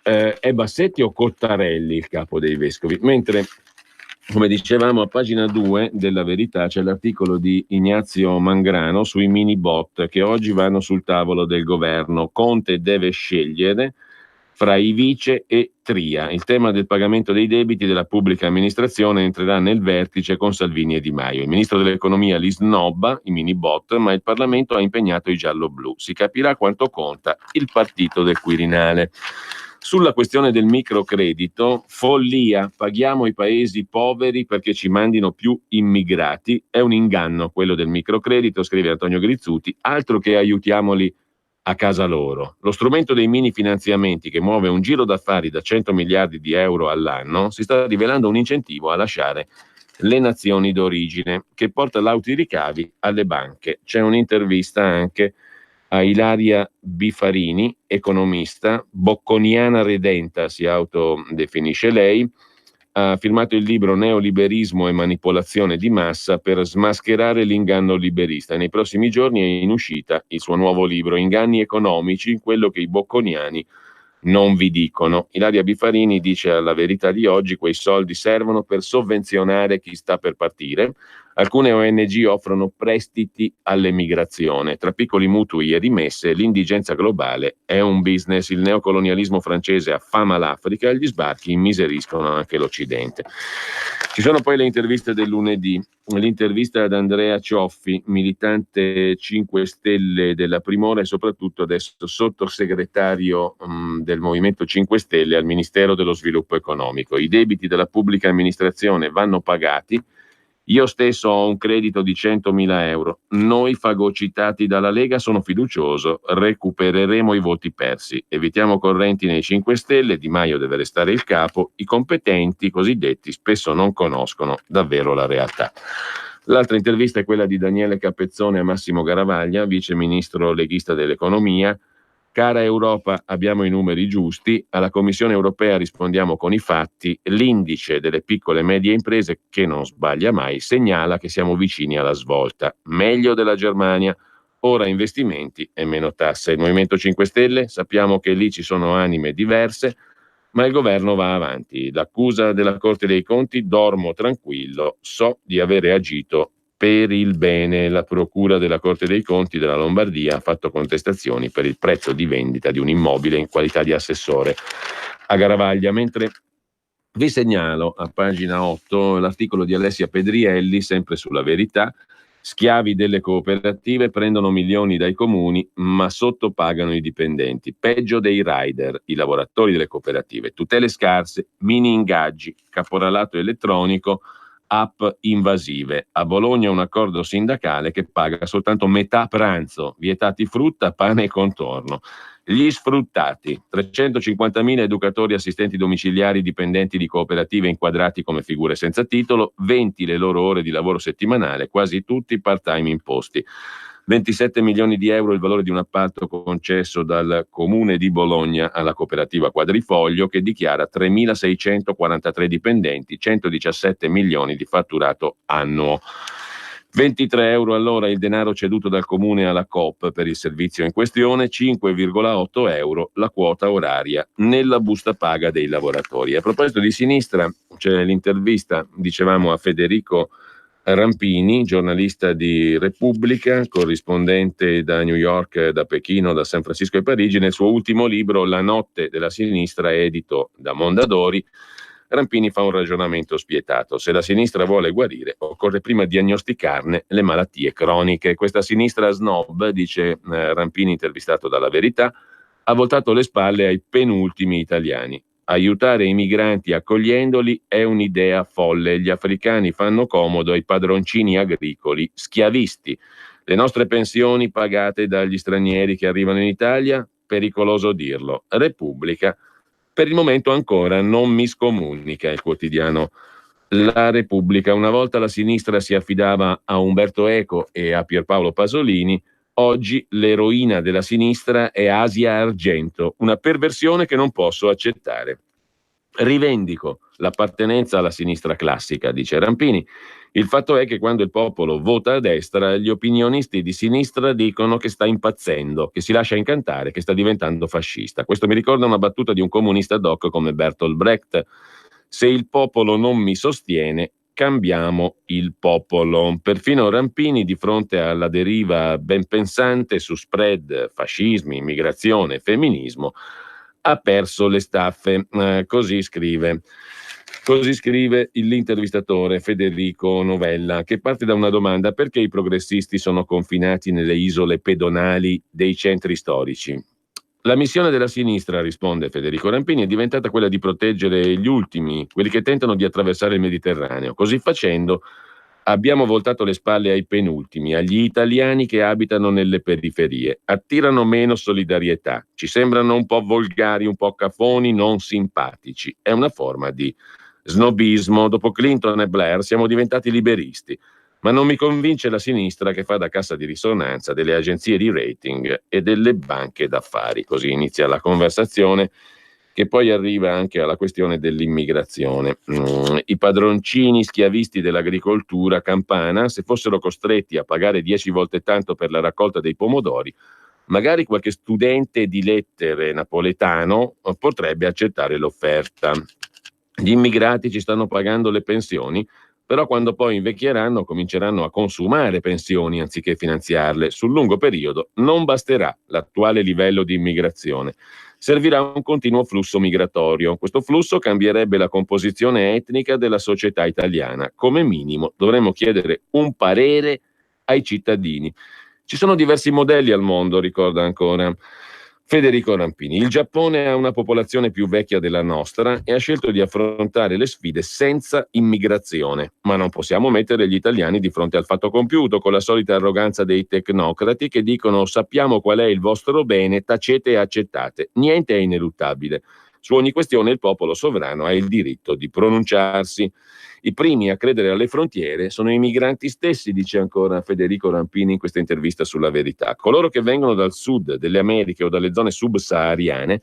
Speaker 1: è Bassetti o Cottarelli il capo dei vescovi? Mentre, come dicevamo, a pagina 2 della Verità c'è l'articolo di Ignazio Mangrano sui mini bot che oggi vanno sul tavolo del governo. Conte deve scegliere fra Ivice e Tria. Il tema del pagamento dei debiti della pubblica amministrazione entrerà nel vertice con Salvini e Di Maio. Il ministro dell'economia li snobba, i mini bot, ma il Parlamento ha impegnato i giallo-blu. Si capirà quanto conta il partito del Quirinale. Sulla questione del microcredito, follia, paghiamo i paesi poveri perché ci mandino più immigrati. È un inganno quello del microcredito, scrive Antonio Grizzuti, altro che aiutiamoli a casa loro. Lo strumento dei mini finanziamenti, che muove un giro d'affari da 100 miliardi di euro all'anno, si sta rivelando un incentivo a lasciare le nazioni d'origine, che porta lauti ricavi alle banche. C'è un'intervista anche a Ilaria Bifarini, economista, bocconiana redenta si autodefinisce lei. Ha firmato il libro Neoliberismo e manipolazione di massa per smascherare l'inganno liberista. Nei prossimi giorni è in uscita il suo nuovo libro Inganni economici, quello che i bocconiani non vi dicono. Ilaria Bifarini dice alla Verità di oggi: quei soldi servono per sovvenzionare chi sta per partire. Alcune ONG offrono prestiti all'emigrazione. Tra piccoli mutui e rimesse, l'indigenza globale è un business. Il neocolonialismo francese affama l'Africa e gli sbarchi immiseriscono anche l'Occidente. Ci sono poi le interviste del lunedì. L'intervista ad Andrea Cioffi, militante 5 Stelle della Primora e soprattutto adesso sottosegretario del Movimento 5 Stelle al Ministero dello Sviluppo Economico. I debiti della pubblica amministrazione vanno pagati. Io stesso ho un credito di 100.000 euro. Noi fagocitati dalla Lega sono fiducioso, recupereremo i voti persi. Evitiamo correnti nei 5 Stelle, Di Maio deve restare il capo. I competenti cosiddetti spesso non conoscono davvero la realtà. L'altra intervista è quella di Daniele Capezzone a Massimo Garavaglia, vice ministro leghista dell'economia. Cara Europa, abbiamo i numeri giusti, alla Commissione europea rispondiamo con i fatti. L'indice delle piccole e medie imprese, che non sbaglia mai, segnala che siamo vicini alla svolta. Meglio della Germania, ora investimenti e meno tasse. Il Movimento 5 Stelle, sappiamo che lì ci sono anime diverse, ma il governo va avanti. L'accusa della Corte dei Conti: dormo tranquillo, so di avere agito per il bene. La procura della Corte dei Conti della Lombardia ha fatto contestazioni per il prezzo di vendita di un immobile in qualità di assessore a Garavaglia. Mentre vi segnalo a pagina 8 l'articolo di Alessia Pedrielli, sempre sulla Verità. Schiavi delle cooperative, prendono milioni dai comuni ma sottopagano i dipendenti. Peggio dei rider, i lavoratori delle cooperative. Tutele scarse, mini ingaggi, caporalato elettronico, app invasive. A Bologna un accordo sindacale che paga soltanto metà pranzo, vietati frutta, pane e contorno. Gli sfruttati, 350.000 educatori, assistenti domiciliari, dipendenti di cooperative inquadrati come figure senza titolo, 20 le loro ore di lavoro settimanale, quasi tutti part-time imposti. 27 milioni di euro il valore di un appalto concesso dal Comune di Bologna alla cooperativa Quadrifoglio, che dichiara 3.643 dipendenti, 117 milioni di fatturato annuo. €23 all'ora il denaro ceduto dal comune alla Coop per il servizio in questione, €5,8 la quota oraria nella busta paga dei lavoratori. A proposito di sinistra, c'è l'intervista, dicevamo, a Federico Rampini, giornalista di Repubblica, corrispondente da New York, da Pechino, da San Francisco e Parigi. Nel suo ultimo libro, La notte della sinistra, edito da Mondadori, Rampini fa un ragionamento spietato. Se la sinistra vuole guarire, occorre prima diagnosticarne le malattie croniche. Questa sinistra snob, dice Rampini, intervistato dalla Verità, ha voltato le spalle ai penultimi italiani. Aiutare i migranti accogliendoli è un'idea folle. Gli africani fanno comodo ai padroncini agricoli schiavisti. Le nostre pensioni pagate dagli stranieri che arrivano in Italia? Pericoloso dirlo. Repubblica. Per il momento ancora non mi scomunica il quotidiano La Repubblica. Una volta la sinistra si affidava a Umberto Eco e a Pierpaolo Pasolini, oggi l'eroina della sinistra è Asia Argento, una perversione che non posso accettare. Rivendico l'appartenenza alla sinistra classica, dice Rampini. Il fatto è che quando il popolo vota a destra, gli opinionisti di sinistra dicono che sta impazzendo, che si lascia incantare, che sta diventando fascista. Questo mi ricorda una battuta di un comunista doc come Bertolt Brecht. Se il popolo non mi sostiene, cambiamo il popolo. Perfino Rampini, di fronte alla deriva ben pensante su spread, fascismi, immigrazione, femminismo, ha perso le staffe. Così scrive l'intervistatore Federico Novella, che parte da una domanda: perché i progressisti sono confinati nelle isole pedonali dei centri storici? La missione della sinistra, risponde Federico Rampini, è diventata quella di proteggere gli ultimi, quelli che tentano di attraversare il Mediterraneo. Così facendo abbiamo voltato le spalle ai penultimi, agli italiani che abitano nelle periferie. Attirano meno solidarietà, ci sembrano un po' volgari, un po' cafoni, non simpatici. È una forma di snobismo. Dopo Clinton e Blair siamo diventati liberisti. Ma non mi convince la sinistra che fa da cassa di risonanza delle agenzie di rating e delle banche d'affari. Così inizia la conversazione, che poi arriva anche alla questione dell'immigrazione. I padroncini schiavisti dell'agricoltura campana, se fossero costretti a pagare 10 volte tanto per la raccolta dei pomodori, magari qualche studente di lettere napoletano potrebbe accettare l'offerta. Gli immigrati ci stanno pagando le pensioni, però quando poi invecchieranno cominceranno a consumare pensioni anziché finanziarle. Sul lungo periodo non basterà l'attuale livello di immigrazione. Servirà un continuo flusso migratorio. Questo flusso cambierebbe la composizione etnica della società italiana. Come minimo dovremmo chiedere un parere ai cittadini. Ci sono diversi modelli al mondo, ricorda ancora Federico Rampini. Il Giappone ha una popolazione più vecchia della nostra e ha scelto di affrontare le sfide senza immigrazione. Ma non possiamo mettere gli italiani di fronte al fatto compiuto con la solita arroganza dei tecnocrati che dicono: sappiamo qual è il vostro bene, tacete e accettate. Niente è ineluttabile. Su ogni questione il popolo sovrano ha il diritto di pronunciarsi. I primi a credere alle frontiere sono i migranti stessi, dice ancora Federico Rampini in questa intervista sulla Verità. Coloro che vengono dal sud delle Americhe o dalle zone subsahariane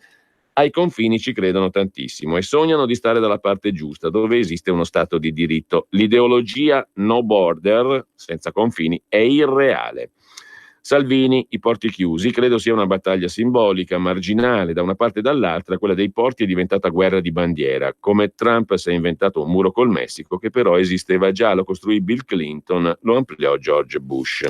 Speaker 1: ai confini ci credono tantissimo e sognano di stare dalla parte giusta, dove esiste uno stato di diritto. L'ideologia no border, senza confini, è irreale. Salvini, i porti chiusi, credo sia una battaglia simbolica, marginale da una parte e dall'altra. Quella dei porti è diventata guerra di bandiera, come Trump si è inventato un muro col Messico che però esisteva già, lo costruì Bill Clinton, lo ampliò George Bush.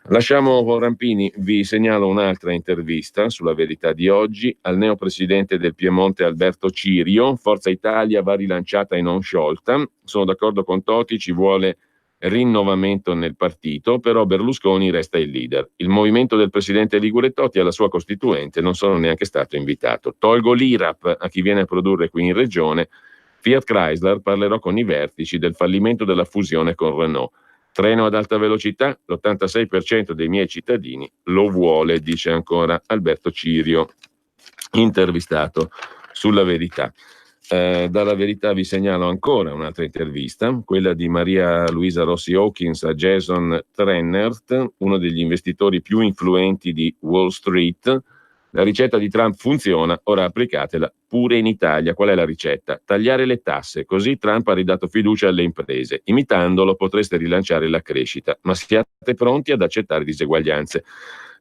Speaker 1: Lasciamo Rampini, vi segnalo un'altra intervista sulla Verità di oggi al neopresidente del Piemonte Alberto Cirio. Forza Italia va rilanciata e non sciolta, sono d'accordo con Toti, ci vuole rinnovamento nel partito, però Berlusconi resta il leader. Il movimento del presidente Ligure Totti alla sua costituente non sono neanche stato invitato. Tolgo l'IRAP a chi viene a produrre qui in regione. Fiat Chrysler, parlerò con i vertici del fallimento della fusione con Renault. Treno ad alta velocità, l'86% dei miei cittadini lo vuole, dice ancora Alberto Cirio, intervistato sulla Verità. Dalla Verità vi segnalo ancora un'altra intervista, quella di Maria Luisa Rossi Hawkins a Jason Trennert, uno degli investitori più influenti di Wall Street. La ricetta di Trump funziona, ora applicatela pure in Italia. Qual è la ricetta? Tagliare le tasse, così Trump ha ridato fiducia alle imprese. Imitandolo potreste rilanciare la crescita, ma siate pronti ad accettare diseguaglianze.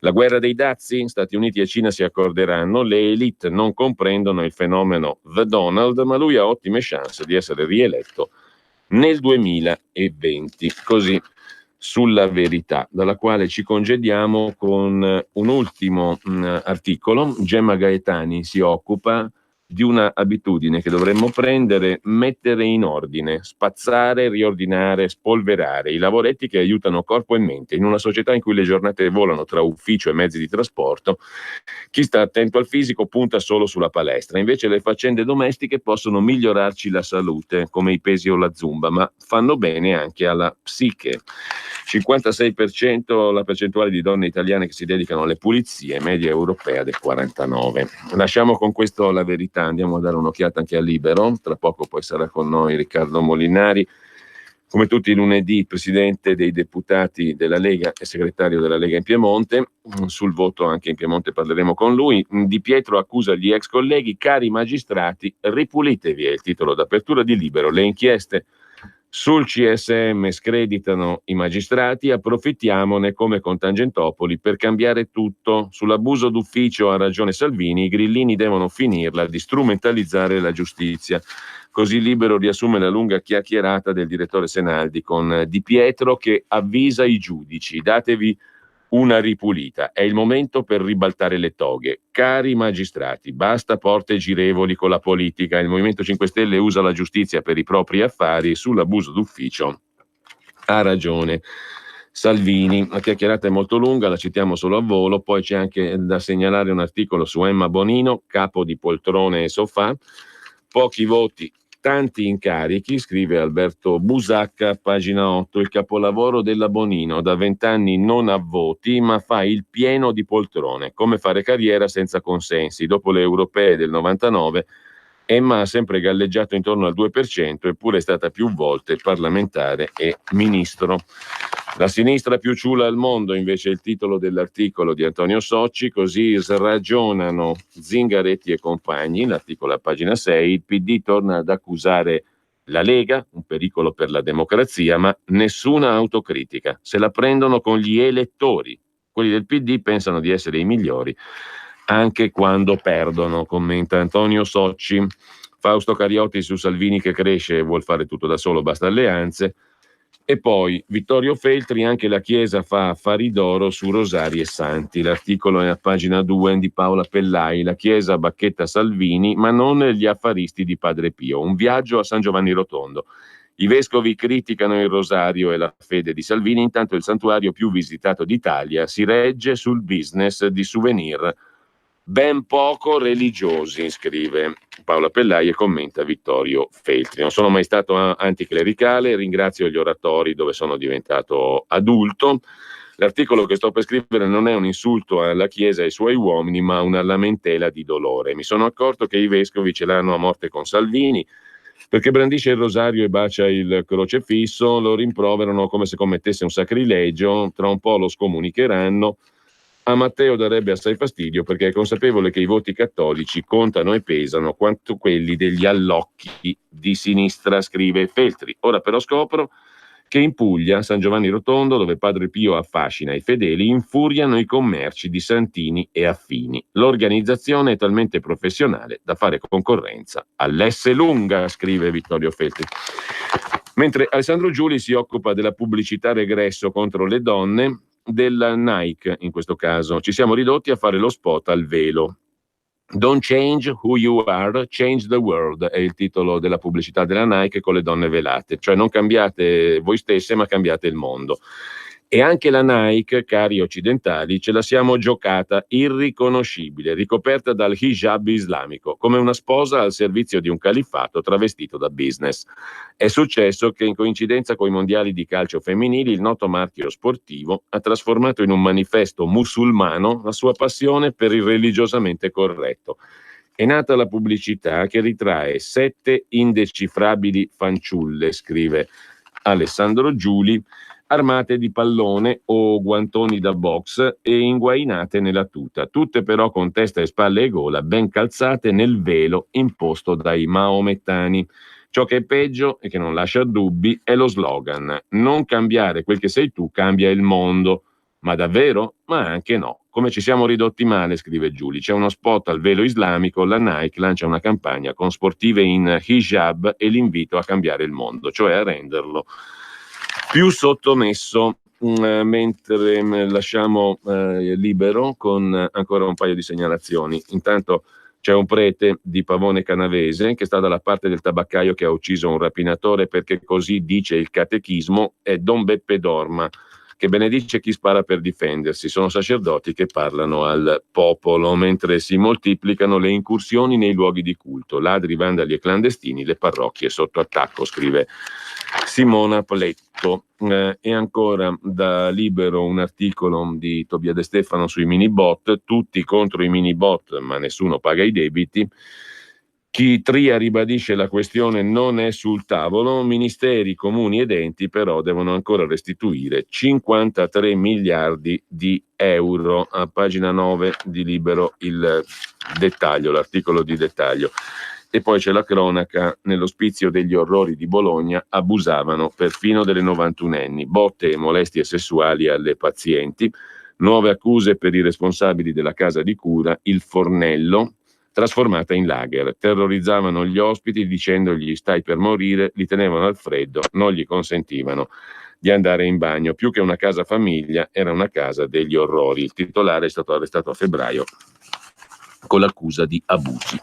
Speaker 1: La guerra dei dazi? Stati Uniti e Cina si accorderanno, le elite non comprendono il fenomeno The Donald, ma lui ha ottime chance di essere rieletto nel 2020. Così sulla Verità, dalla quale ci congediamo con un ultimo articolo. Gemma Gaetani si occupa di una abitudine che dovremmo prendere, mettere in ordine, spazzare, riordinare, spolverare i lavoretti che aiutano corpo e mente. In una società in cui le giornate volano tra ufficio e mezzi di trasporto, chi sta attento al fisico punta solo sulla palestra, invece le faccende domestiche possono migliorarci la salute, come i pesi o la zumba, ma fanno bene anche alla psiche. 56% la percentuale di donne italiane che si dedicano alle pulizie, media europea del 49%. Lasciamo con questo La Verità, andiamo a dare un'occhiata anche a Libero, tra poco poi sarà con noi Riccardo Molinari, come tutti i lunedì presidente dei deputati della Lega e segretario della Lega in Piemonte. Sul voto anche in Piemonte parleremo con lui. Di Pietro accusa gli ex colleghi: cari magistrati, ripulitevi, è il titolo d'apertura di Libero. Le inchieste sul CSM screditano i magistrati, approfittiamone come con Tangentopoli per cambiare tutto. Sull'abuso d'ufficio ha ragione Salvini, i grillini devono finirla di strumentalizzare la giustizia. Così Libero riassume la lunga chiacchierata del direttore Senaldi con Di Pietro che avvisa i giudici: datevi una ripulita, è il momento per ribaltare le toghe. Cari magistrati, basta porte girevoli con la politica, il Movimento 5 Stelle usa la giustizia per i propri affari, sull'abuso d'ufficio ha ragione Salvini. La chiacchierata è molto lunga, la citiamo solo a volo, poi c'è anche da segnalare un articolo su Emma Bonino, capo di poltrone e sofà, pochi voti, tanti incarichi, scrive Alberto Busacca, pagina 8, il capolavoro della Bonino, da 20 anni non ha voti ma fa il pieno di poltrone, come fare carriera senza consensi. Dopo le europee del 99 Emma ha sempre galleggiato intorno al 2%, eppure è stata più volte parlamentare e ministro. La sinistra più ciula al mondo, invece, è il titolo dell'articolo di Antonio Socci, così sragionano Zingaretti e compagni, l'articolo a pagina 6, il PD torna ad accusare la Lega, un pericolo per la democrazia, ma nessuna autocritica, se la prendono con gli elettori, quelli del PD pensano di essere i migliori, anche quando perdono, commenta Antonio Socci. Fausto Cariotti su Salvini che cresce e vuol fare tutto da solo, basta alleanze. E poi Vittorio Feltri, anche la Chiesa fa affari d'oro su Rosari e Santi. L'articolo è a pagina 2 di Paola Pellai. La Chiesa bacchetta Salvini, ma non gli affaristi di Padre Pio. Un viaggio a San Giovanni Rotondo. I vescovi criticano il rosario e la fede di Salvini, intanto il santuario più visitato d'Italia si regge sul business di souvenir ben poco religiosi, scrive Paola Pellai e commenta Vittorio Feltri. Non sono mai stato anticlericale, ringrazio gli oratori dove sono diventato adulto. L'articolo che sto per scrivere non è un insulto alla Chiesa e ai suoi uomini, ma una lamentela di dolore. Mi sono accorto che i vescovi ce l'hanno a morte con Salvini, perché brandisce il rosario e bacia il crocefisso, lo rimproverano come se commettesse un sacrilegio, tra un po' lo scomunicheranno. A Matteo darebbe assai fastidio perché è consapevole che i voti cattolici contano e pesano quanto quelli degli allocchi di sinistra, scrive Feltri. Ora però scopro che in Puglia, San Giovanni Rotondo, dove Padre Pio affascina i fedeli, infuriano i commerci di Santini e affini. L'organizzazione è talmente professionale da fare concorrenza all'Esselunga, scrive Vittorio Feltri. Mentre Alessandro Giuli si occupa della pubblicità regresso contro le donne, della Nike in questo caso. Ci siamo ridotti a fare lo spot al velo. Don't change who you are, change the world è il titolo della pubblicità della Nike con le donne velate, cioè non cambiate voi stesse ma cambiate il mondo. E anche la Nike, cari occidentali, ce la siamo giocata irriconoscibile, ricoperta dal hijab islamico, come una sposa al servizio di un califfato travestito da business. È successo che in coincidenza con i mondiali di calcio femminili il noto marchio sportivo ha trasformato in un manifesto musulmano la sua passione per il religiosamente corretto. È nata la pubblicità che ritrae 7 indecifrabili fanciulle, scrive Alessandro Giuli, armate di pallone o guantoni da box e inguainate nella tuta, tutte però con testa e spalle e gola ben calzate nel velo imposto dai maomettani. Ciò che è peggio e che non lascia dubbi è lo slogan: non cambiare quel che sei tu, cambia il mondo. Ma davvero? Ma anche no. Come ci siamo ridotti male, scrive Giuli. C'è uno spot al velo islamico, la Nike lancia una campagna con sportive in hijab e l'invito a cambiare il mondo, cioè a renderlo più sottomesso. Mentre lasciamo Libero con ancora un paio di segnalazioni. Intanto c'è un prete di Pavone Canavese che sta dalla parte del tabaccaio che ha ucciso un rapinatore, perché così dice il catechismo, è Don Beppe Dorma, che benedice chi spara per difendersi. Sono sacerdoti che parlano al popolo mentre si moltiplicano le incursioni nei luoghi di culto, ladri, vandali e clandestini, le parrocchie sotto attacco, scrive Simona Pletto. E ancora da Libero un articolo di Tobia De Stefano sui mini-bot, tutti contro i mini-bot ma nessuno paga i debiti. Chi tria ribadisce la questione non è sul tavolo, ministeri, comuni ed enti però devono ancora restituire 53 miliardi di euro. A pagina 9 di Libero il dettaglio, l'articolo di dettaglio. E poi c'è la cronaca: nell'ospizio degli orrori di Bologna abusavano perfino delle 91enni, botte e molestie sessuali alle pazienti, nuove accuse per i responsabili della casa di cura, il Fornello, trasformata in lager. Terrorizzavano gli ospiti dicendogli stai per morire, li tenevano al freddo, non gli consentivano di andare in bagno. Più che una casa famiglia era una casa degli orrori. Il titolare è stato arrestato a febbraio con l'accusa di abusi.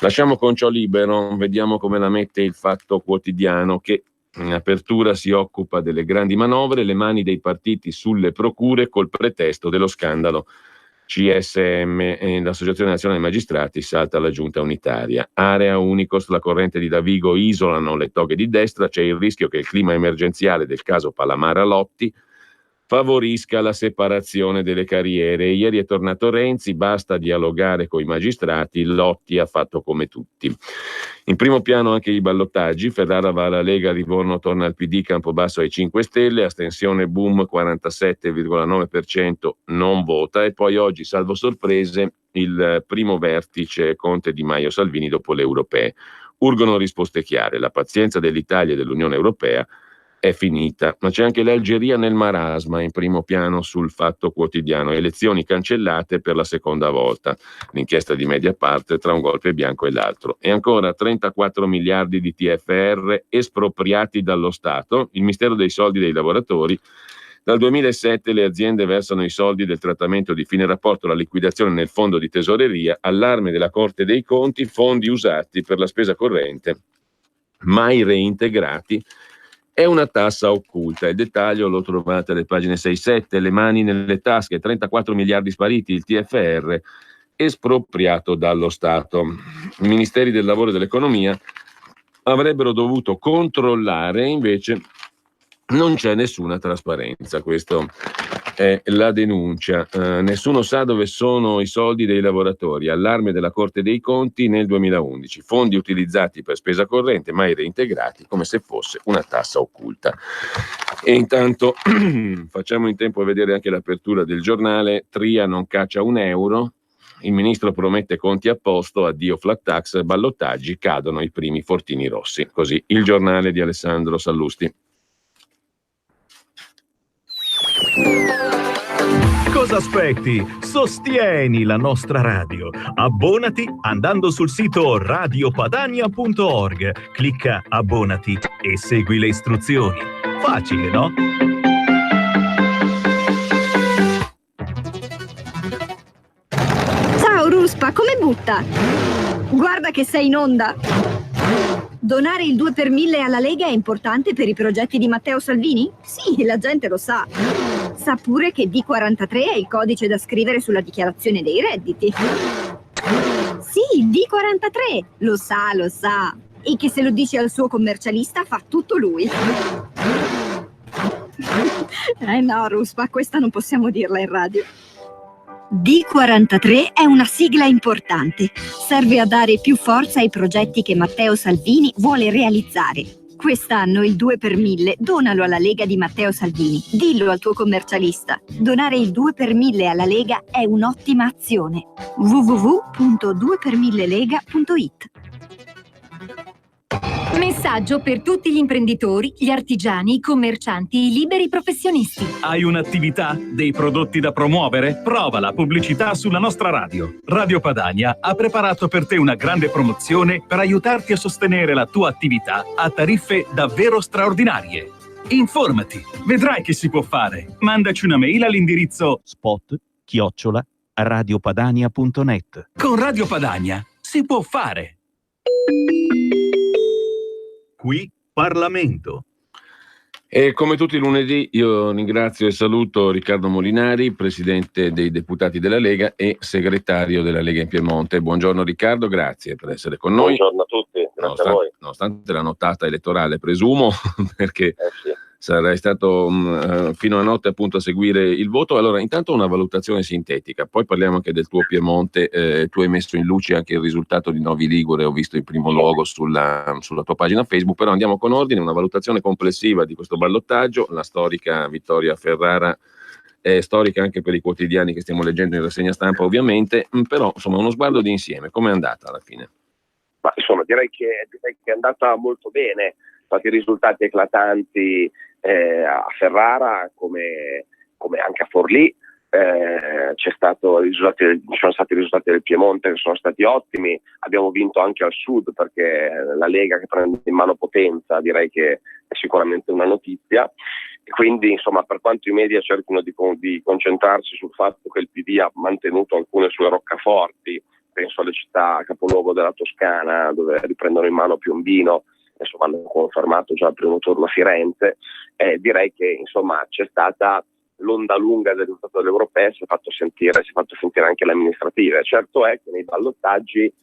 Speaker 1: Lasciamo con ciò Libero, vediamo come la mette il Fatto Quotidiano, che in apertura si occupa delle grandi manovre, le mani dei partiti sulle procure col pretesto dello scandalo CSM, e l'Associazione Nazionale Magistrati salta la giunta unitaria. Area Unicos, la corrente di Davigo isolano le toghe di destra, c'è il rischio che il clima emergenziale del caso Palamara Lotti favorisca la separazione delle carriere. Ieri è tornato Renzi, basta dialogare coi magistrati, Lotti ha fatto come tutti. In primo piano anche i ballottaggi, Ferrara va alla Lega, Livorno torna al PD, Campobasso ai 5 Stelle, astensione boom 47,9% non vota, e poi oggi, salvo sorprese, il primo vertice Conte Di Maio Salvini dopo le europee. Urgono risposte chiare, la pazienza dell'Italia e dell'Unione Europea è finita, ma c'è anche l'Algeria nel marasma in primo piano sul Fatto Quotidiano, elezioni cancellate per la seconda volta, l'inchiesta di Mediapart tra un golpe bianco e l'altro. E ancora 34 miliardi di TFR espropriati dallo Stato, il mistero dei soldi dei lavoratori. Dal 2007 le aziende versano i soldi del trattamento di fine rapporto, la liquidazione nel fondo di tesoreria, allarme della Corte dei Conti, fondi usati per la spesa corrente mai reintegrati. È una tassa occulta. Il dettaglio lo trovate alle pagine 6-7, le mani nelle tasche, 34 miliardi spariti, il TFR espropriato dallo Stato. I ministeri del lavoro e dell'economia avrebbero dovuto controllare, invece non c'è nessuna trasparenza. Questo è la denuncia. Nessuno sa dove sono i soldi dei lavoratori. Allarme della Corte dei Conti nel 2011. Fondi utilizzati per spesa corrente, mai reintegrati, come se fosse una tassa occulta. E intanto facciamo in tempo a vedere anche l'apertura del giornale. Tria non caccia un euro. Il ministro promette conti a posto, addio flat tax, ballottaggi, cadono i primi fortini rossi. Così il giornale di Alessandro Sallusti.
Speaker 5: Cosa aspetti? Sostieni la nostra radio. Abbonati andando sul sito radiopadania.org. Clicca abbonati e segui le istruzioni. Facile, no?
Speaker 2: Ciao Ruspa, come butta? Guarda che sei in onda. Donare il 2 per 1000 alla Lega è importante per i progetti di Matteo Salvini? Sì, la gente lo sa. Sa pure che D43 è il codice da scrivere sulla dichiarazione dei redditi. Sì, D43, lo sa. E che se lo dice al suo commercialista fa tutto lui. No, Ruspa, questa non possiamo dirla in radio. D43 è una sigla importante. Serve a dare più forza ai progetti che Matteo Salvini vuole realizzare. Quest'anno il 2 per 1000 donalo alla Lega di Matteo Salvini. Dillo al tuo commercialista. Donare il 2 per 1000 alla Lega è un'ottima azione. www.2per1000lega.it.
Speaker 3: Messaggio per tutti gli imprenditori, gli artigiani, i commercianti, i liberi professionisti.
Speaker 4: Hai un'attività? Dei prodotti da promuovere? Prova la pubblicità sulla nostra radio. Radio Padania ha preparato per te una grande promozione per aiutarti a sostenere la tua attività a tariffe davvero straordinarie. Informati, vedrai che si può fare. Mandaci una mail all'indirizzo
Speaker 5: spot@radiopadania.net.
Speaker 4: Con Radio Padania si può fare.
Speaker 5: Qui Parlamento.
Speaker 1: E come tutti i lunedì io ringrazio e saluto Riccardo Molinari, presidente dei deputati della Lega e segretario della Lega in Piemonte. Buongiorno Riccardo, grazie per essere con noi.
Speaker 13: Buongiorno a tutti, grazie a voi.
Speaker 1: Nonostante la nottata elettorale, presumo, perché
Speaker 13: sì.
Speaker 1: Sarai stato fino a notte appunto a seguire il voto. Allora, intanto una valutazione sintetica, poi parliamo anche del tuo Piemonte. Tu hai messo in luce anche il risultato di Novi Ligure, ho visto in primo luogo sulla tua pagina Facebook, però andiamo con ordine, una valutazione complessiva di questo ballottaggio. La storica Vittoria Ferrara è storica anche per i quotidiani che stiamo leggendo in rassegna stampa ovviamente, però insomma uno sguardo di insieme, com'è andata alla fine?
Speaker 13: Ma insomma direi che è andata molto bene, stati risultati eclatanti a Ferrara come anche a Forlì. Ci sono stati risultati del Piemonte che sono stati ottimi, abbiamo vinto anche al sud perché la Lega che prende in mano Potenza direi che è sicuramente una notizia, e quindi insomma per quanto i media cerchino di concentrarsi sul fatto che il PD ha mantenuto alcune sue roccaforti, penso alle città capoluogo della Toscana dove riprendono in mano Piombino, insomma hanno confermato già il primo turno a Firenze, direi che insomma c'è stata l'onda lunga del risultato delle europee, si è fatto sentire anche le amministrative. Certo è che nei ballottaggi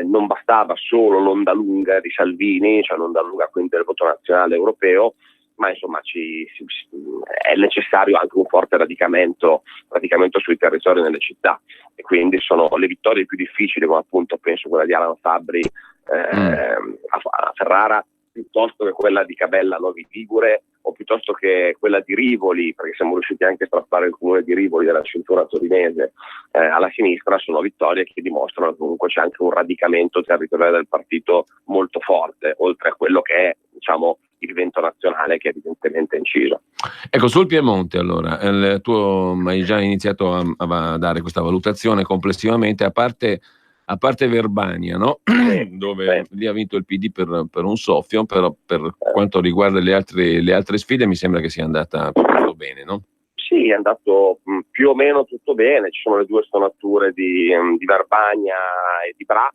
Speaker 13: non bastava solo l'onda lunga di Salvini, cioè l'onda lunga quindi del voto nazionale europeo, ma insomma è necessario anche un forte radicamento sui territori nelle città, e quindi sono le vittorie più difficili, come appunto penso quella di Alan Fabbri a Ferrara, piuttosto che quella di Cabella a Novi Ligure, o piuttosto che quella di Rivoli, perché siamo riusciti anche a strappare il comune di Rivoli dalla cintura torinese alla sinistra. Sono vittorie che dimostrano che comunque c'è anche un radicamento territoriale del partito molto forte, oltre a quello che è, diciamo, il vento nazionale che evidentemente è inciso.
Speaker 1: Ecco, sul Piemonte allora, hai già iniziato a dare questa valutazione complessivamente, a parte Verbania, no? Dove lì ha vinto il PD per un soffio, però per quanto riguarda le altre sfide mi sembra che sia andata piuttosto bene, no?
Speaker 13: Sì, è andato più o meno tutto bene, ci sono le due stonature di Verbania e di Bra,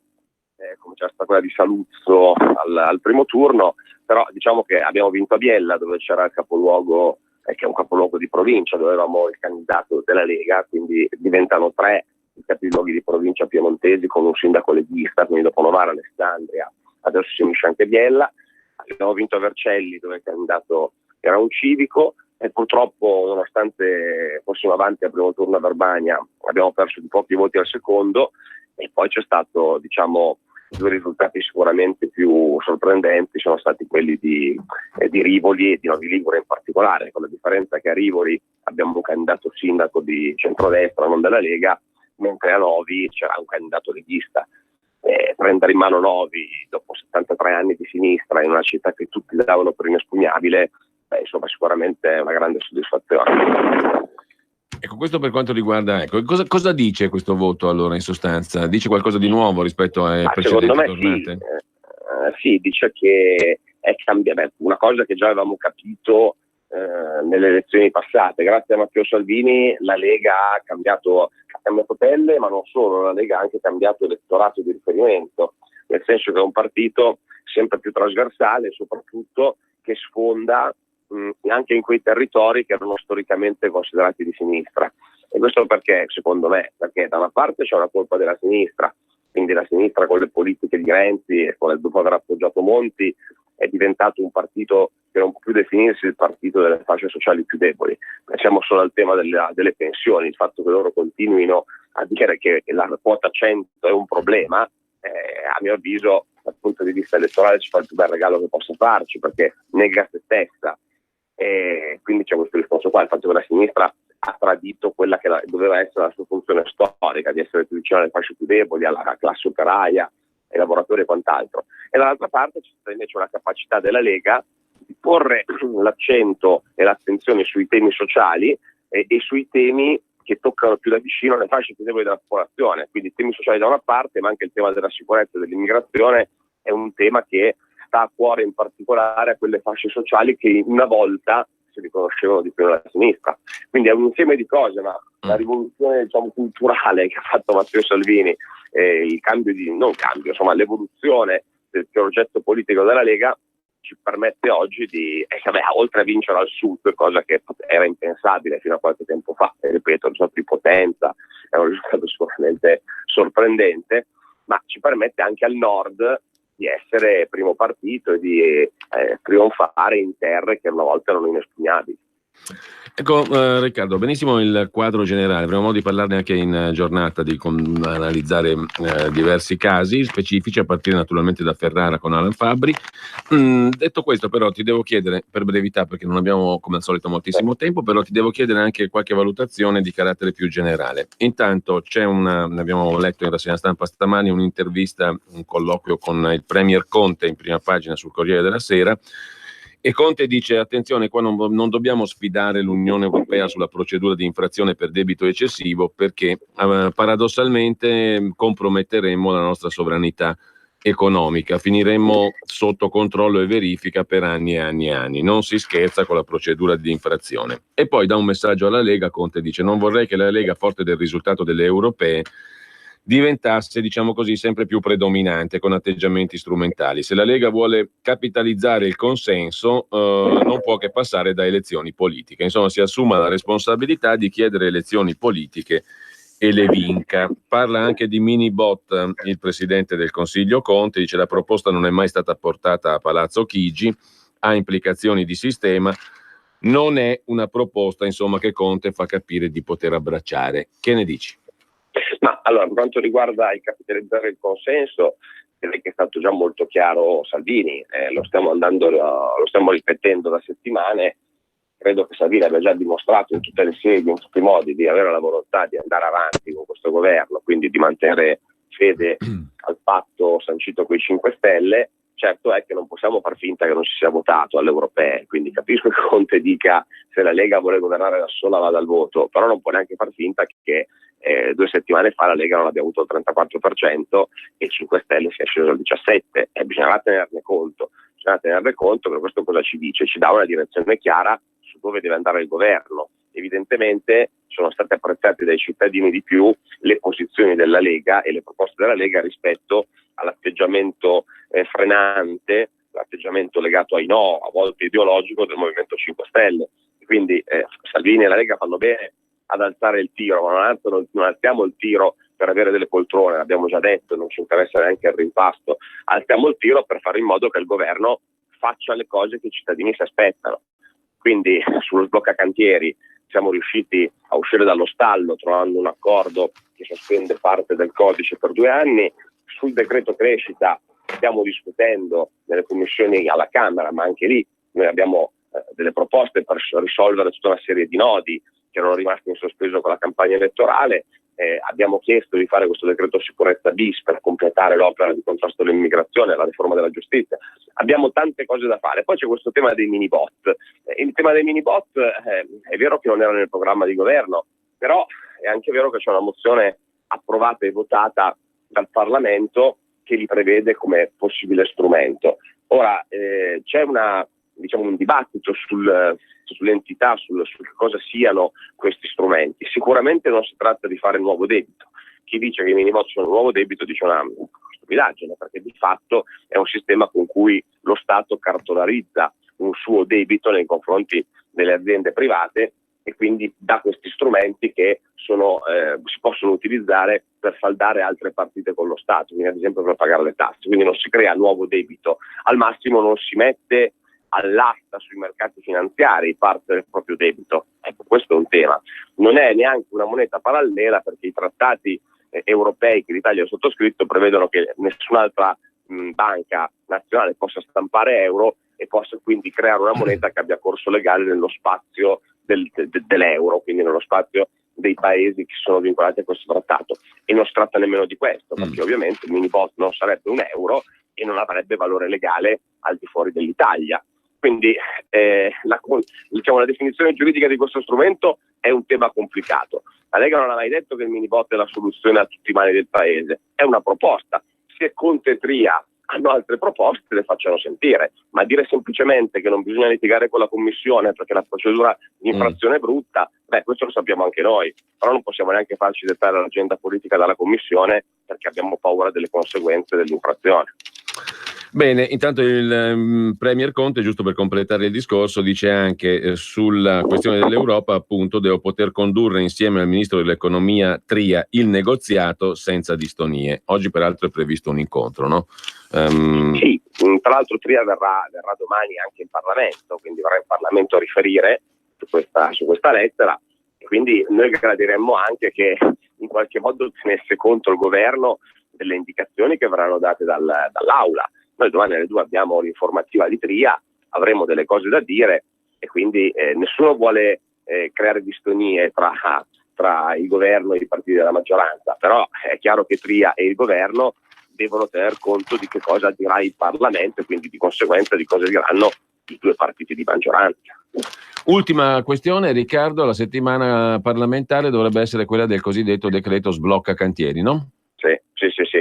Speaker 13: come c'era stata quella di Saluzzo al primo turno, però diciamo che abbiamo vinto a Biella, dove c'era il capoluogo, che è un capoluogo di provincia, dove avevamo il candidato della Lega, quindi diventano 3 i capoluoghi di provincia piemontesi con un sindaco leghista, quindi dopo Novara, Alessandria, adesso si unisce anche Biella. Abbiamo vinto a Vercelli, dove il candidato era un civico, e purtroppo, nonostante fossimo avanti al primo turno a Verbania, abbiamo perso di pochi voti al secondo. E poi c'è stato, diciamo, due risultati sicuramente più sorprendenti sono stati quelli di Rivoli e di Novi Ligure in particolare, con la differenza che a Rivoli abbiamo un candidato sindaco di centrodestra, non della Lega, mentre a Novi c'era un candidato leghista. Prendere in mano Novi dopo 73 anni di sinistra in una città che tutti davano per inespugnabile, insomma sicuramente è una grande soddisfazione.
Speaker 1: Ecco, questo per quanto riguarda, cosa dice questo voto allora in sostanza? Dice qualcosa di nuovo rispetto alle precedenti tornate?
Speaker 13: Sì, dice che è cambiato, una cosa che già avevamo capito nelle elezioni passate. Grazie a Matteo Salvini la Lega ha cambiato pelle, ma non solo, la Lega ha anche cambiato elettorato di riferimento, nel senso che è un partito sempre più trasversale e soprattutto che sfonda anche in quei territori che erano storicamente considerati di sinistra. E questo perché, secondo me, perché da una parte c'è una colpa della sinistra, quindi la sinistra con le politiche di Renzi e dopo aver appoggiato Monti è diventato un partito che non può più definirsi il partito delle fasce sociali più deboli. Pensiamo solo al tema delle pensioni, il fatto che loro continuino a dire che la quota 100 è un problema, a mio avviso dal punto di vista elettorale ci fa il più bel regalo che possa farci, perché nega se stessa, e quindi c'è questo discorso qua, il fatto che la sinistra ha tradito quella che doveva essere la sua funzione storica, di essere più vicino alle fasce più deboli, alla classe operaia, ai lavoratori e quant'altro. E dall'altra parte c'è stata invece una capacità della Lega di porre l'accento e l'attenzione sui temi sociali e sui temi che toccano più da vicino le fasce più deboli della popolazione. Quindi i temi sociali da una parte, ma anche il tema della sicurezza e dell'immigrazione è un tema che sta a cuore in particolare a quelle fasce sociali che una volta si riconoscevano di più nella sinistra. Quindi è un insieme di cose, ma la rivoluzione, diciamo, culturale che ha fatto Matteo Salvini, l'evoluzione del progetto politico della Lega ci permette oggi di, oltre a vincere al sud, cosa che era impensabile fino a qualche tempo fa, e ripeto, il risultato di potenza è un risultato sicuramente sorprendente, ma ci permette anche al nord di essere primo partito e di trionfare in terre che una volta erano inespugnabili.
Speaker 1: Ecco, Riccardo, benissimo il quadro generale, avremo modo di parlarne anche in giornata, di analizzare diversi casi specifici, a partire naturalmente da Ferrara con Alan Fabbri. Detto questo, però, ti devo chiedere, per brevità, perché non abbiamo come al solito moltissimo tempo, però ti devo chiedere anche qualche valutazione di carattere più generale. Intanto ne abbiamo letto in rassegna stampa stamani un'intervista, un colloquio con il Premier Conte in prima pagina sul Corriere della Sera. E Conte dice: attenzione, qua non dobbiamo sfidare l'Unione Europea sulla procedura di infrazione per debito eccessivo, perché paradossalmente comprometteremmo la nostra sovranità economica, finiremmo sotto controllo e verifica per anni e anni e anni. Non si scherza con la procedura di infrazione. E poi dà un messaggio alla Lega. Conte dice: non vorrei che la Lega, forte del risultato delle europee, diventasse, diciamo così, sempre più predominante con atteggiamenti strumentali. Se la Lega vuole capitalizzare il consenso, non può che passare da elezioni politiche. Insomma, si assuma la responsabilità di chiedere elezioni politiche e le vinca. Parla anche di mini bot il presidente del Consiglio Conte, dice: la proposta non è mai stata portata a Palazzo Chigi, ha implicazioni di sistema, non è una proposta, insomma, che Conte fa capire di poter abbracciare. Che ne dici?
Speaker 13: Ma allora, per quanto riguarda il capitalizzare il consenso, direi che è stato già molto chiaro Salvini, lo stiamo ripetendo da settimane. Credo che Salvini abbia già dimostrato in tutte le sedi, in tutti i modi, di avere la volontà di andare avanti con questo governo, quindi di mantenere fede al patto sancito con i 5 Stelle. Certo è che non possiamo far finta che non ci sia votato alle europee, quindi capisco che Conte dica: se la Lega vuole governare da sola vada al voto, però non può neanche far finta che 2 settimane fa la Lega non abbia avuto il 34% e 5 Stelle sia sceso al 17%, e bisognerà tenerne conto. Per questo cosa ci dice? Ci dà una direzione chiara su dove deve andare il governo. Evidentemente sono state apprezzate dai cittadini di più le posizioni della Lega e le proposte della Lega rispetto all'atteggiamento frenante, l'atteggiamento legato ai no, a volte ideologico, del Movimento 5 Stelle. Quindi Salvini e la Lega fanno bene ad alzare il tiro, ma non alziamo il tiro per avere delle poltrone, l'abbiamo già detto, non ci interessa neanche il rimpasto, alziamo il tiro per fare in modo che il governo faccia le cose che i cittadini si aspettano. Quindi sullo sblocca cantieri siamo riusciti a uscire dallo stallo trovando un accordo che sospende parte del codice per 2 anni. Sul decreto crescita stiamo discutendo nelle commissioni alla Camera, ma anche lì noi abbiamo delle proposte per risolvere tutta una serie di nodi che erano rimasti in sospeso con la campagna elettorale. Abbiamo chiesto di fare questo decreto sicurezza bis per completare l'opera di contrasto all'immigrazione, la riforma della giustizia. Abbiamo tante cose da fare. Poi c'è questo tema dei mini bot. Il tema dei mini bot è vero che non era nel programma di governo, però è anche vero che c'è una mozione approvata e votata dal Parlamento che li prevede come possibile strumento. Ora c'è un dibattito sull'entità, su che cosa siano questi strumenti. Sicuramente non si tratta di fare nuovo debito. Chi dice che i minibot sono nuovo debito dice una stupidaggine, perché di fatto è un sistema con cui lo Stato cartolarizza un suo debito nei confronti delle aziende private e quindi dà questi strumenti che si possono utilizzare per saldare altre partite con lo Stato, quindi ad esempio per pagare le tasse. Quindi non si crea nuovo debito, al massimo non si mette all'asta sui mercati finanziari parte del proprio debito. Ecco, questo è un tema. Non è neanche una moneta parallela, perché i trattati europei che l'Italia ha sottoscritto prevedono che nessun'altra banca nazionale possa stampare euro e possa quindi creare una moneta che abbia corso legale nello spazio dell'euro, quindi nello spazio dei paesi che sono vincolati a questo trattato. E non si tratta nemmeno di questo, perché ovviamente il minibot non sarebbe un euro e non avrebbe valore legale al di fuori dell'Italia. Quindi la definizione giuridica di questo strumento è un tema complicato. La Lega non ha mai detto che il minibot è la soluzione a tutti i mali del paese, è una proposta. Se Conte e Tria hanno altre proposte, le facciano sentire, ma dire semplicemente che non bisogna litigare con la Commissione perché la procedura di infrazione è brutta, questo lo sappiamo anche noi, però non possiamo neanche farci dettare l'agenda politica dalla Commissione perché abbiamo paura delle conseguenze dell'infrazione.
Speaker 1: Bene, intanto il Premier Conte, giusto per completare il discorso, dice anche sulla questione dell'Europa, appunto, devo poter condurre insieme al Ministro dell'Economia Tria il negoziato senza distonie. Oggi peraltro è previsto un incontro, no?
Speaker 13: Sì, tra l'altro Tria verrà domani anche in Parlamento, quindi verrà in Parlamento a riferire su questa lettera, e quindi noi gradiremmo anche che in qualche modo tenesse conto il governo delle indicazioni che verranno date dall'Aula. Noi domani alle 2 abbiamo l'informativa di Tria, avremo delle cose da dire e quindi nessuno vuole creare distonie tra il governo e i partiti della maggioranza, però è chiaro che Tria e il governo devono tener conto di che cosa dirà il Parlamento e quindi di conseguenza di cosa diranno i due partiti di maggioranza.
Speaker 1: Ultima questione, Riccardo, la settimana parlamentare dovrebbe essere quella del cosiddetto decreto sblocca cantieri, no?
Speaker 13: Sì,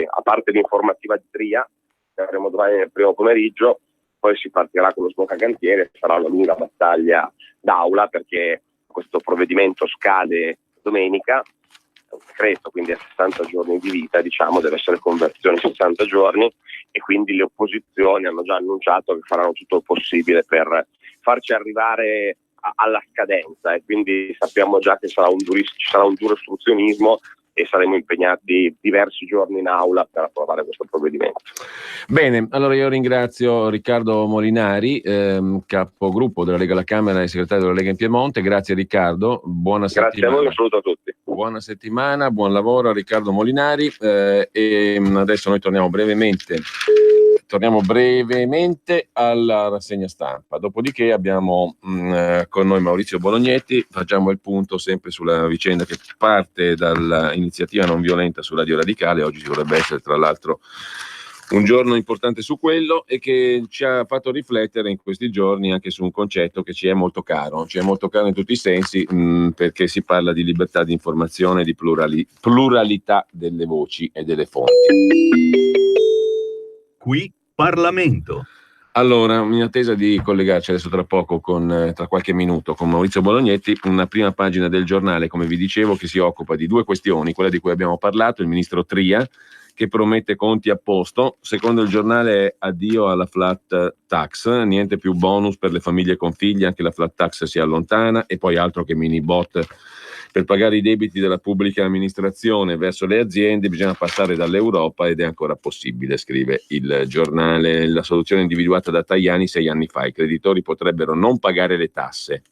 Speaker 13: a parte l'informativa di Tria, che avremo domani nel primo pomeriggio, poi si partirà con lo sblocca cantieri, sarà una lunga battaglia d'aula perché questo provvedimento scade domenica, è un decreto, quindi a 60 giorni di vita, deve essere conversione in 60 giorni e quindi le opposizioni hanno già annunciato che faranno tutto il possibile per farci arrivare alla scadenza e quindi sappiamo già che ci sarà un duro ostruzionismo e saremo impegnati diversi giorni in aula per approvare questo provvedimento.
Speaker 1: Bene, allora io ringrazio Riccardo Molinari, capogruppo della Lega alla Camera e segretario della Lega in Piemonte. Grazie Riccardo, buona settimana.
Speaker 13: Grazie a voi, un saluto a tutti.
Speaker 1: Buona settimana, buon lavoro a Riccardo Molinari e adesso noi torniamo brevemente alla rassegna stampa, dopodiché abbiamo con noi Maurizio Bolognetti. Facciamo il punto sempre sulla vicenda che parte dall'iniziativa non violenta su Radio Radicale. Oggi dovrebbe essere tra l'altro un giorno importante su quello e che ci ha fatto riflettere in questi giorni anche su un concetto che ci è molto caro in tutti i sensi, perché si parla di libertà di informazione, di pluralità delle voci e delle fonti.
Speaker 5: Qui Parlamento.
Speaker 1: Allora, in attesa di collegarci adesso tra qualche minuto con Maurizio Bolognetti, una prima pagina del giornale, come vi dicevo, che si occupa di due questioni, quella di cui abbiamo parlato, il ministro Tria, che promette conti a posto. Secondo il giornale addio alla flat tax, niente più bonus per le famiglie con figli, anche la flat tax si allontana e poi altro che mini bot per pagare i debiti della pubblica amministrazione verso le aziende bisogna passare dall'Europa ed è ancora possibile, scrive il giornale. La soluzione individuata da Tajani 6 anni fa: i creditori potrebbero non pagare le tasse,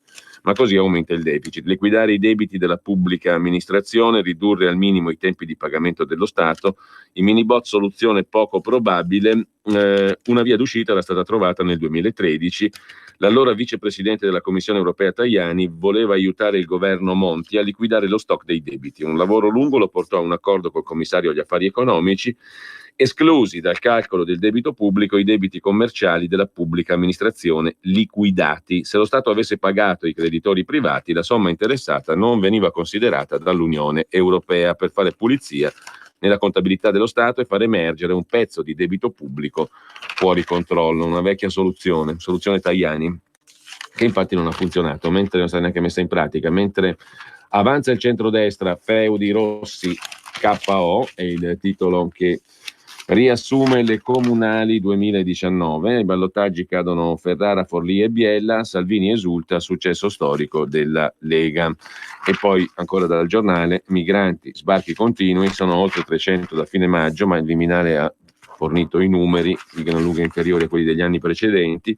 Speaker 1: ma così aumenta il deficit. Liquidare i debiti della pubblica amministrazione, ridurre al minimo i tempi di pagamento dello Stato. I minibot, soluzione poco probabile. Una via d'uscita era stata trovata nel 2013. L'allora vicepresidente della Commissione europea Tajani voleva aiutare il governo Monti a liquidare lo stock dei debiti. Un lavoro lungo lo portò a un accordo col commissario agli affari economici, esclusi dal calcolo del debito pubblico i debiti commerciali della pubblica amministrazione liquidati. Se lo Stato avesse pagato i creditori privati, la somma interessata non veniva considerata dall'Unione Europea per fare pulizia nella contabilità dello Stato e far emergere un pezzo di debito pubblico fuori controllo. Una vecchia soluzione Tajani, che infatti non ha funzionato, mentre non si è neanche messa in pratica. Mentre avanza il centrodestra, feudi Rossi KO, è il titolo che riassume le comunali 2019. Nei ballottaggi cadono Ferrara, Forlì e Biella. Salvini esulta, successo storico della Lega. E poi ancora dal giornale: migranti, sbarchi continui, sono oltre 300 da fine maggio, ma il Viminale ha fornito i numeri di gran lunga inferiori a quelli degli anni precedenti.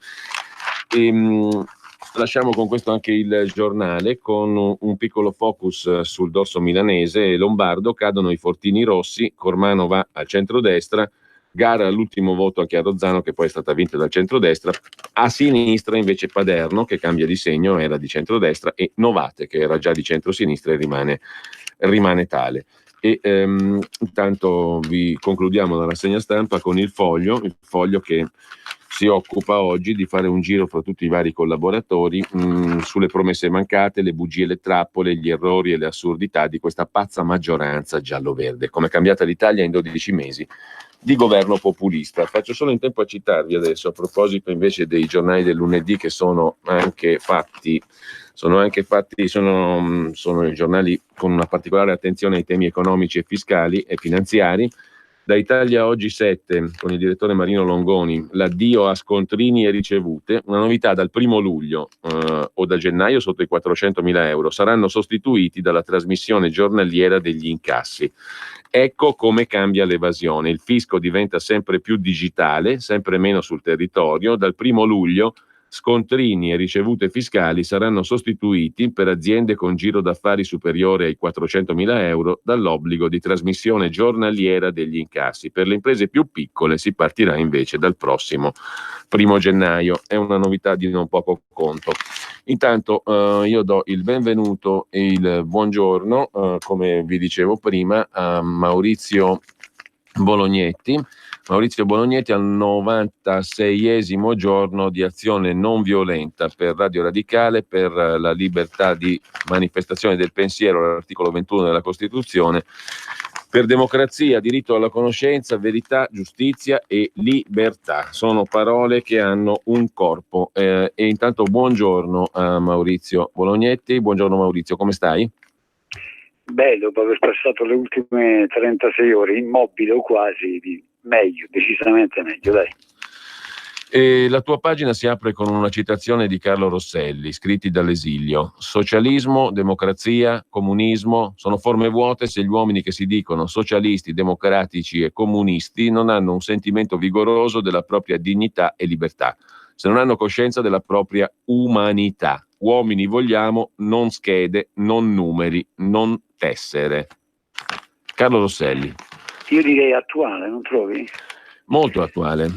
Speaker 1: Lasciamo con questo anche il giornale, con un piccolo focus sul dorso milanese e lombardo. Cadono i fortini rossi, Cormano va al centrodestra, gara all'ultimo voto a Chiarozzano, che poi è stata vinta dal centrodestra. A sinistra invece Paderno, che cambia di segno, era di centrodestra, e Novate, che era già di centrosinistra e rimane tale. E intanto vi concludiamo la rassegna stampa con il foglio che si occupa oggi di fare un giro fra tutti i vari collaboratori sulle promesse mancate, le bugie, le trappole, gli errori e le assurdità di questa pazza maggioranza giallo-verde. Come è cambiata l'Italia in 12 mesi di governo populista. Faccio solo in tempo a citarvi adesso, a proposito invece dei giornali del lunedì, che sono i giornali con una particolare attenzione ai temi economici e fiscali e finanziari. Da Italia Oggi 7, con il direttore Marino Longoni, l'addio a scontrini e ricevute, una novità: dal 1 luglio o da gennaio sotto i 400.000 euro saranno sostituiti dalla trasmissione giornaliera degli incassi. Ecco come cambia l'evasione. Il fisco diventa sempre più digitale, sempre meno sul territorio. Dal 1 luglio scontrini e ricevute fiscali saranno sostituiti, per aziende con giro d'affari superiore ai 400.000 euro, dall'obbligo di trasmissione giornaliera degli incassi. Per le imprese più piccole si partirà invece dal prossimo 1 gennaio. È una novità di non poco conto. Intanto io do il benvenuto e il buongiorno, come vi dicevo prima, a Maurizio Bolognetti al 96esimo giorno di azione non violenta per Radio Radicale, per la libertà di manifestazione del pensiero, l'articolo 21 della Costituzione, per democrazia, diritto alla conoscenza, verità, giustizia e libertà. Sono parole che hanno un corpo. E intanto buongiorno a Maurizio Bolognetti. Buongiorno Maurizio, come stai?
Speaker 14: Beh, dopo aver passato le ultime 36 ore immobile o quasi, meglio, decisamente meglio, dai.
Speaker 1: E la tua pagina si apre con una citazione di Carlo Rosselli, scritti dall'esilio: socialismo, democrazia, comunismo sono forme vuote se gli uomini che si dicono socialisti, democratici e comunisti non hanno un sentimento vigoroso della propria dignità e libertà, se non hanno coscienza della propria umanità. Uomini vogliamo, non schede, non numeri, non tessere. Carlo Rosselli.
Speaker 14: Io direi attuale, non trovi?
Speaker 1: Molto attuale.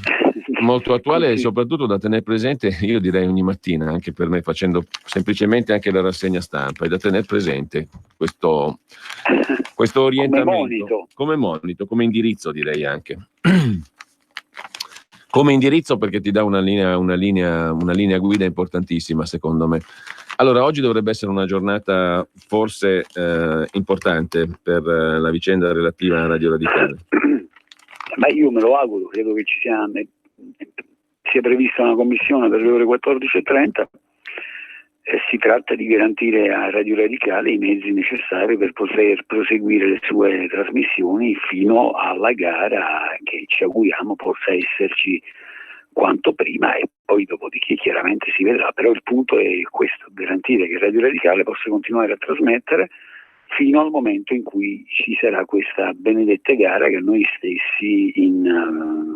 Speaker 1: Molto attuale e soprattutto da tenere presente, io direi ogni mattina, anche per me, facendo semplicemente anche la rassegna stampa, è da tenere presente questo orientamento come monito, come indirizzo, direi anche. Come indirizzo, perché ti dà una linea guida importantissima, secondo me. Allora, oggi dovrebbe essere una giornata forse importante per la vicenda relativa a Radio Radicale.
Speaker 14: Ma io me lo auguro, credo che sia prevista una commissione per le ore 14:30. Si tratta di garantire a Radio Radicale i mezzi necessari per poter proseguire le sue trasmissioni fino alla gara, che ci auguriamo possa esserci quanto prima, e poi dopodiché chiaramente si vedrà. Però il punto è questo: garantire che Radio Radicale possa continuare a trasmettere fino al momento in cui ci sarà questa benedetta gara che noi stessi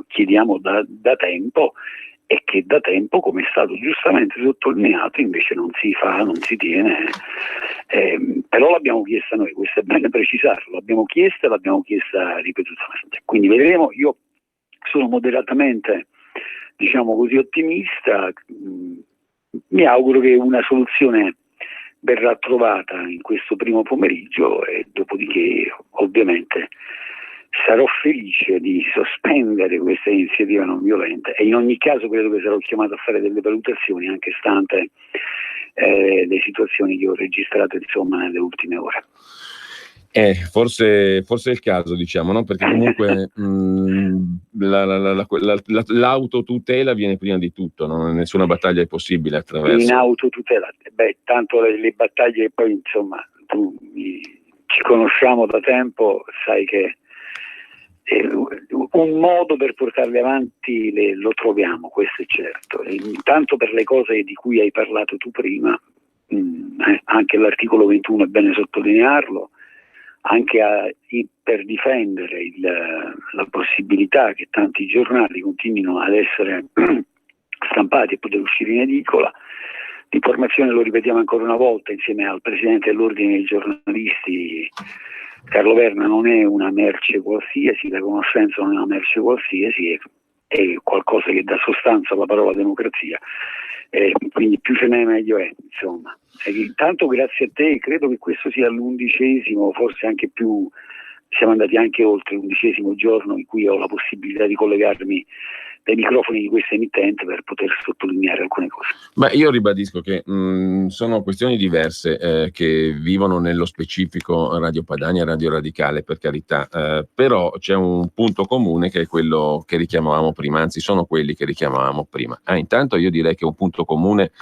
Speaker 14: chiediamo da tempo, e che da tempo, come è stato giustamente sottolineato, invece non si tiene. Però l'abbiamo chiesta noi, questo è bene precisarlo, l'abbiamo chiesta ripetutamente. Quindi vedremo. Io sono moderatamente, diciamo così, ottimista. Mi auguro che una soluzione verrà trovata in questo primo pomeriggio, e dopodiché ovviamente sarò felice di sospendere questa iniziativa non violenta, e in ogni caso credo che sarò chiamato a fare delle valutazioni, anche stante le situazioni che ho registrato nelle ultime ore.
Speaker 1: Forse è il caso, diciamo, no? Perché comunque l'autotutela viene prima di tutto, no? Nessuna battaglia è possibile attraverso.
Speaker 14: In autotutela, tanto le battaglie, poi ci conosciamo da tempo, sai che un modo per portarle avanti lo troviamo, questo è certo. Intanto per le cose di cui hai parlato tu prima, anche l'articolo 21 è bene sottolinearlo, anche per difendere la possibilità che tanti giornali continuino ad essere stampati e poter uscire in edicola. L'informazione, lo ripetiamo ancora una volta, insieme al presidente dell'ordine dei giornalisti Carlo Verna non è una merce qualsiasi, la conoscenza non è una merce qualsiasi, è qualcosa che dà sostanza alla parola democrazia, quindi più ce n'è meglio è, insomma. Intanto grazie a te, credo che questo sia l'11°, forse anche più, siamo andati anche oltre l'11° giorno in cui ho la possibilità di collegarmi dai microfoni di questa emittente per poter sottolineare alcune cose.
Speaker 1: Ma io ribadisco che sono questioni diverse che vivono nello specifico Radio Padania e Radio Radicale, per carità, però c'è un punto comune che è quello che richiamavamo prima, anzi sono quelli che richiamavamo prima. Intanto io direi che un punto comune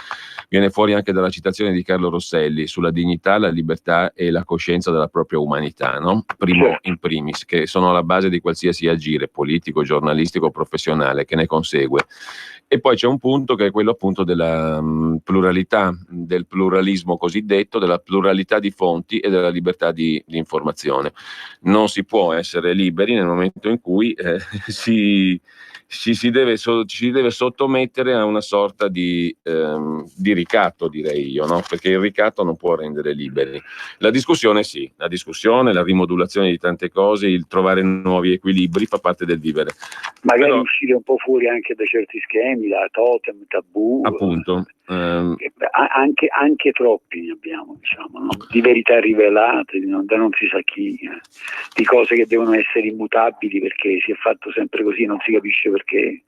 Speaker 1: viene fuori anche dalla citazione di Carlo Rosselli sulla dignità, la libertà e la coscienza della propria umanità, no? Primo in primis, che sono alla base di qualsiasi agire politico, giornalistico, professionale che ne consegue. E poi c'è un punto che è quello appunto della pluralità, del pluralismo cosiddetto, della pluralità di fonti e della libertà di informazione. Non si può essere liberi nel momento in cui ci si deve sottomettere a una sorta di ricatto, direi io, no? Perché il ricatto non può rendere liberi. La discussione sì, la rimodulazione di tante cose, il trovare nuovi equilibri fa parte del vivere.
Speaker 14: Magari uscire un po' fuori anche da certi schemi, da totem, tabù.
Speaker 1: Appunto.
Speaker 14: Anche troppi ne abbiamo, diciamo, no? Di verità rivelate, da non si sa chi, di cose che devono essere immutabili perché si è fatto sempre così, non si capisce perché.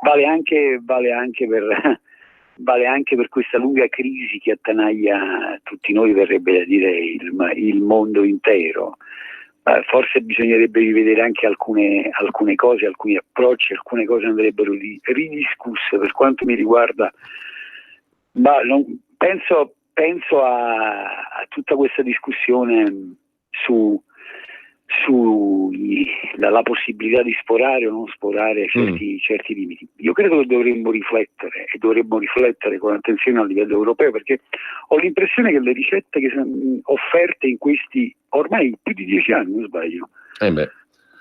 Speaker 14: Vale anche per questa lunga crisi che attanaglia tutti noi, verrebbe da dire il mondo intero. Forse bisognerebbe rivedere anche alcune cose, alcuni approcci, alcune cose andrebbero ridiscusse. Per quanto mi riguarda, penso a tutta questa discussione la possibilità di sporare o non sporare certi limiti. Io credo che dovremmo riflettere con attenzione a livello europeo, perché ho l'impressione che le ricette che sono offerte in questi ormai più di 10 anni, non sbaglio,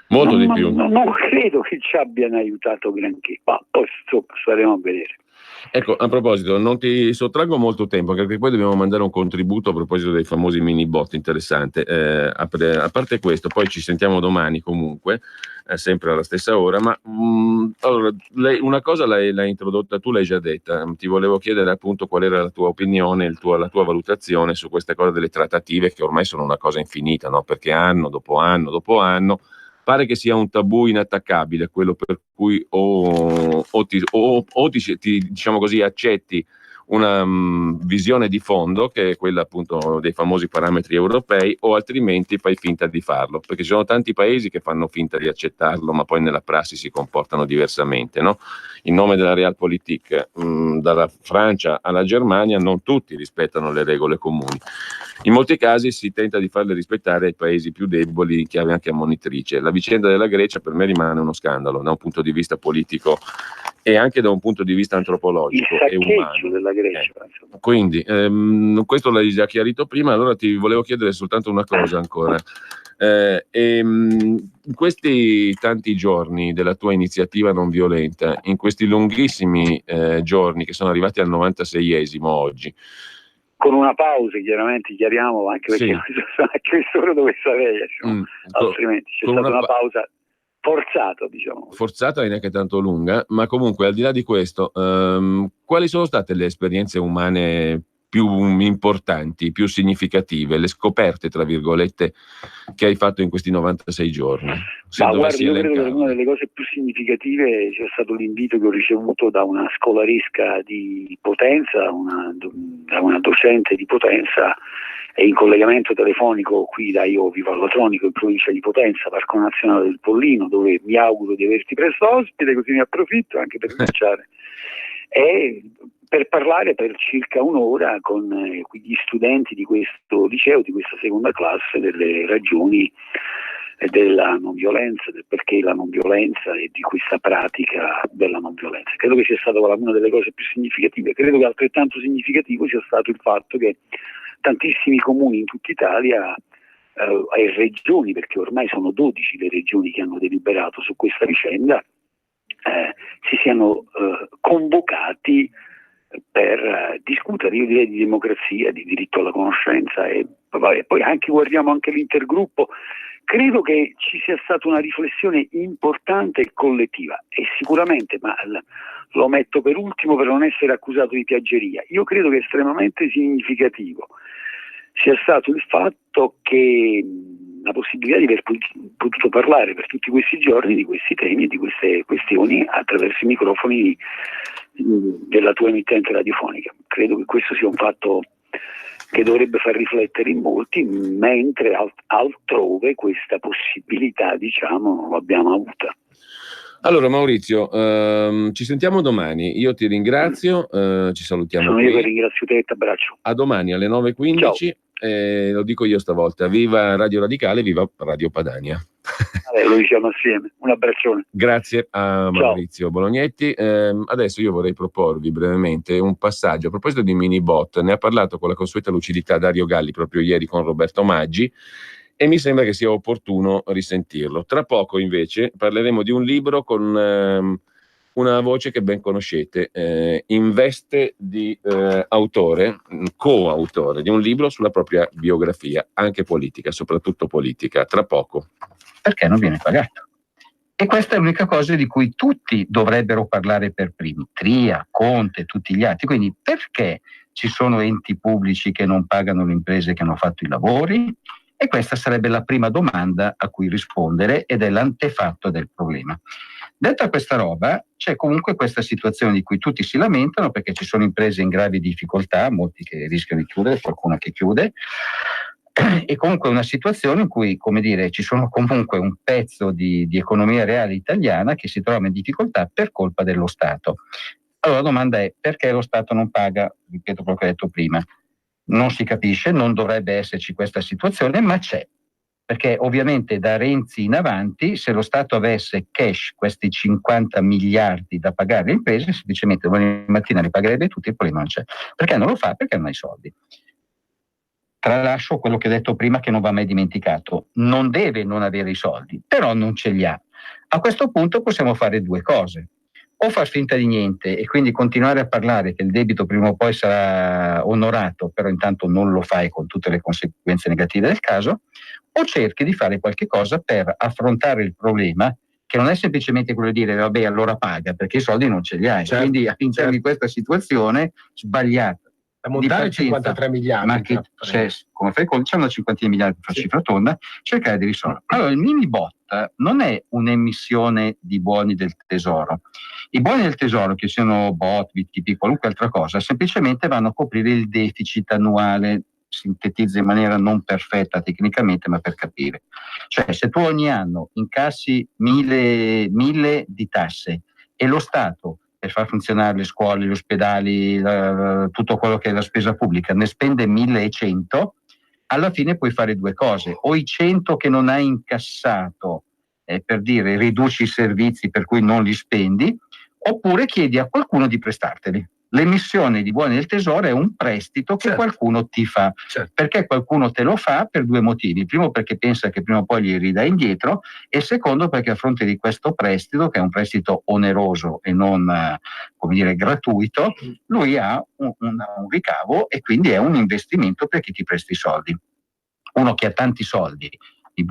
Speaker 1: molto di più.
Speaker 14: Non credo che ci abbiano aiutato granché, ma poi staremo a vedere.
Speaker 1: Ecco, a proposito, non ti sottraggo molto tempo, perché poi dobbiamo mandare un contributo a proposito dei famosi mini bot, interessante. A parte questo, poi ci sentiamo domani comunque, sempre alla stessa ora, ma allora, una cosa l'hai introdotta, tu l'hai già detta, ti volevo chiedere appunto qual era la tua opinione, la tua valutazione su queste cose delle trattative, che ormai sono una cosa infinita, no? Perché anno dopo anno dopo anno pare che sia un tabù inattaccabile, quello per cui o ti diciamo così, accetti una visione di fondo, che è quella appunto dei famosi parametri europei, o altrimenti fai finta di farlo, perché ci sono tanti paesi che fanno finta di accettarlo, ma poi nella prassi si comportano diversamente, no? In nome della Realpolitik, dalla Francia alla Germania, non tutti rispettano le regole comuni. In molti casi si tenta di farle rispettare ai paesi più deboli in chiave anche ammonitrice. La vicenda della Grecia per me rimane uno scandalo da un punto di vista politico e anche da un punto di vista antropologico e umano. Della Grecia. Quindi questo l'hai già chiarito prima, allora ti volevo chiedere soltanto una cosa ancora. In questi tanti giorni della tua iniziativa non violenta, in questi lunghissimi giorni che sono arrivati al 96esimo oggi,
Speaker 14: con una pausa, chiaramente, chiariamo, anche perché sono a quest'ora dove sarei, altrimenti c'è stata una pausa forzata, diciamo.
Speaker 1: Forzata e neanche tanto lunga, ma comunque al di là di questo, quali sono state le esperienze umane più importanti, più significative, le scoperte, tra virgolette, che hai fatto in questi 96 giorni?
Speaker 14: Ma guarda, io credo che una delle cose più significative sia stato l'invito che ho ricevuto da una scolaresca di Potenza, da una docente di Potenza, e in collegamento telefonico qui io vivo all'Otronico, in provincia di Potenza, Parco Nazionale del Pollino, dove mi auguro di averti presto ospite, così ne approfitto anche per cominciare. E per parlare per circa un'ora con gli studenti di questo liceo, di questa seconda classe, delle ragioni della non violenza, del perché la non violenza e di questa pratica della non violenza. Credo che sia stata una delle cose più significative. Credo che altrettanto significativo sia stato il fatto che tantissimi comuni in tutta Italia e regioni, perché ormai sono 12 le regioni che hanno deliberato su questa vicenda, si siano convocati per discutere, io direi di democrazia, di diritto alla conoscenza e poi anche guardiamo anche l'intergruppo. Credo che ci sia stata una riflessione importante e collettiva e sicuramente, ma lo metto per ultimo per non essere accusato di piaggeria, io credo che estremamente significativo sia stato il fatto che la possibilità di aver potuto parlare per tutti questi giorni di questi temi e di queste questioni attraverso i microfoni della tua emittente radiofonica. Credo che questo sia un fatto che dovrebbe far riflettere in molti, mentre altrove questa possibilità, diciamo, non l'abbiamo avuta.
Speaker 1: Allora Maurizio, ci sentiamo domani, io ti ringrazio, ci salutiamo.
Speaker 14: Sono io che ringrazio te e ti abbraccio.
Speaker 1: A domani alle 9:15, lo dico io stavolta, viva Radio Radicale, viva Radio Padania.
Speaker 14: Lo diciamo assieme, un abbraccione.
Speaker 1: Grazie a Maurizio Bolognetti. Adesso io vorrei proporvi brevemente un passaggio a proposito di Minibot. Ne ha parlato con la consueta lucidità Dario Galli proprio ieri con Roberto Maggi e mi sembra che sia opportuno risentirlo. Tra poco invece parleremo di un libro con una voce che ben conoscete, in veste di coautore di un libro sulla propria biografia, anche politica, soprattutto politica. Tra poco.
Speaker 15: Perché non viene pagato. E questa è l'unica cosa di cui tutti dovrebbero parlare per primi, Tria, Conte, tutti gli altri. Quindi perché ci sono enti pubblici che non pagano le imprese che hanno fatto i lavori? E questa sarebbe la prima domanda a cui rispondere ed è l'antefatto del problema. Detta questa roba, c'è comunque questa situazione di cui tutti si lamentano perché ci sono imprese in gravi difficoltà, molti che rischiano di chiudere, qualcuno che chiude, e comunque una situazione in cui, come dire, ci sono comunque un pezzo di economia reale italiana che si trova in difficoltà per colpa dello Stato. Allora la domanda è: perché lo Stato non paga? Ripeto quello che ho detto prima. Non si capisce, non dovrebbe esserci questa situazione, ma c'è. Perché ovviamente da Renzi in avanti, se lo Stato avesse cash questi 50 miliardi da pagare alle imprese, semplicemente domani mattina li pagherebbe tutti, il problema non c'è. Perché non lo fa? Perché non ha i soldi. Tralascio quello che ho detto prima, che non va mai dimenticato: non deve non avere i soldi, però non ce li ha. A questo punto possiamo fare due cose: o far finta di niente e quindi continuare a parlare che il debito prima o poi sarà onorato, però intanto non lo fai con tutte le conseguenze negative del caso, o cerchi di fare qualche cosa per affrontare il problema, che non è semplicemente quello di dire vabbè allora paga, perché i soldi non ce li hai. Certo, quindi all'interno di questa situazione sbagliata
Speaker 16: da montare 53 miliardi,
Speaker 15: ma che c'è, come fai conto, c'è una cinquantina di miliardi per cifra tonda, cercare di risolvere. Allora il Minibot non è un'emissione di buoni del tesoro. I buoni del tesoro, che siano bot, BTP, qualunque altra cosa, semplicemente vanno a coprire il deficit annuale. Sintetizza in maniera non perfetta tecnicamente, ma per capire. Cioè, se tu ogni anno incassi 1000 di tasse e lo Stato, per far funzionare le scuole, gli ospedali, tutto quello che è la spesa pubblica, ne spende 1100, alla fine puoi fare due cose: o i 100 che non hai incassato, per dire riduci i servizi per cui non li spendi, oppure chiedi a qualcuno di prestarteli. L'emissione di buoni del tesoro è un prestito che qualcuno ti fa. Perché qualcuno te lo fa? Per due motivi: il primo, perché pensa che prima o poi gli ridai indietro, e il secondo, perché a fronte di questo prestito, che è un prestito oneroso e non come dire gratuito, lui ha un ricavo e quindi è un investimento per chi ti presta i soldi. Uno che ha tanti soldi, i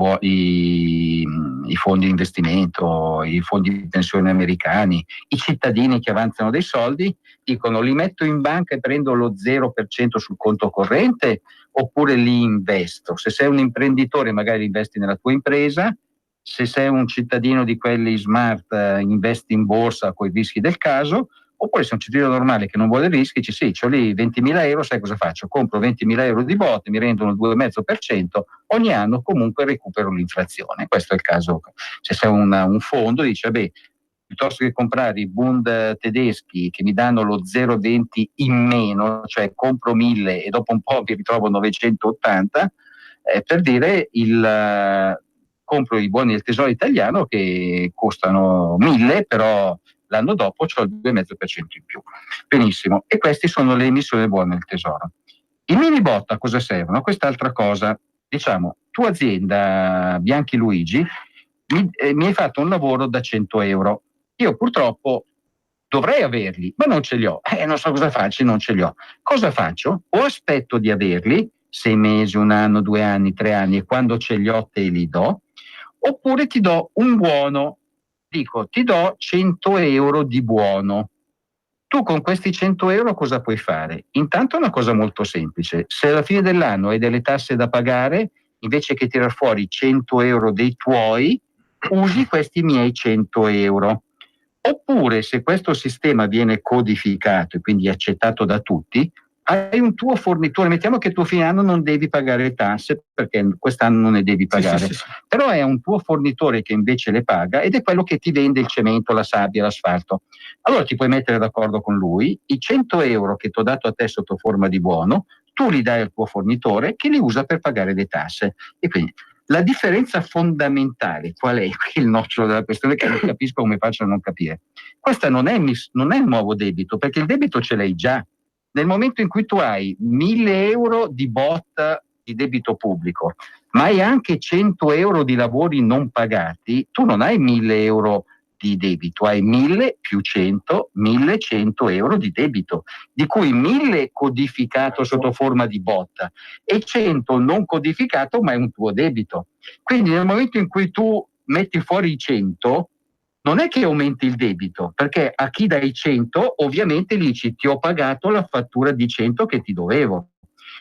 Speaker 15: fondi di investimento, i fondi di pensione americani, i cittadini che avanzano dei soldi, dicono: li metto in banca e prendo lo 0% sul conto corrente, oppure li investo. Se sei un imprenditore magari investi nella tua impresa, se sei un cittadino di quelli smart investi in borsa con i rischi del caso, oppure se un cittadino normale che non vuole rischi, dice sì, ho lì 20.000 euro, sai cosa faccio? Compro 20.000 euro di bot, mi rendono il 2,5%, ogni anno comunque recupero l'inflazione. Questo è il caso. Se sei un fondo, dice beh, piuttosto che comprare i Bund tedeschi che mi danno lo 0,20 in meno, cioè compro 1.000 e dopo un po' mi ritrovo 980, per dire compro i buoni del tesoro italiano che costano 1.000, però l'anno dopo c'ho il 2,5% in più. Benissimo. E queste sono le emissioni del buono del tesoro. I Minibot a cosa servono? A quest'altra cosa. Diciamo, tu azienda Bianchi Luigi mi hai fatto un lavoro da 100 euro. Io purtroppo dovrei averli, ma non ce li ho. Non so cosa faccio, non ce li ho. Cosa faccio? O aspetto di averli, 6 mesi, 1 anno, 2 anni, 3 anni, e quando ce li ho te li do, oppure ti do un buono. Dico, ti do 100 euro di buono. Tu con questi 100 euro cosa puoi fare? Intanto è una cosa molto semplice. Se alla fine dell'anno hai delle tasse da pagare, invece che tirar fuori 100 euro dei tuoi, usi questi miei 100 euro. Oppure, se questo sistema viene codificato e quindi accettato da tutti, hai un tuo fornitore, mettiamo che tu fine anno non devi pagare tasse, perché quest'anno non ne devi pagare, sì. Però è un tuo fornitore che invece le paga ed è quello che ti vende il cemento, la sabbia, l'asfalto. Allora ti puoi mettere d'accordo con lui, i 100 euro che ti ho dato a te sotto forma di buono, tu li dai al tuo fornitore che li usa per pagare le tasse. E quindi la differenza fondamentale, qual è? Qui il nocciolo della questione che non capisco come faccio a non capire. Questa non è il nuovo debito, perché il debito ce l'hai già. Nel momento in cui tu hai 1.000 euro di botta di debito pubblico, ma hai anche 100 euro di lavori non pagati, tu non hai 1.000 euro di debito, hai 1.000 più 100, 1.100 euro di debito, di cui 1.000 codificato sotto forma di botta e 100 non codificato, ma è un tuo debito. Quindi nel momento in cui tu metti fuori i 100, non è che aumenti il debito, perché a chi dai 100 ovviamente dici ti ho pagato la fattura di 100 che ti dovevo.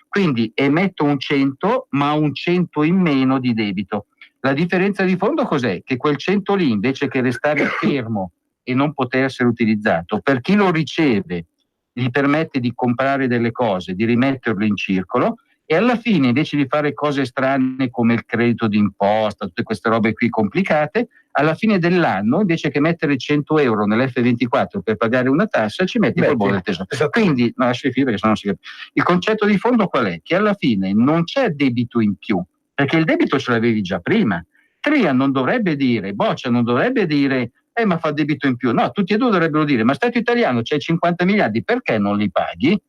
Speaker 15: Quindi emetto un 100 ma un 100 in meno di debito. La differenza di fondo cos'è? Che quel 100 lì, invece che restare fermo e non poter essere utilizzato, per chi lo riceve gli permette di comprare delle cose, di rimetterlo in circolo, e alla fine invece di fare cose strane come il credito d'imposta, tutte queste robe qui complicate, alla fine dell'anno invece che mettere 100 euro nell'F24 per pagare una tassa ci metti col buono del tesoro. Quindi, no, lasci finire perché sennò non si capisce. Il concetto di fondo qual è? Che alla fine non c'è debito in più, perché il debito ce l'avevi già prima. Tria non dovrebbe dire, Boccia non dovrebbe dire ma fa debito in più. No, tutti e due dovrebbero dire, ma Stato italiano c'hai 50 miliardi, perché non li paghi?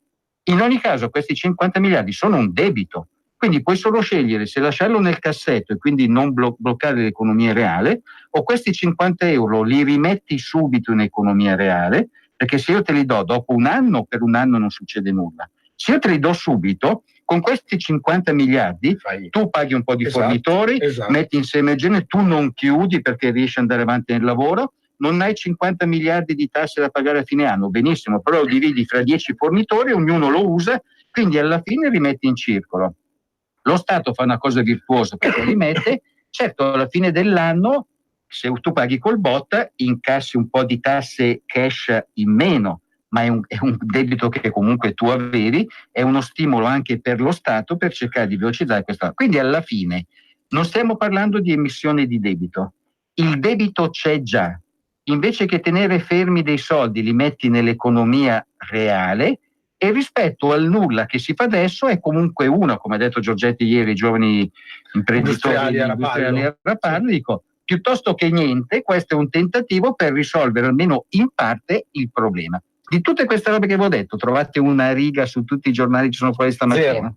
Speaker 15: In ogni caso questi 50 miliardi sono un debito, quindi puoi solo scegliere se lasciarlo nel cassetto e quindi non bloccare l'economia reale, o questi 50 euro li rimetti subito in economia reale, perché se io te li do dopo un anno, per un anno non succede nulla. Se io te li do subito, con questi 50 miliardi tu paghi un po' di fornitori, metti insieme il genere, tu non chiudi perché riesci ad andare avanti nel lavoro, non hai 50 miliardi di tasse da pagare a fine anno, benissimo, però lo dividi fra 10 fornitori, ognuno lo usa, quindi alla fine rimetti in circolo. Lo Stato fa una cosa virtuosa perché rimette, certo alla fine dell'anno, se tu paghi col bot, incassi un po' di tasse cash in meno, ma è un debito che comunque tu avevi, è uno stimolo anche per lo Stato per cercare di velocizzare questa. Quindi alla fine non stiamo parlando di emissione di debito, il debito c'è già. Invece che tenere fermi dei soldi li metti nell'economia reale e rispetto al nulla che si fa adesso è comunque uno, come ha detto Giorgetti ieri, i giovani imprenditori industriali a Rapallo, dico, piuttosto che niente, questo è un tentativo per risolvere almeno in parte il problema. Di tutte queste robe che vi ho detto, trovate una riga su tutti i giornali che sono fuori stamattina?